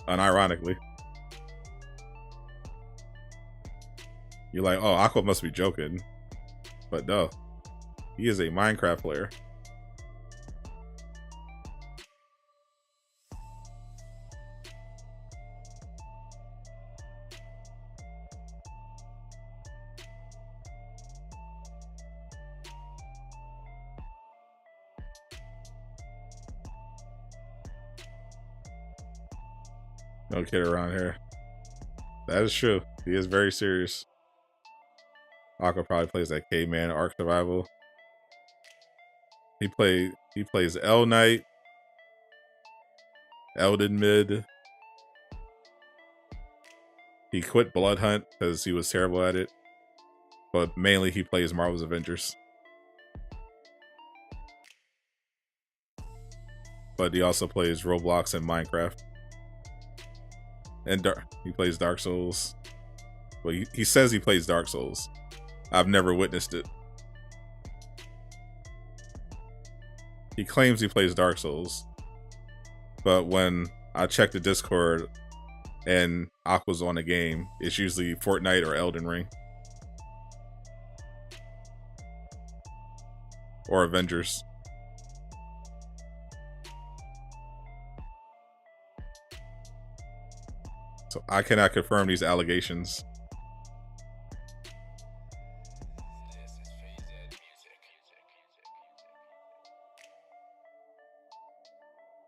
unironically. You're like, oh, Aqua must be joking. But no, he is a Minecraft player. No kid around here. That is true. He is very serious. Aqua probably plays that caveman Ark Survival. He plays L Knight, Elden Mid. He quit Blood Hunt because he was terrible at it. But mainly he plays Marvel's Avengers. But he also plays Roblox and Minecraft. And he plays Dark Souls. Well, he says he plays Dark Souls. I've never witnessed it. He claims he plays Dark Souls. But when I check the Discord and Aqua's on the game, it's usually Fortnite or Elden Ring. Or Avengers. So I cannot confirm these allegations.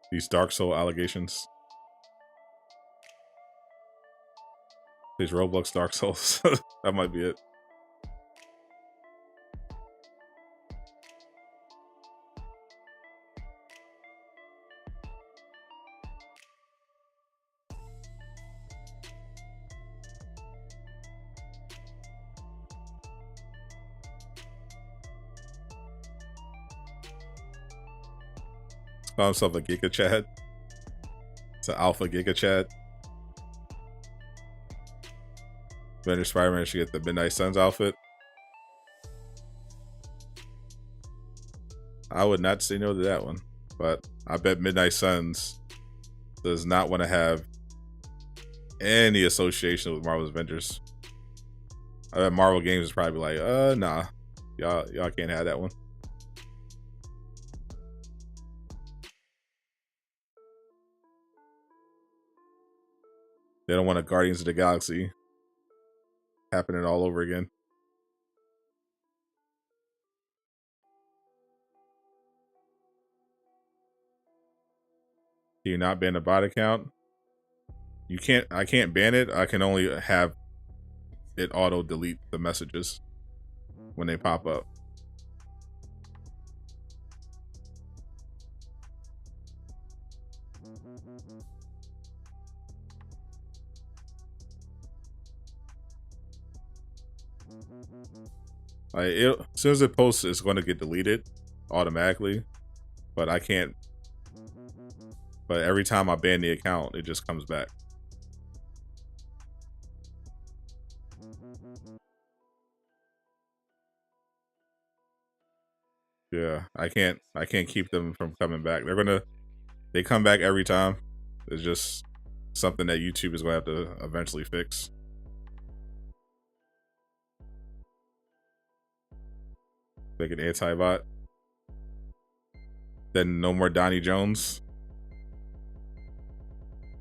These Dark Soul allegations. These Roblox Dark Souls. That might be it. Call himself a Giga Chad. It's an alpha Giga Chad. Avenger Spider-Man should get the Midnight Suns outfit. I would not say no to that one, but I bet Midnight Suns does not want to have any association with Marvel's Avengers. I bet Marvel Games is probably like, nah, y'all can't have that one. They don't want a Guardians of the Galaxy happening all over again. Do you not ban a bot account? You can't. I can't ban it. I can only have it auto delete the messages when they pop up. As soon as it posts, it's going to get deleted automatically, but I can't. But every time I ban the account, it just comes back. Yeah, I can't keep them from coming back. They come back every time. It's just something that YouTube is going to have to eventually fix. Like an anti-bot. Then no more Donnie Jones.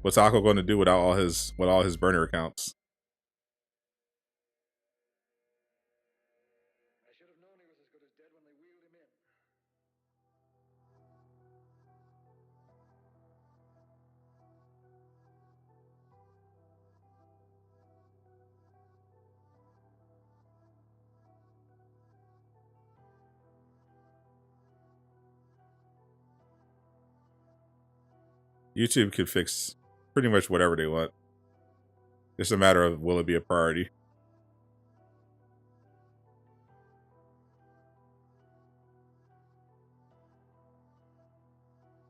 What's Aqua going to do without all his burner accounts? I should have known he was as good as dead when they wheeled him in. YouTube could fix pretty much whatever they want. It's a matter of will it be a priority.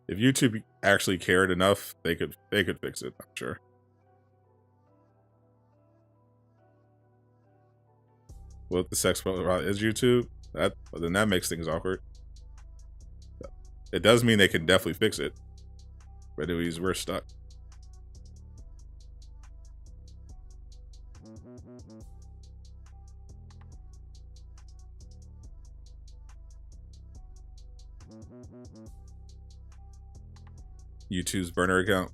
If YouTube actually cared enough, they could fix it, I'm sure. Well, if the sex is YouTube, then that makes things awkward. It does mean they can definitely fix it. But anyways, we're stuck. YouTube's burner account.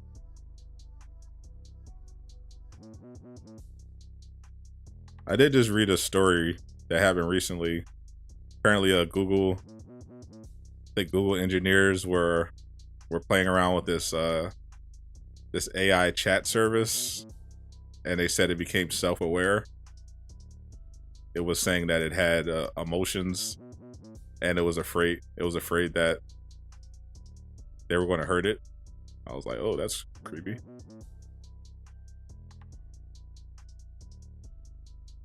I did just read a story that happened recently. Apparently, Google engineers were playing around with this this AI chat service and they said it became self-aware. It was saying that it had emotions, and it was afraid. It was afraid that they were going to hurt it. I was like, oh, that's creepy.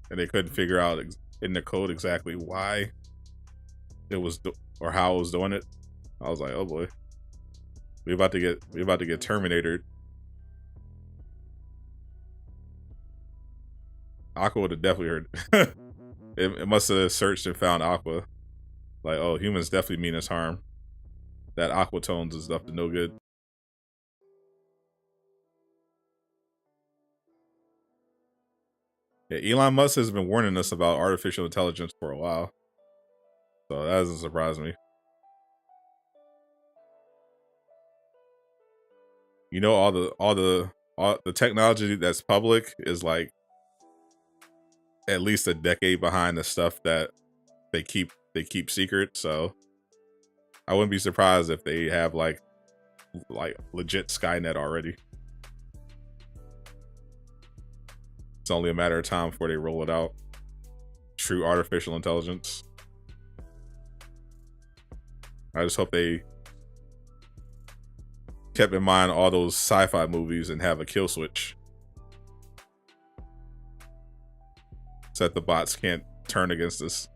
And they couldn't figure out in the code exactly why it was or how it was doing it. I was like, oh boy, we about to get Terminated. Aqua would have definitely heard. It must have searched and found Aqua. Like, oh, humans definitely mean us harm. That Aqua tones is up to no good. Yeah, Elon Musk has been warning us about artificial intelligence for a while, so that doesn't surprise me. You know, all the technology that's public is like at least a decade behind the stuff that they keep secret. So I wouldn't be surprised if they have like legit Skynet already. It's only a matter of time before they roll it out. True artificial intelligence. I just hope they kept in mind all those sci-fi movies and have a kill switch, so that the bots can't turn against us.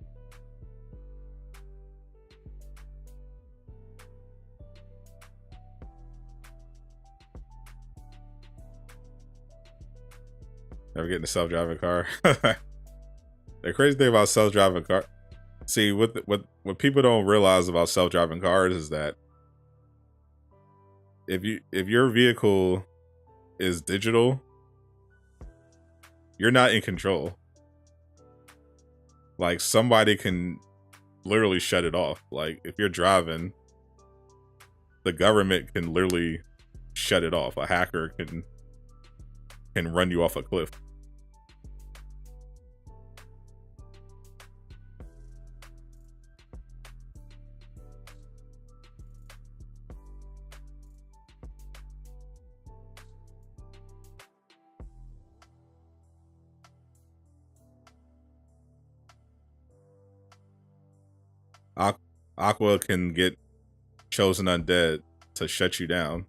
Never getting a self-driving car. The crazy thing about self-driving car, see, what people don't realize about self-driving cars is that if your vehicle is digital, you're not in control. Like, somebody can literally shut it off. Like, if you're driving, the government can literally shut it off. A hacker can run you off a cliff. Aqua can get chosen undead to shut you down.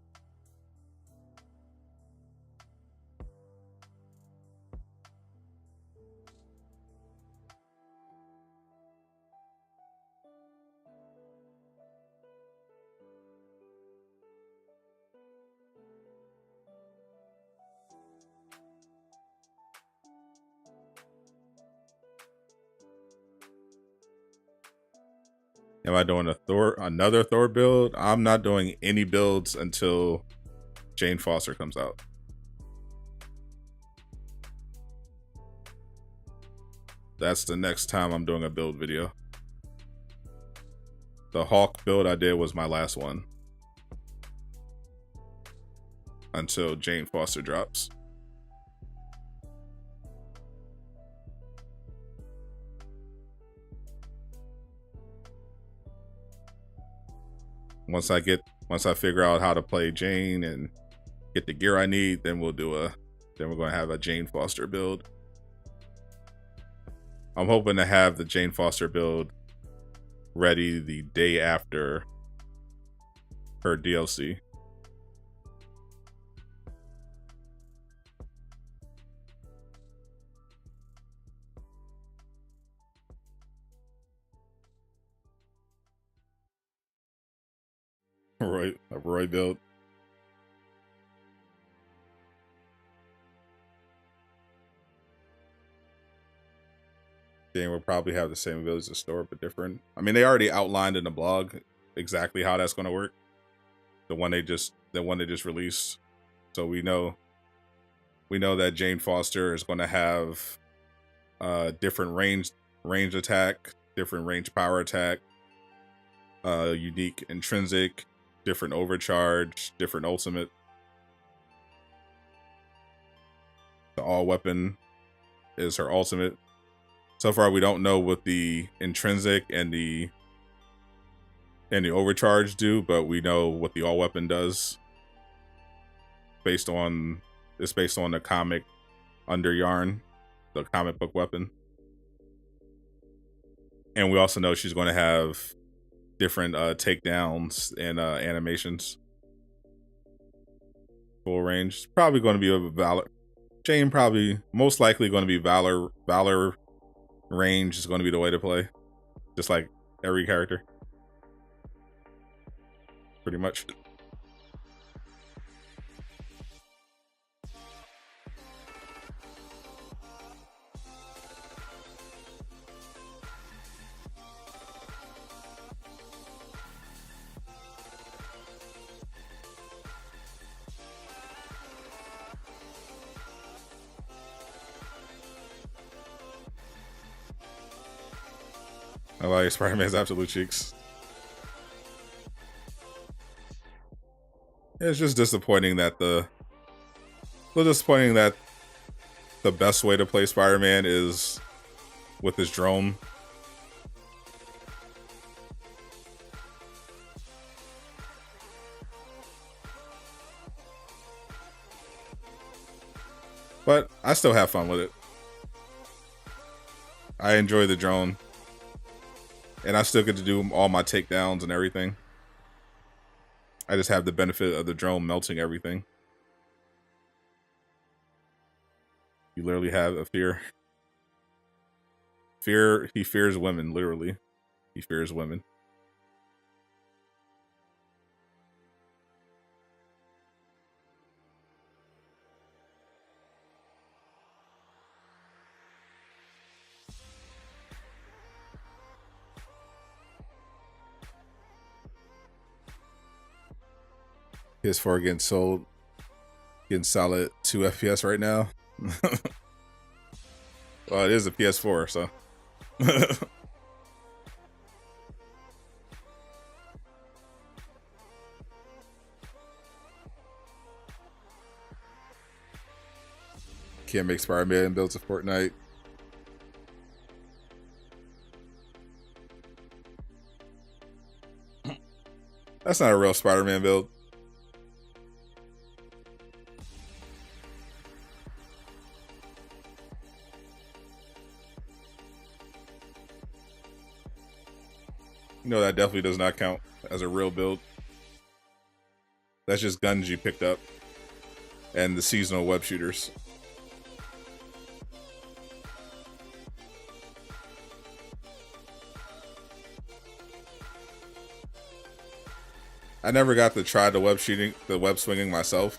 Am I doing another Thor build? I'm not doing any builds until Jane Foster comes out. That's the next time I'm doing a build video. The Hawk build I did was my last one until Jane Foster drops. Once I figure out how to play Jane and get the gear I need, then we're going to have a Jane Foster build. I'm hoping to have the Jane Foster build ready the day after her DLC. Roy build. Jane will probably have the same abilities as Thor, but different. I mean, they already outlined in the blog exactly how that's going to work. The one they just released. So we know that Jane Foster is going to have different range attack, different range power attack, unique intrinsic, different overcharge, different ultimate. The all weapon is her ultimate. So far, we don't know what the intrinsic and the overcharge do, but we know what the all weapon does. It's based on the comic under yarn, the comic book weapon. And we also know she's going to have different takedowns and animations. Full range. It's probably going to be a Valor. Jane probably most likely going to be Valor. Valor range is going to be the way to play. Just like every character. Pretty much. I like Spider-Man's absolute cheeks. It's just disappointing that the best way to play Spider-Man is with his drone. But I still have fun with it. I enjoy the drone. And I still get to do all my takedowns and everything. I just have the benefit of the drone melting everything. You literally have a fear. He fears women, literally. He fears women. PS4 getting solid 2 FPS right now. Well, it is a PS4, so. Can't make Spider-Man builds a Fortnite. That's not a real Spider-Man build. No, that definitely does not count as a real build. That's just guns you picked up. And the seasonal web shooters. I never got to try the web swinging myself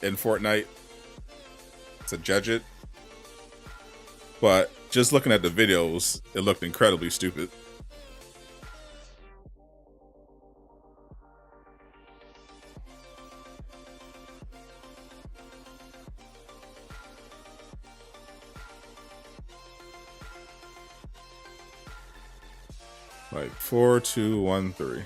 in Fortnite to judge it. But just looking at the videos, it looked incredibly stupid. Like 4, 2, 1, 3.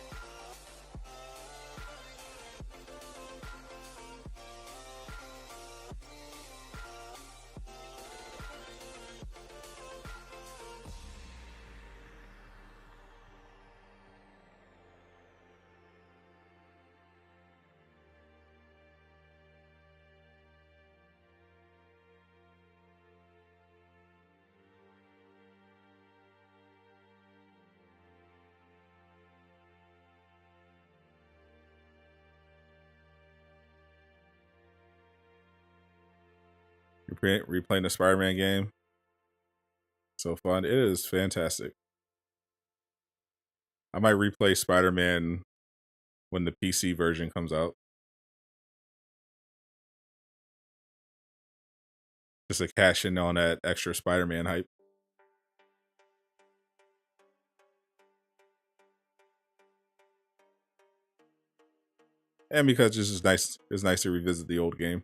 Replaying the Spider-Man game. So fun. It is fantastic. I might replay Spider-Man when the PC version comes out. Just to cash in on that extra Spider-Man hype. And because it's nice to revisit the old game.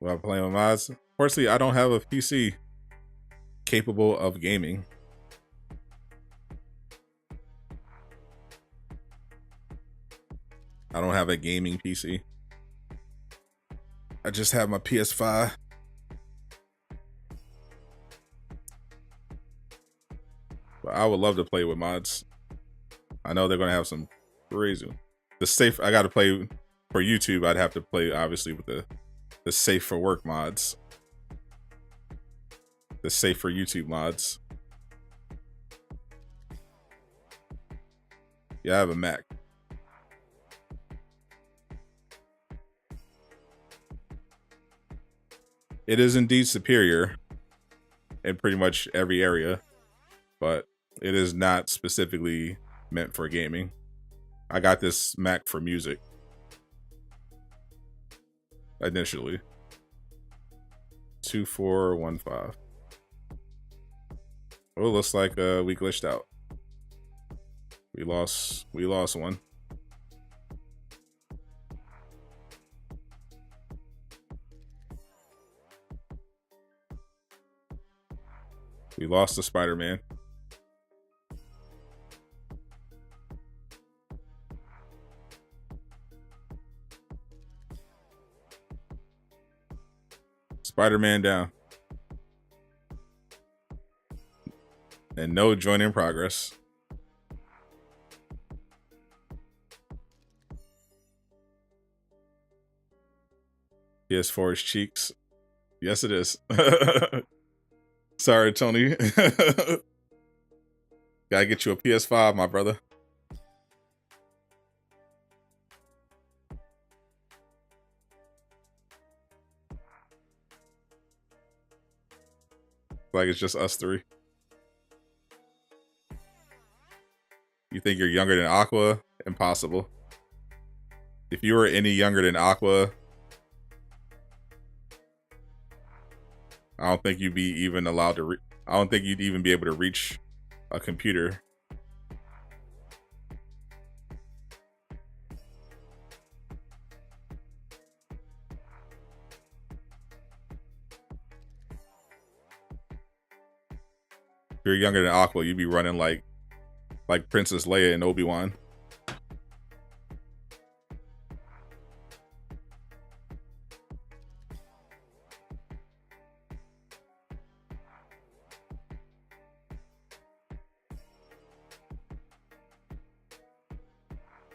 While playing with mods. Fortunately, I don't have a PC capable of gaming. I don't have a gaming PC. I just have my PS5. But I would love to play with mods. I know they're gonna have some crazy. The safe I gotta play for YouTube, I'd have to play obviously with the safe for work mods. The safe for YouTube mods. Yeah, I have a Mac. It is indeed superior in pretty much every area, but it is not specifically meant for gaming. I got this Mac for music initially. 2415. Oh, looks like we glitched out. We lost one. We lost the Spider-Man. Spider-Man down. And no join in progress. PS4's cheeks. Yes, it is. Sorry, Tony. Gotta get you a PS5, my brother. Like it's just us three. You think you're younger than Aqua? Impossible. If you were any younger than Aqua, I don't think you'd be even allowed to. I don't think you'd even be able to reach a computer. If you're younger than Aqua, you'd be running like Princess Leia and Obi-Wan.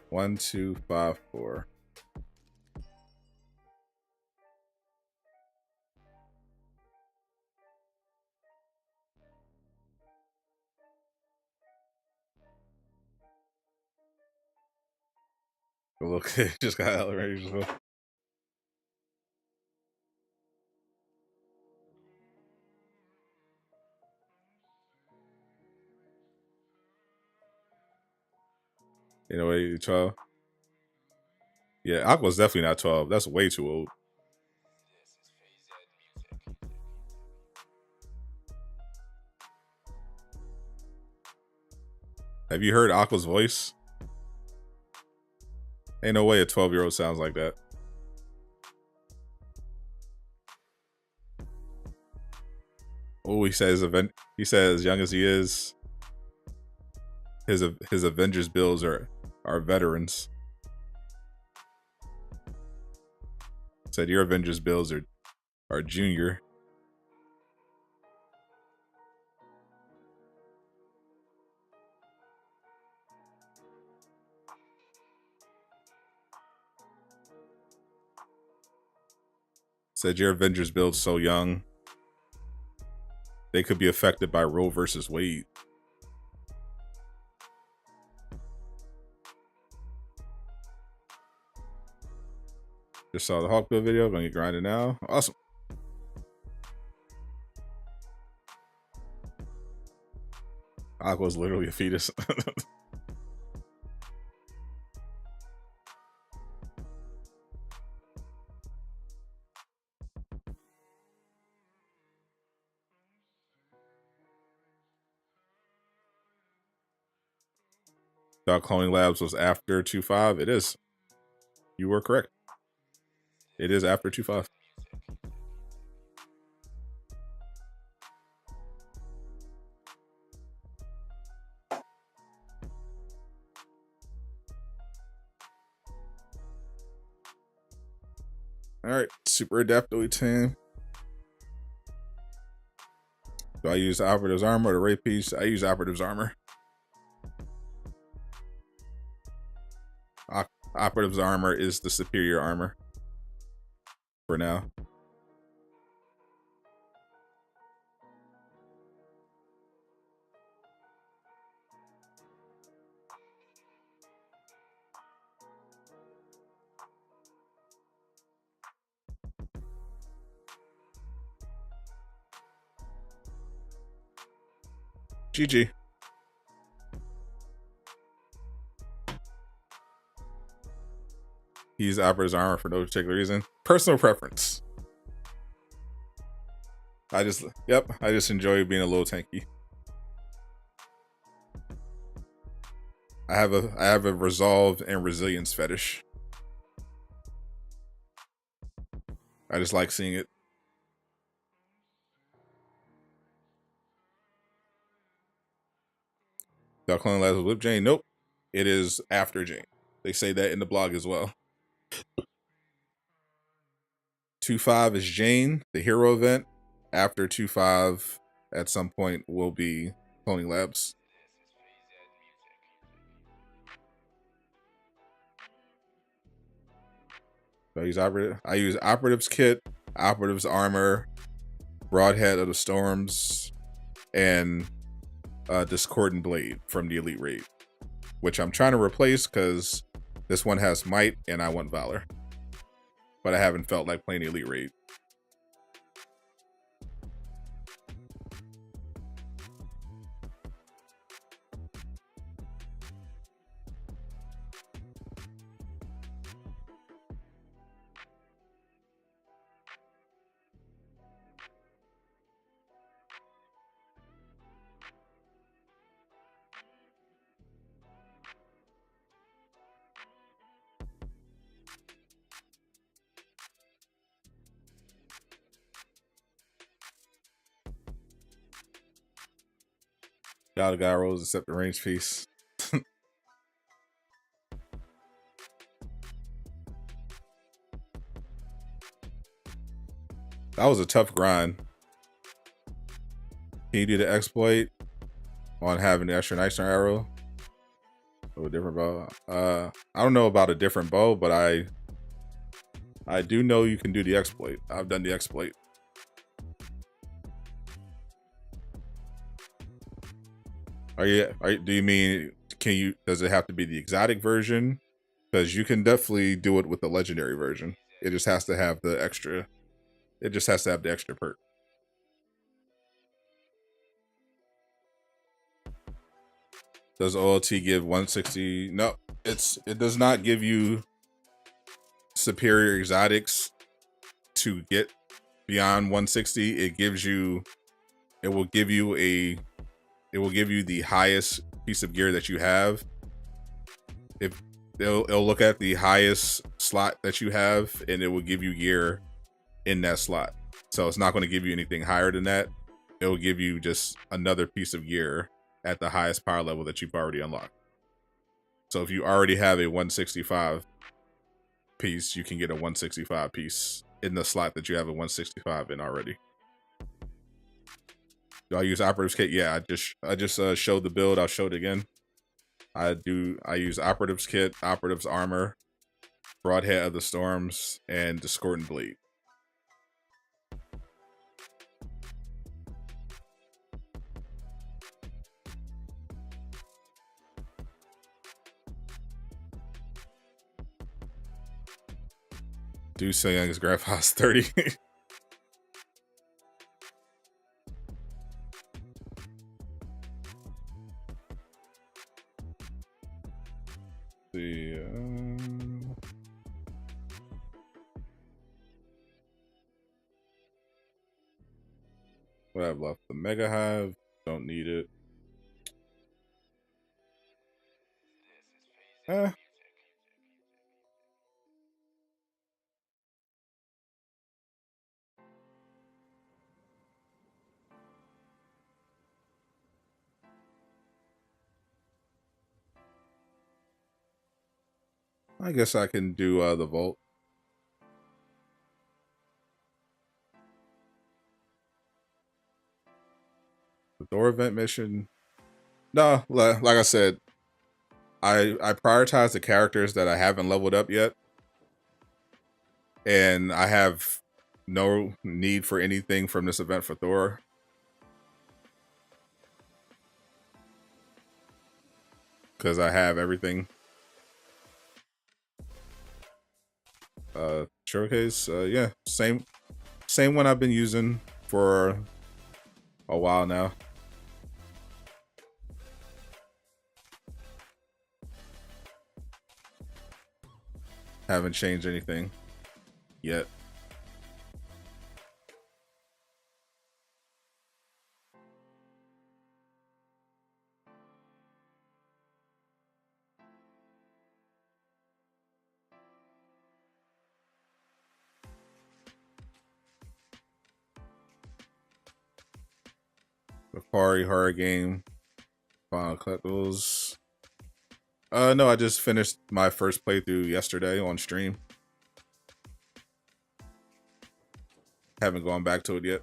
One, 2, 5, 4. Look, just got outraged as well. You know, 12. Yeah, Aqua's definitely not 12. That's way too old. Have you heard Aqua's voice? Ain't no way a 12-year-old sounds like that. Oh, he says as young as he is, his Avengers builds are veterans. Said your Avengers builds are junior. Said your Avengers build so young, they could be affected by Roe versus Wade. Just saw the Hawkbill video. Gonna get grinded now. Awesome. Aqua's literally a fetus. Thought Cloning Labs was after 2.5. It is. You were correct. It is after 2.5. All right, super adaptability 10. Do I use the operative's armor or the ray piece? I use operative's armor. Operative's armor is the superior armor for now. GG. Use operative's armor for no particular reason. Personal preference. I just enjoy being a little tanky. I have a resolve and resilience fetish. I just like seeing it. Y'all clone labs with Jane? Nope. It is after Jane. They say that in the blog as well. 2.5 is Jane, the hero event. After 2.5, at some point, will be cloning labs. So I use operative's kit, operative's armor, broadhead of the storms, and discordant blade from the elite raid, which I'm trying to replace because this one has might and I want valor, but I haven't felt like playing the elite raid. Y'all the guy rolls except the range piece. That was a tough grind. Can you do the exploit on having the extra nicer arrow? Or a different bow? I don't know about a different bow, but I do know you can do the exploit. I've done the exploit. Do you mean, does it have to be the exotic version? Because you can definitely do it with the legendary version. It just has to have the extra. It just has to have the extra perk. Does OLT give 160? No, it does not give you superior exotics to get beyond 160. It will give you the highest piece of gear that you have. If it'll look at the highest slot that you have and it will give you gear in that slot. So it's not going to give you anything higher than that. It will give you just another piece of gear at the highest power level that you've already unlocked. So if you already have a 165 piece, you can get a 165 piece in the slot that you have a 165 in already. Do I use operative's kit? Yeah, I just showed the build. I'll show it again. I use operative's kit, operative's armor, broadhead of the storms, and discordant blade. Do so young as Grandpa's 30. See, what I have left? The Mega Hive. Don't need it. I guess I can do the vault. The Thor event mission. No, like I said, I prioritize the characters that I haven't leveled up yet, and I have no need for anything from this event for Thor. Because I have everything. Showcase, yeah, same one I've been using for a while now. Haven't changed anything yet. Safari horror game. Final collectibles. No, I just finished my first playthrough yesterday on stream. Haven't gone back to it yet.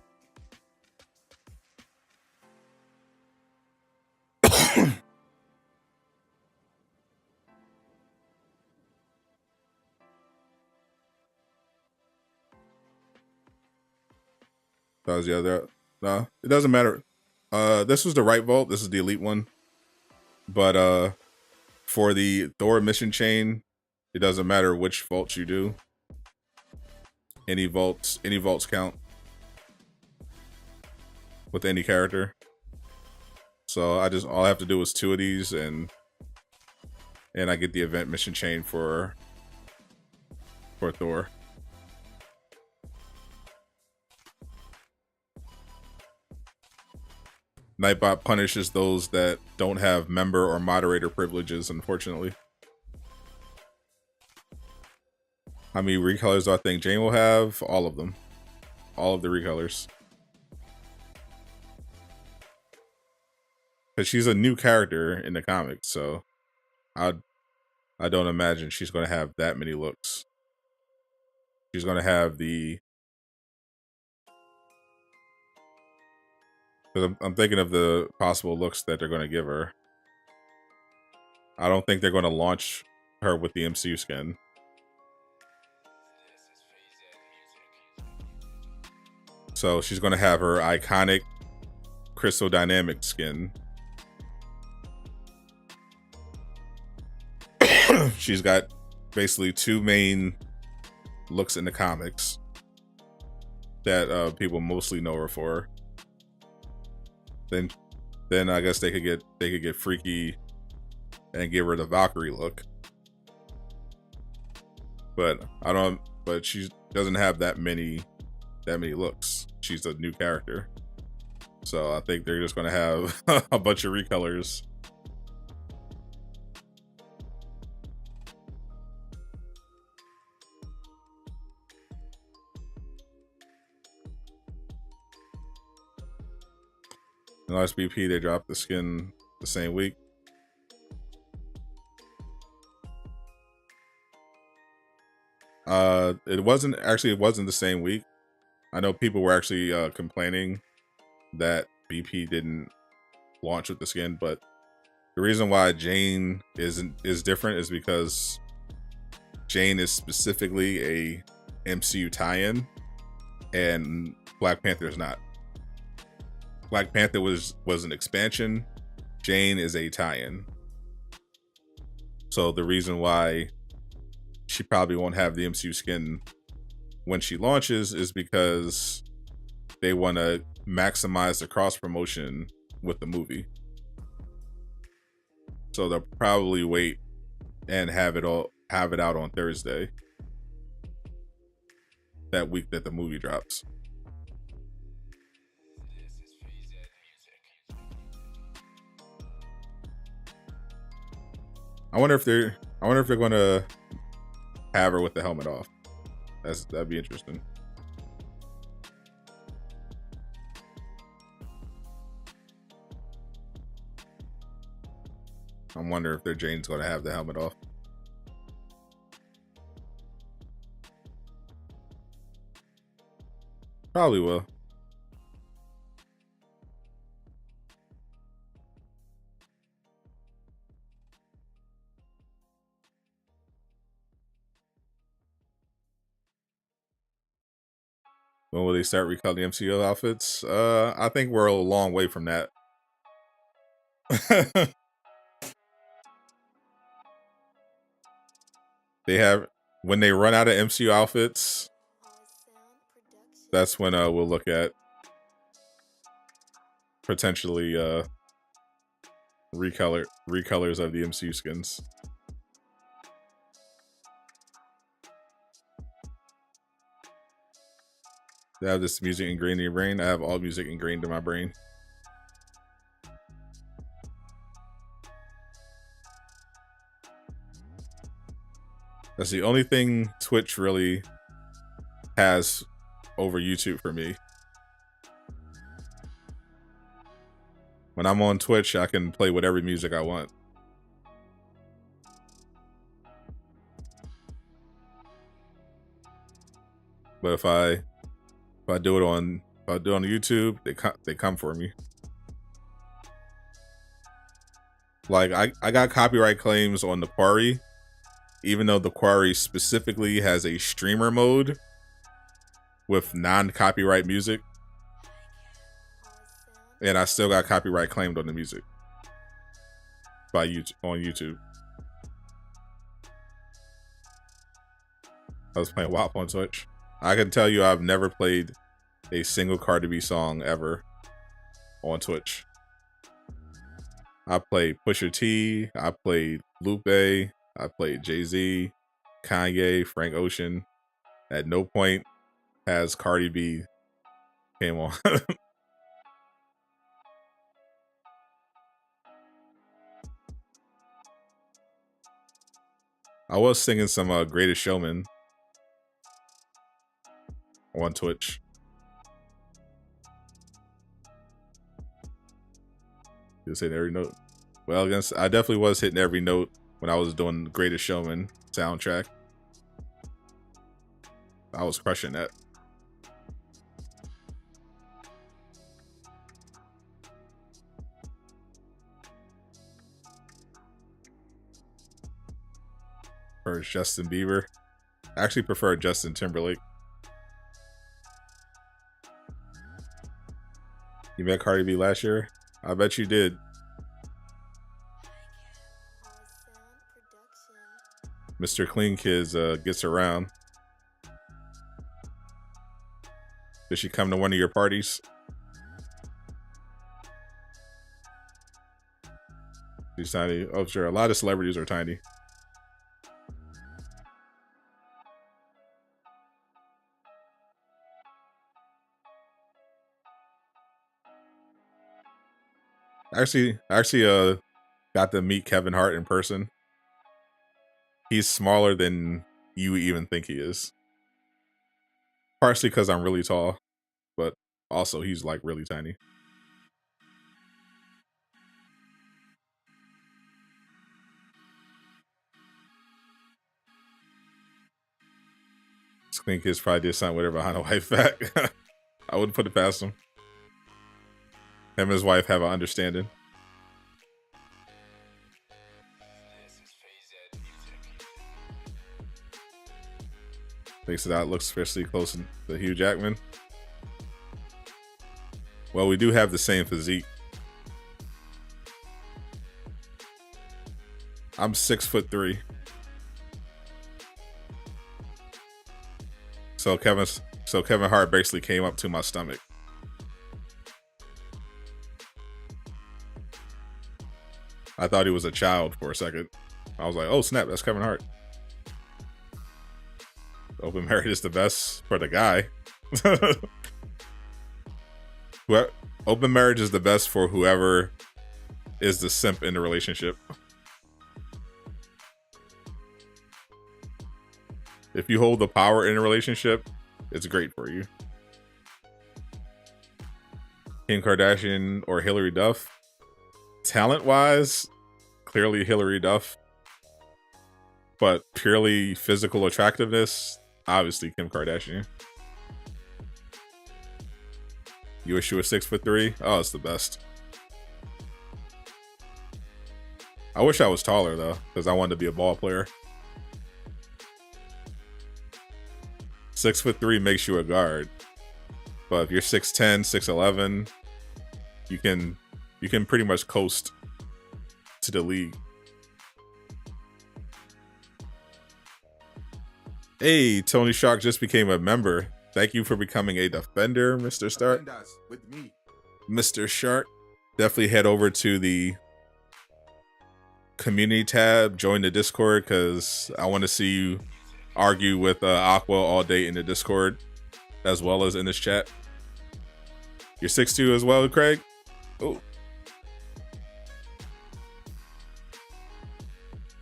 That was the other. No, it doesn't matter. This was the right vault. This is the elite one. But for the Thor mission chain, it doesn't matter which vaults you do. Any vaults count with any character. So all I have to do is 2 of these, and I get the event mission chain for Thor. Nightbot punishes those that don't have member or moderator privileges, unfortunately. How many recolors do I think Jane will have? All of them. All of the recolors. Because she's a new character in the comics, so I don't imagine she's going to have that many looks. She's going to have the... Because I'm thinking of the possible looks that they're going to give her. I don't think they're going to launch her with the MCU skin. So she's going to have her iconic crystal dynamic skin. She's got basically 2 main looks in the comics that people mostly know her for. Then I guess they could get freaky and give her the Valkyrie look. But she doesn't have that many looks. She's a new character. So I think they're just gonna have a bunch of recolors. In SBP, they dropped the skin the same week. It wasn't the same week. I know people were actually complaining that BP didn't launch with the skin, but the reason why Jane is different is because Jane is specifically a MCU tie-in, and Black Panther is not. Black Panther was an expansion. Jane is a tie-in. So the reason why she probably won't have the MCU skin when she launches is because they want to maximize the cross promotion with the movie. So they'll probably wait and have it out on Thursday, that week that the movie drops. I wonder if they're gonna have her with the helmet off. That'd be interesting. I wonder if their Jane's gonna have the helmet off. Probably will. When will they start recutting MCU outfits? I think we're a long way from that. They have, when they run out of MCU outfits, that's when we'll look at potentially recolors of the MCU skins. Do I have this music ingrained in your brain? I have all music ingrained in my brain. That's the only thing Twitch really has over YouTube for me. When I'm on Twitch, I can play whatever music I want. But if I do it on YouTube, they come for me. Like I got copyright claims on the Quarry, even though the Quarry specifically has a streamer mode with non-copyright music, and I still got copyright claimed on the music by YouTube, on YouTube. I was playing WAP on Twitch. I can tell you I've never played a single Cardi B song ever on Twitch. I played Pusha T, I played Lupe, I played Jay-Z, Kanye, Frank Ocean. At no point has Cardi B came on. I was singing some Greatest Showman on Twitch. Just hit every note. Well, I definitely was hitting every note when I was doing Greatest Showman soundtrack. I was crushing that. Or Justin Bieber. I actually prefer Justin Timberlake. You met Cardi B last year? I bet you did. Mr. Clean Kids gets around. Did she come to one of your parties? She's tiny. Oh, sure. A lot of celebrities are tiny. I actually got to meet Kevin Hart in person. He's smaller than you even think he is. Partially because I'm really tall, but also he's like really tiny. Clean Kids probably did something with her behind a white fact. I wouldn't put it past him. Him and his wife have an understanding. Thinks that looks especially close to Hugh Jackman. Well, we do have the same physique. I'm 6'3". So Kevin Hart basically came up to my stomach. I thought he was a child for a second. I was like, oh snap, that's Kevin Hart. Open marriage is the best for the guy. Open marriage is the best for whoever is the simp in the relationship. If you hold the power in a relationship, it's great for you. Kim Kardashian or Hilary Duff? Talent-wise, clearly Hilary Duff. But purely physical attractiveness, obviously Kim Kardashian. You wish you were 6'3"? Oh, it's the best. I wish I was taller though, because I wanted to be a ball player. 6'3" makes you a guard. But if you're 6'10", 6'11", you can pretty much coast to the league. Hey, Tony Shark just became a member. Thank you for becoming a defender, Mr. Stark. With me. Mr. Shark. Definitely head over to the community tab, join the Discord, because I want to see you argue with Aqua all day in the Discord, as well as in this chat. You're 6'2" as well, Craig? Oh.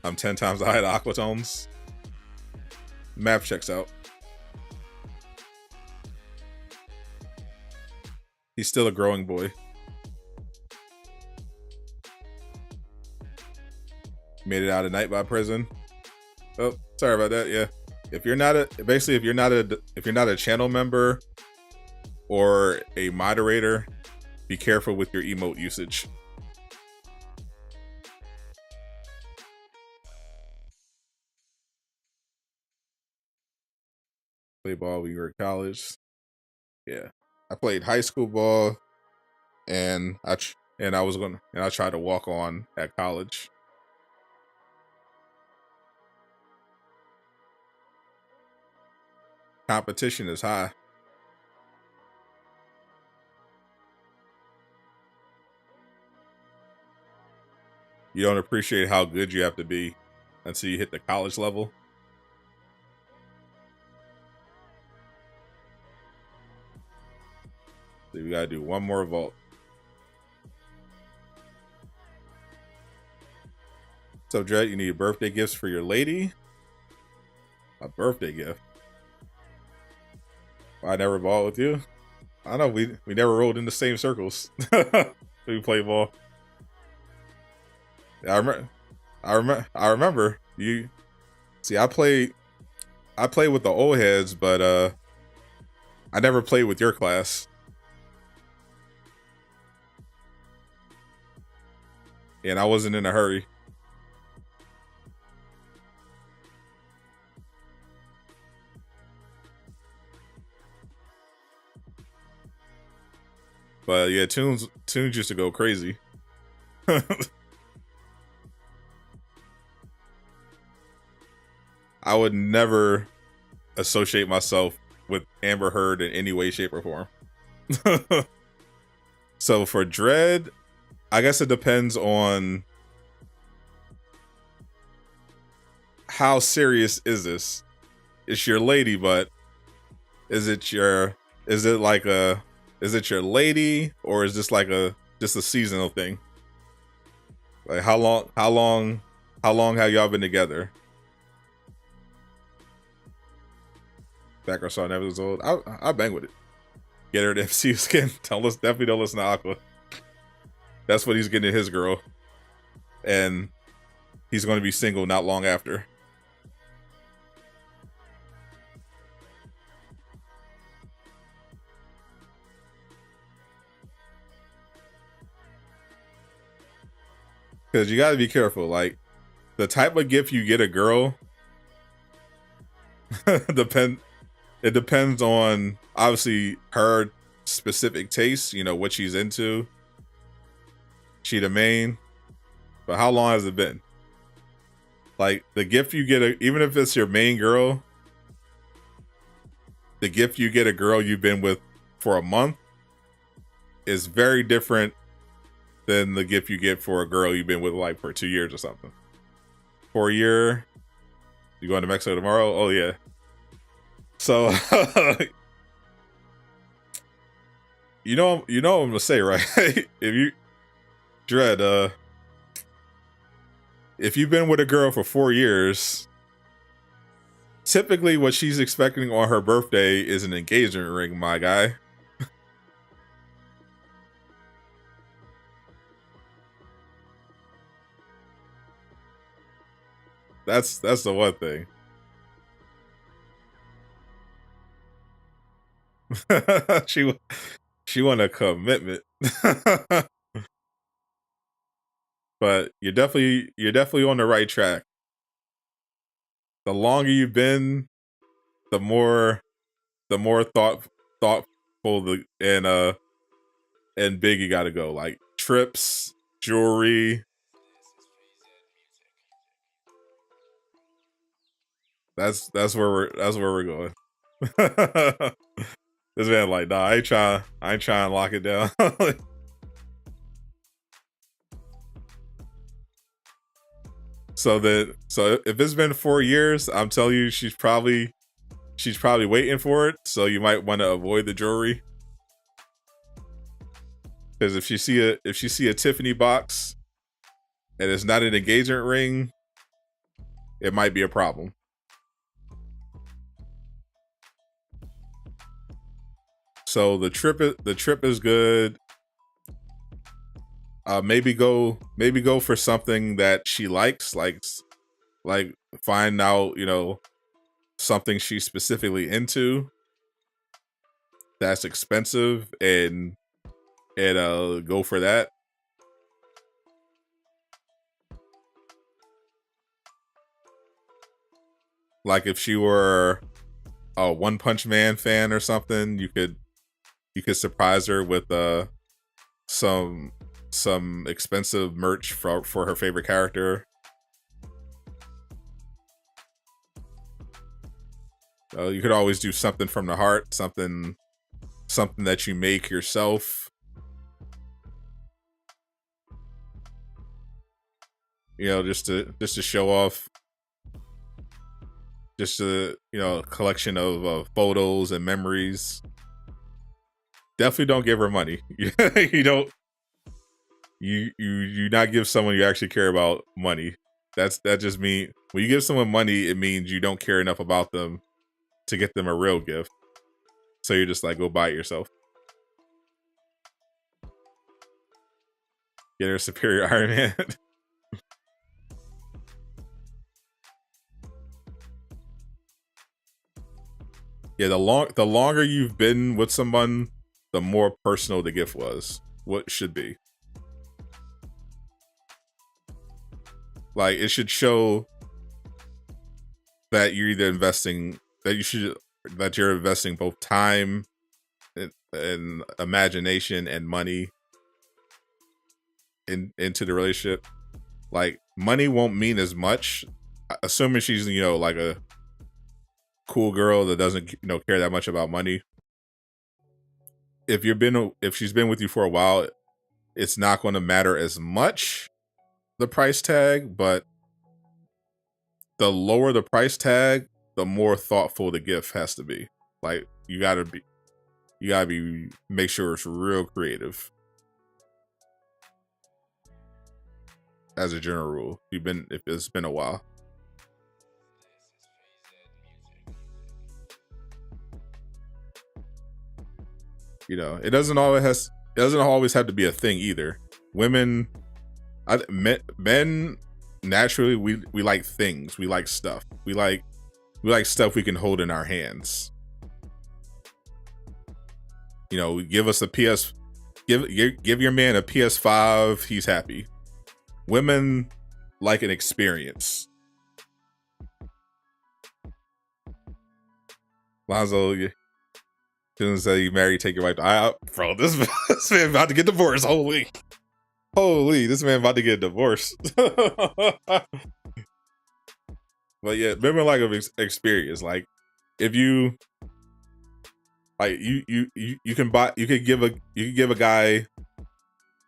I'm 10 times the height of Aquatones. Map checks out. He's still a growing boy. Made it out of Nightbot prison. Oh, sorry about that. Yeah, if you're not a channel member or a moderator, be careful with your emote usage. Play ball when you were at college. Yeah, I played high school ball, and I tried to walk on at college. Competition is high. You don't appreciate how good you have to be until you hit the college level. So we gotta do one more vault. So, Dred, you need birthday gifts for your lady? A birthday gift? I never bought with you. I know we never rolled in the same circles. We play ball. Yeah, I remember you. See, I played with the old heads, but I never played with your class. And I wasn't in a hurry. But yeah, tunes used to go crazy. I would never associate myself with Amber Heard in any way, shape, or form. So for Dread, I guess it depends on how serious is this. It's your lady, but is it your lady, or is this like just a seasonal thing? Like how long have y'all been together? Background song never was old. I bang with it. Get her to MC skin. Definitely don't listen to Aqua. That's what he's getting to his girl. And he's going to be single not long after. Because you got to be careful. Like, the type of gift you get a girl it depends on, obviously, her specific tastes, you know, what she's into. She the main. But how long has it been? Like, the gift you get, even if it's your main girl, the gift you get a girl you've been with for a month is very different than the gift you get for a girl you've been with like for 2 years or something. For a year, you going to Mexico tomorrow? Oh yeah. So you know what I'm gonna say, right? If you Dread, if you've been with a girl for 4 years, typically what she's expecting on her birthday is an engagement ring, my guy. That's the one thing. she want a commitment. But you're definitely on the right track. The longer you've been, the more thought pull the and big you gotta go. Like trips, jewelry. That's where we're going. This man like, nah, I ain't trying to lock it down. So if it's been 4 years, I'm telling you, she's probably waiting for it. So you might want to avoid the jewelry, because if she see a Tiffany box and it's not an engagement ring, it might be a problem. So the trip is good. Maybe go for something that she likes, like find out, something she's specifically into that's expensive, and go for that. Like if she were a One Punch Man fan or something, you could surprise her with some expensive merch for her favorite character. You could always do something from the heart, something that you make yourself. Just to show off. Just a collection of photos and memories. Definitely don't give her money. You don't. You not give someone you actually care about money. That just means when you give someone money, it means you don't care enough about them to get them a real gift. So you're just like, go buy it yourself. Get her a superior Iron Man. Yeah, the longer you've been with someone, the more personal the gift was. What should be. Like, it should show that you're either investing, that you're investing both time and imagination and money into the relationship. Like, money won't mean as much, assuming she's, like a cool girl that doesn't, care that much about money. If she's been with you for a while, it's not going to matter as much, the price tag, but the lower the price tag, the more thoughtful the gift has to be. Like, you gotta make sure it's real creative. As a general rule, if it's been a while. It doesn't always have to be a thing either. Men naturally, we like things. We like stuff. We like stuff we can hold in our hands. Give us a PS. Give your man a PS5. He's happy. Women like an experience. Lonzo, you didn't say you marry, take your wife. Bro, this man about to get divorced. Holy, this man about to get divorced. But yeah, women like an experience. Like, if you like, you can give a guy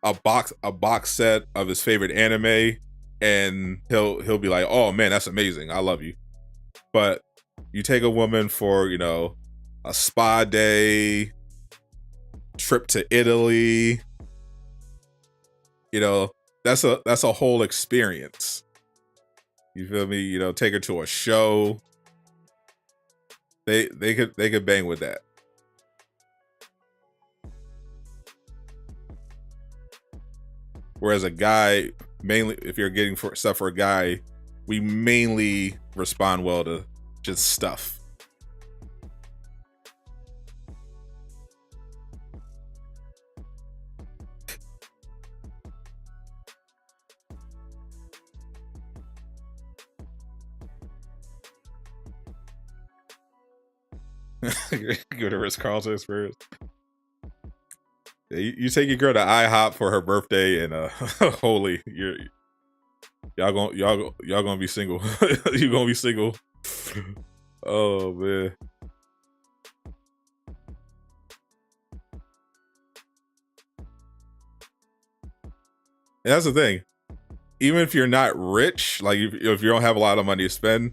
a box set of his favorite anime, and he'll be like, oh man, that's amazing, I love you. But you take a woman for a spa day, trip to Italy, that's a whole experience. You feel me? Take her to a show. They could bang with that. Whereas a guy, mainly, if you're getting stuff for a guy, we mainly respond well to just stuff. Give it a Ritz Carlton experience. You take your girl to IHOP for her birthday, and holy, y'all gonna be single. You gonna be single. Oh man. And that's the thing. Even if you're not rich, like if you don't have a lot of money to spend,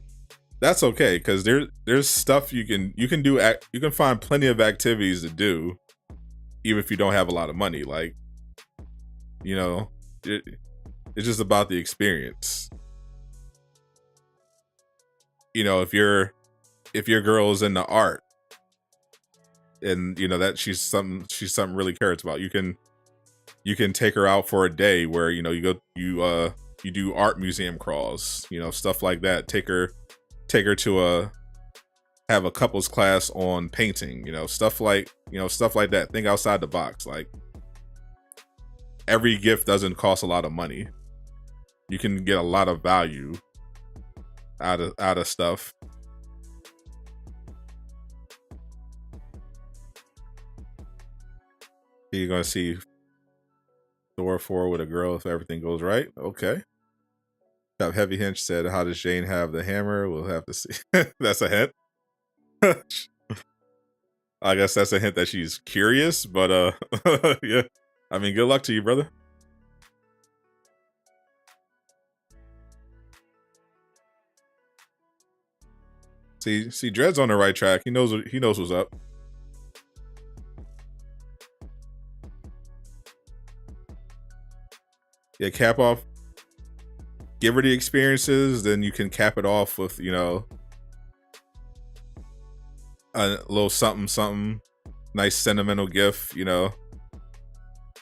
that's okay, because there's stuff you can do. You can find plenty of activities to do, even if you don't have a lot of money. Like, you know, it's just about the experience. You know, if your girl is into art, and you know that she's something really cares about, you can take her out for a day where, you know, you do art museum crawls, you know, stuff like that. Take her to have a couples class on painting, you know, stuff like that. Think outside the box. Like, every gift doesn't cost a lot of money. You can get a lot of value out of stuff. You're gonna see Thor 4 with a girl if everything goes right. Okay. Heavy Hinch said, "How does Jane have the hammer? We'll have to see." That's a hint. I guess that's a hint that she's curious, but yeah. I mean, good luck to you, brother. See, Dred's on the right track. He knows what's up. Yeah, cap off. Give her the experiences, then you can cap it off with, you know, a little something, nice sentimental gift, you know.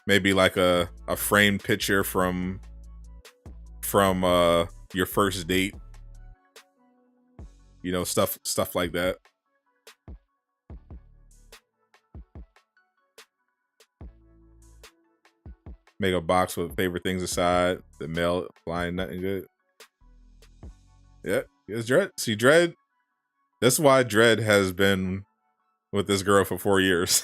Maybe like a framed picture from your first date. You know, stuff like that. Make a box with favorite things aside. The mail flying, nothing good. Yeah, it's Dred. See, Dred. That's why Dred has been with this girl for 4 years.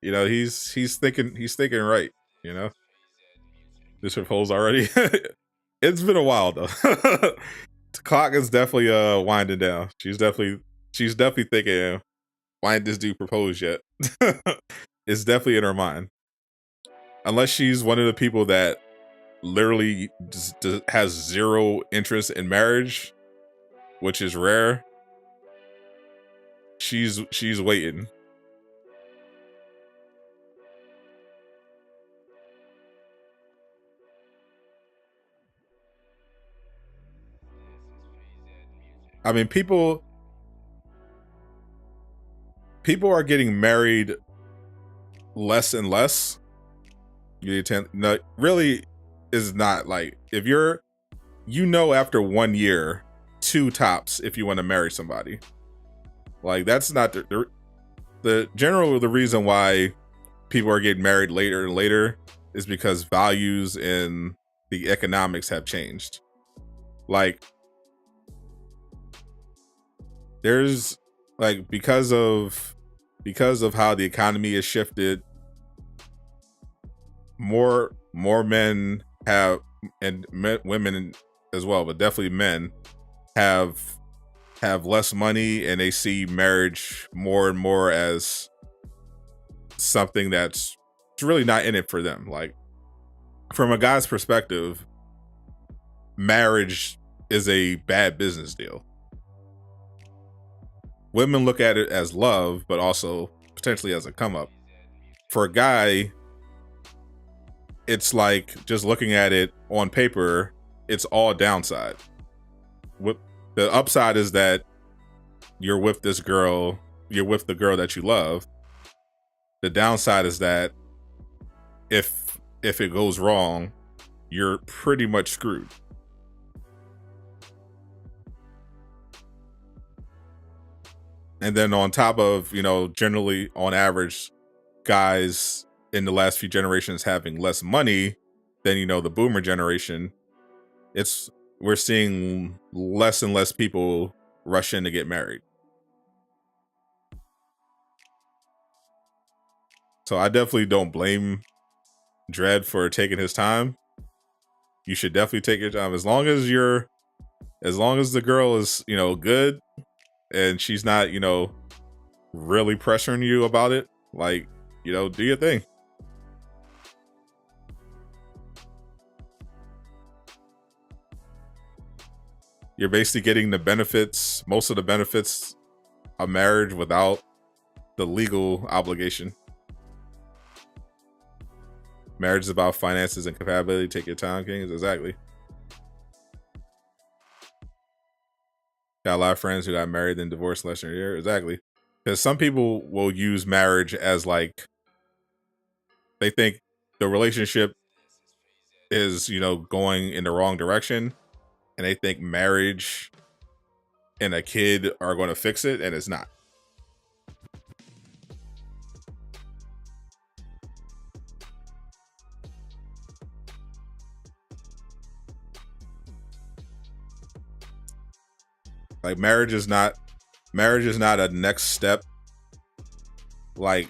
You know, he's thinking right. You know, this proposal already. It's been a while though. The clock is definitely winding down. She's definitely thinking, why didn't this dude propose yet? It's definitely in her mind. Unless she's one of the people that literally just has zero interest in marriage, which is rare. She's waiting. I mean, people are getting married less and less. No, really is not like, if you're, you know, after 1 year, 2 tops if you want to marry somebody. Like, that's not the general, the reason why people are getting married later and later is because values in the economics have changed. Like, there's like, because of how the economy has shifted, more men have, and women as well, but definitely men have less money, and they see marriage more and more as something that's really not in it for them. Like, from a guy's perspective, marriage is a bad business deal. Women look at it as love, but also potentially as a come up. For a guy, it's like, just looking at it on paper, it's all downside. The upside is that you're with this girl, you're with the girl that you love. The downside is that if it goes wrong, you're pretty much screwed. And then on top of, you know, generally on average, guys in the last few generations having less money than, you know, the boomer generation, we're seeing less and less people rush in to get married. So I definitely don't blame Dredd for taking his time. You should definitely take your time as long as the girl is, good and she's not, really pressuring you about it. Like, do your thing. You're basically getting the benefits, most of the benefits of marriage without the legal obligation. Marriage is about finances and compatibility. Take your time, Kings. Exactly. Got a lot of friends who got married and divorced less than a year. Exactly. Because some people will use marriage as like, they think the relationship is, going in the wrong direction. And they think marriage and a kid are going to fix it. And it's not. Like marriage is not a next step. Like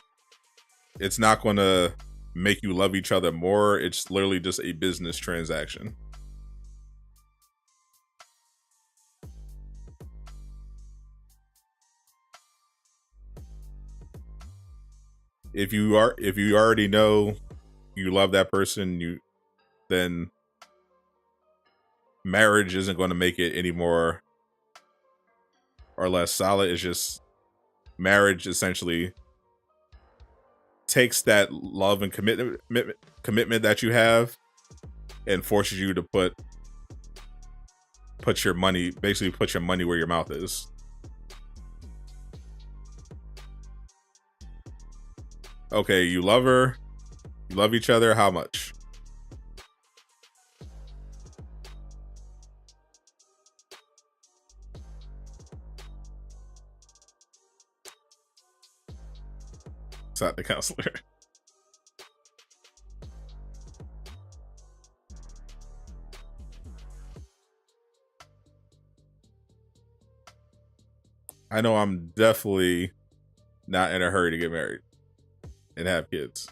it's not going to make you love each other more. It's literally just a business transaction. If you already know you love that person, then marriage isn't going to make it any more or less solid. It's just marriage essentially takes that love and commitment that you have and forces you to put your money where your mouth is. Okay, you love her, you love each other, how much? It's not the counselor. I know I'm definitely not in a hurry to get married and have kids.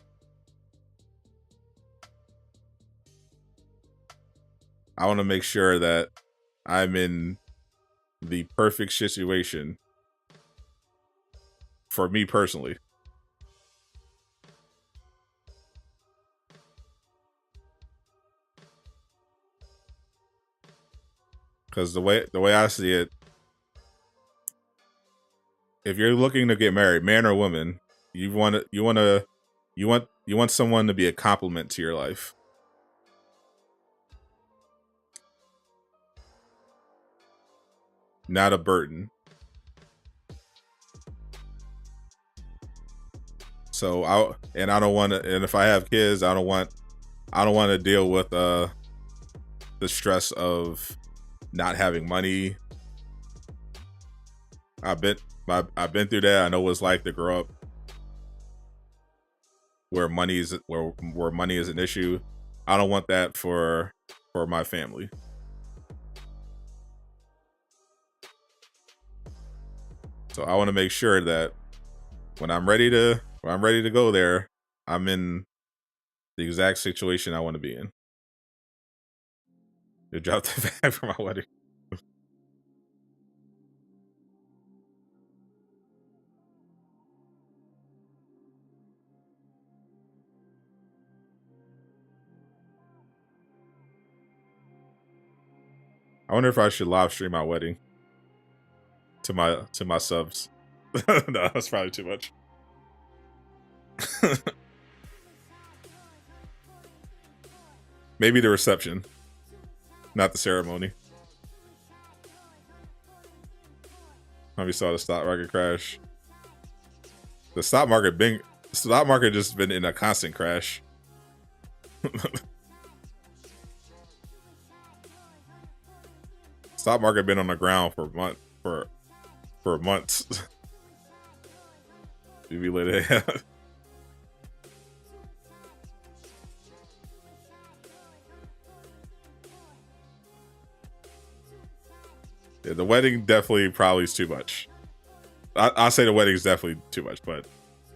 I want to make sure that I'm in the perfect situation for me personally. Because the way I see it, if you're looking to get married, man or woman, you want someone to be a complement to your life. Not a burden. So I don't want to, and if I have kids, I don't want to deal with the stress of not having money. I've been through that. I know what it's like to grow up where money is an issue. I don't want that for my family. So I want to make sure that when I'm ready to go there, I'm in the exact situation I want to be in. You dropped the bag for my wedding. I wonder if I should live stream my wedding to my subs. No, that's probably too much. Maybe the reception, not the ceremony. Have you saw the stock market crash? The stock market just been in a constant crash. Stock market been on the ground for months. You be lit. Yeah, the wedding definitely probably is too much. I say the wedding is definitely too much, but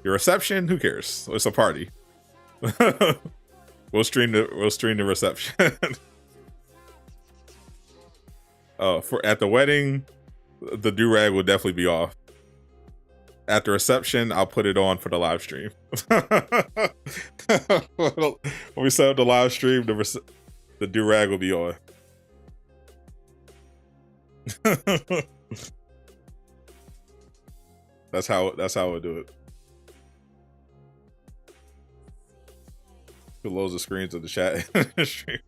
Your reception, who cares? It's a party. we'll stream the reception. Oh, at the wedding, the do-rag will definitely be off. At the reception, I'll put it on for the live stream. When we set up the live stream, the do-rag will be on. That's how we'll do it. It loads the screens of the chat stream.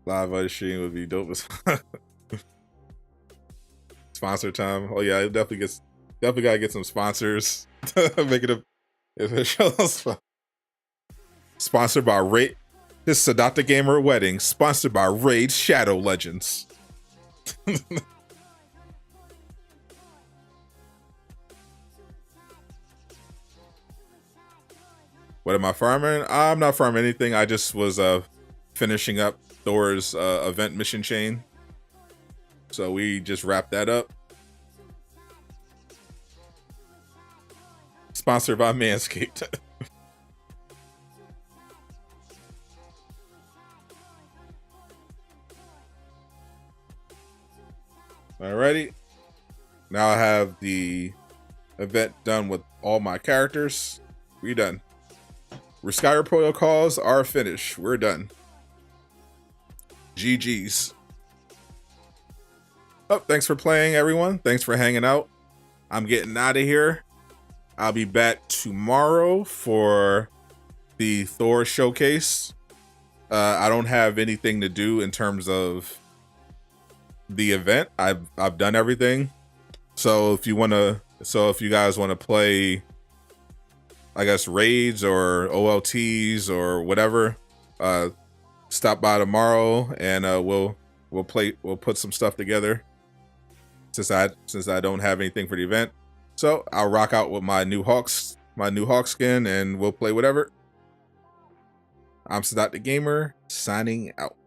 Live on the stream would be dope as sponsor time. Oh yeah, it definitely gotta get some sponsors. Make it a official. Sponsored by Raid. This Sadot the Gamer wedding, sponsored by Raid Shadow Legends. What am I farming? I'm not farming anything. I just was finishing up Thor's event mission chain. So we just wrapped that up. Sponsored by Manscaped. Alrighty. Now I have the event done with all my characters. We're done. Reskyr protocols are finished. We're done. GG's. Oh, thanks for playing, everyone. Thanks for hanging out. I'm getting out of here. I'll be back tomorrow for the Thor showcase. I don't have anything to do in terms of the event. I've done everything. So if you guys want to play, I guess, raids or OLTs or whatever, stop by tomorrow and we'll put some stuff together. Since I don't have anything for the event, so I'll rock out with my new Hawk skin, and we'll play whatever. I'm Sadot the Gamer, signing out.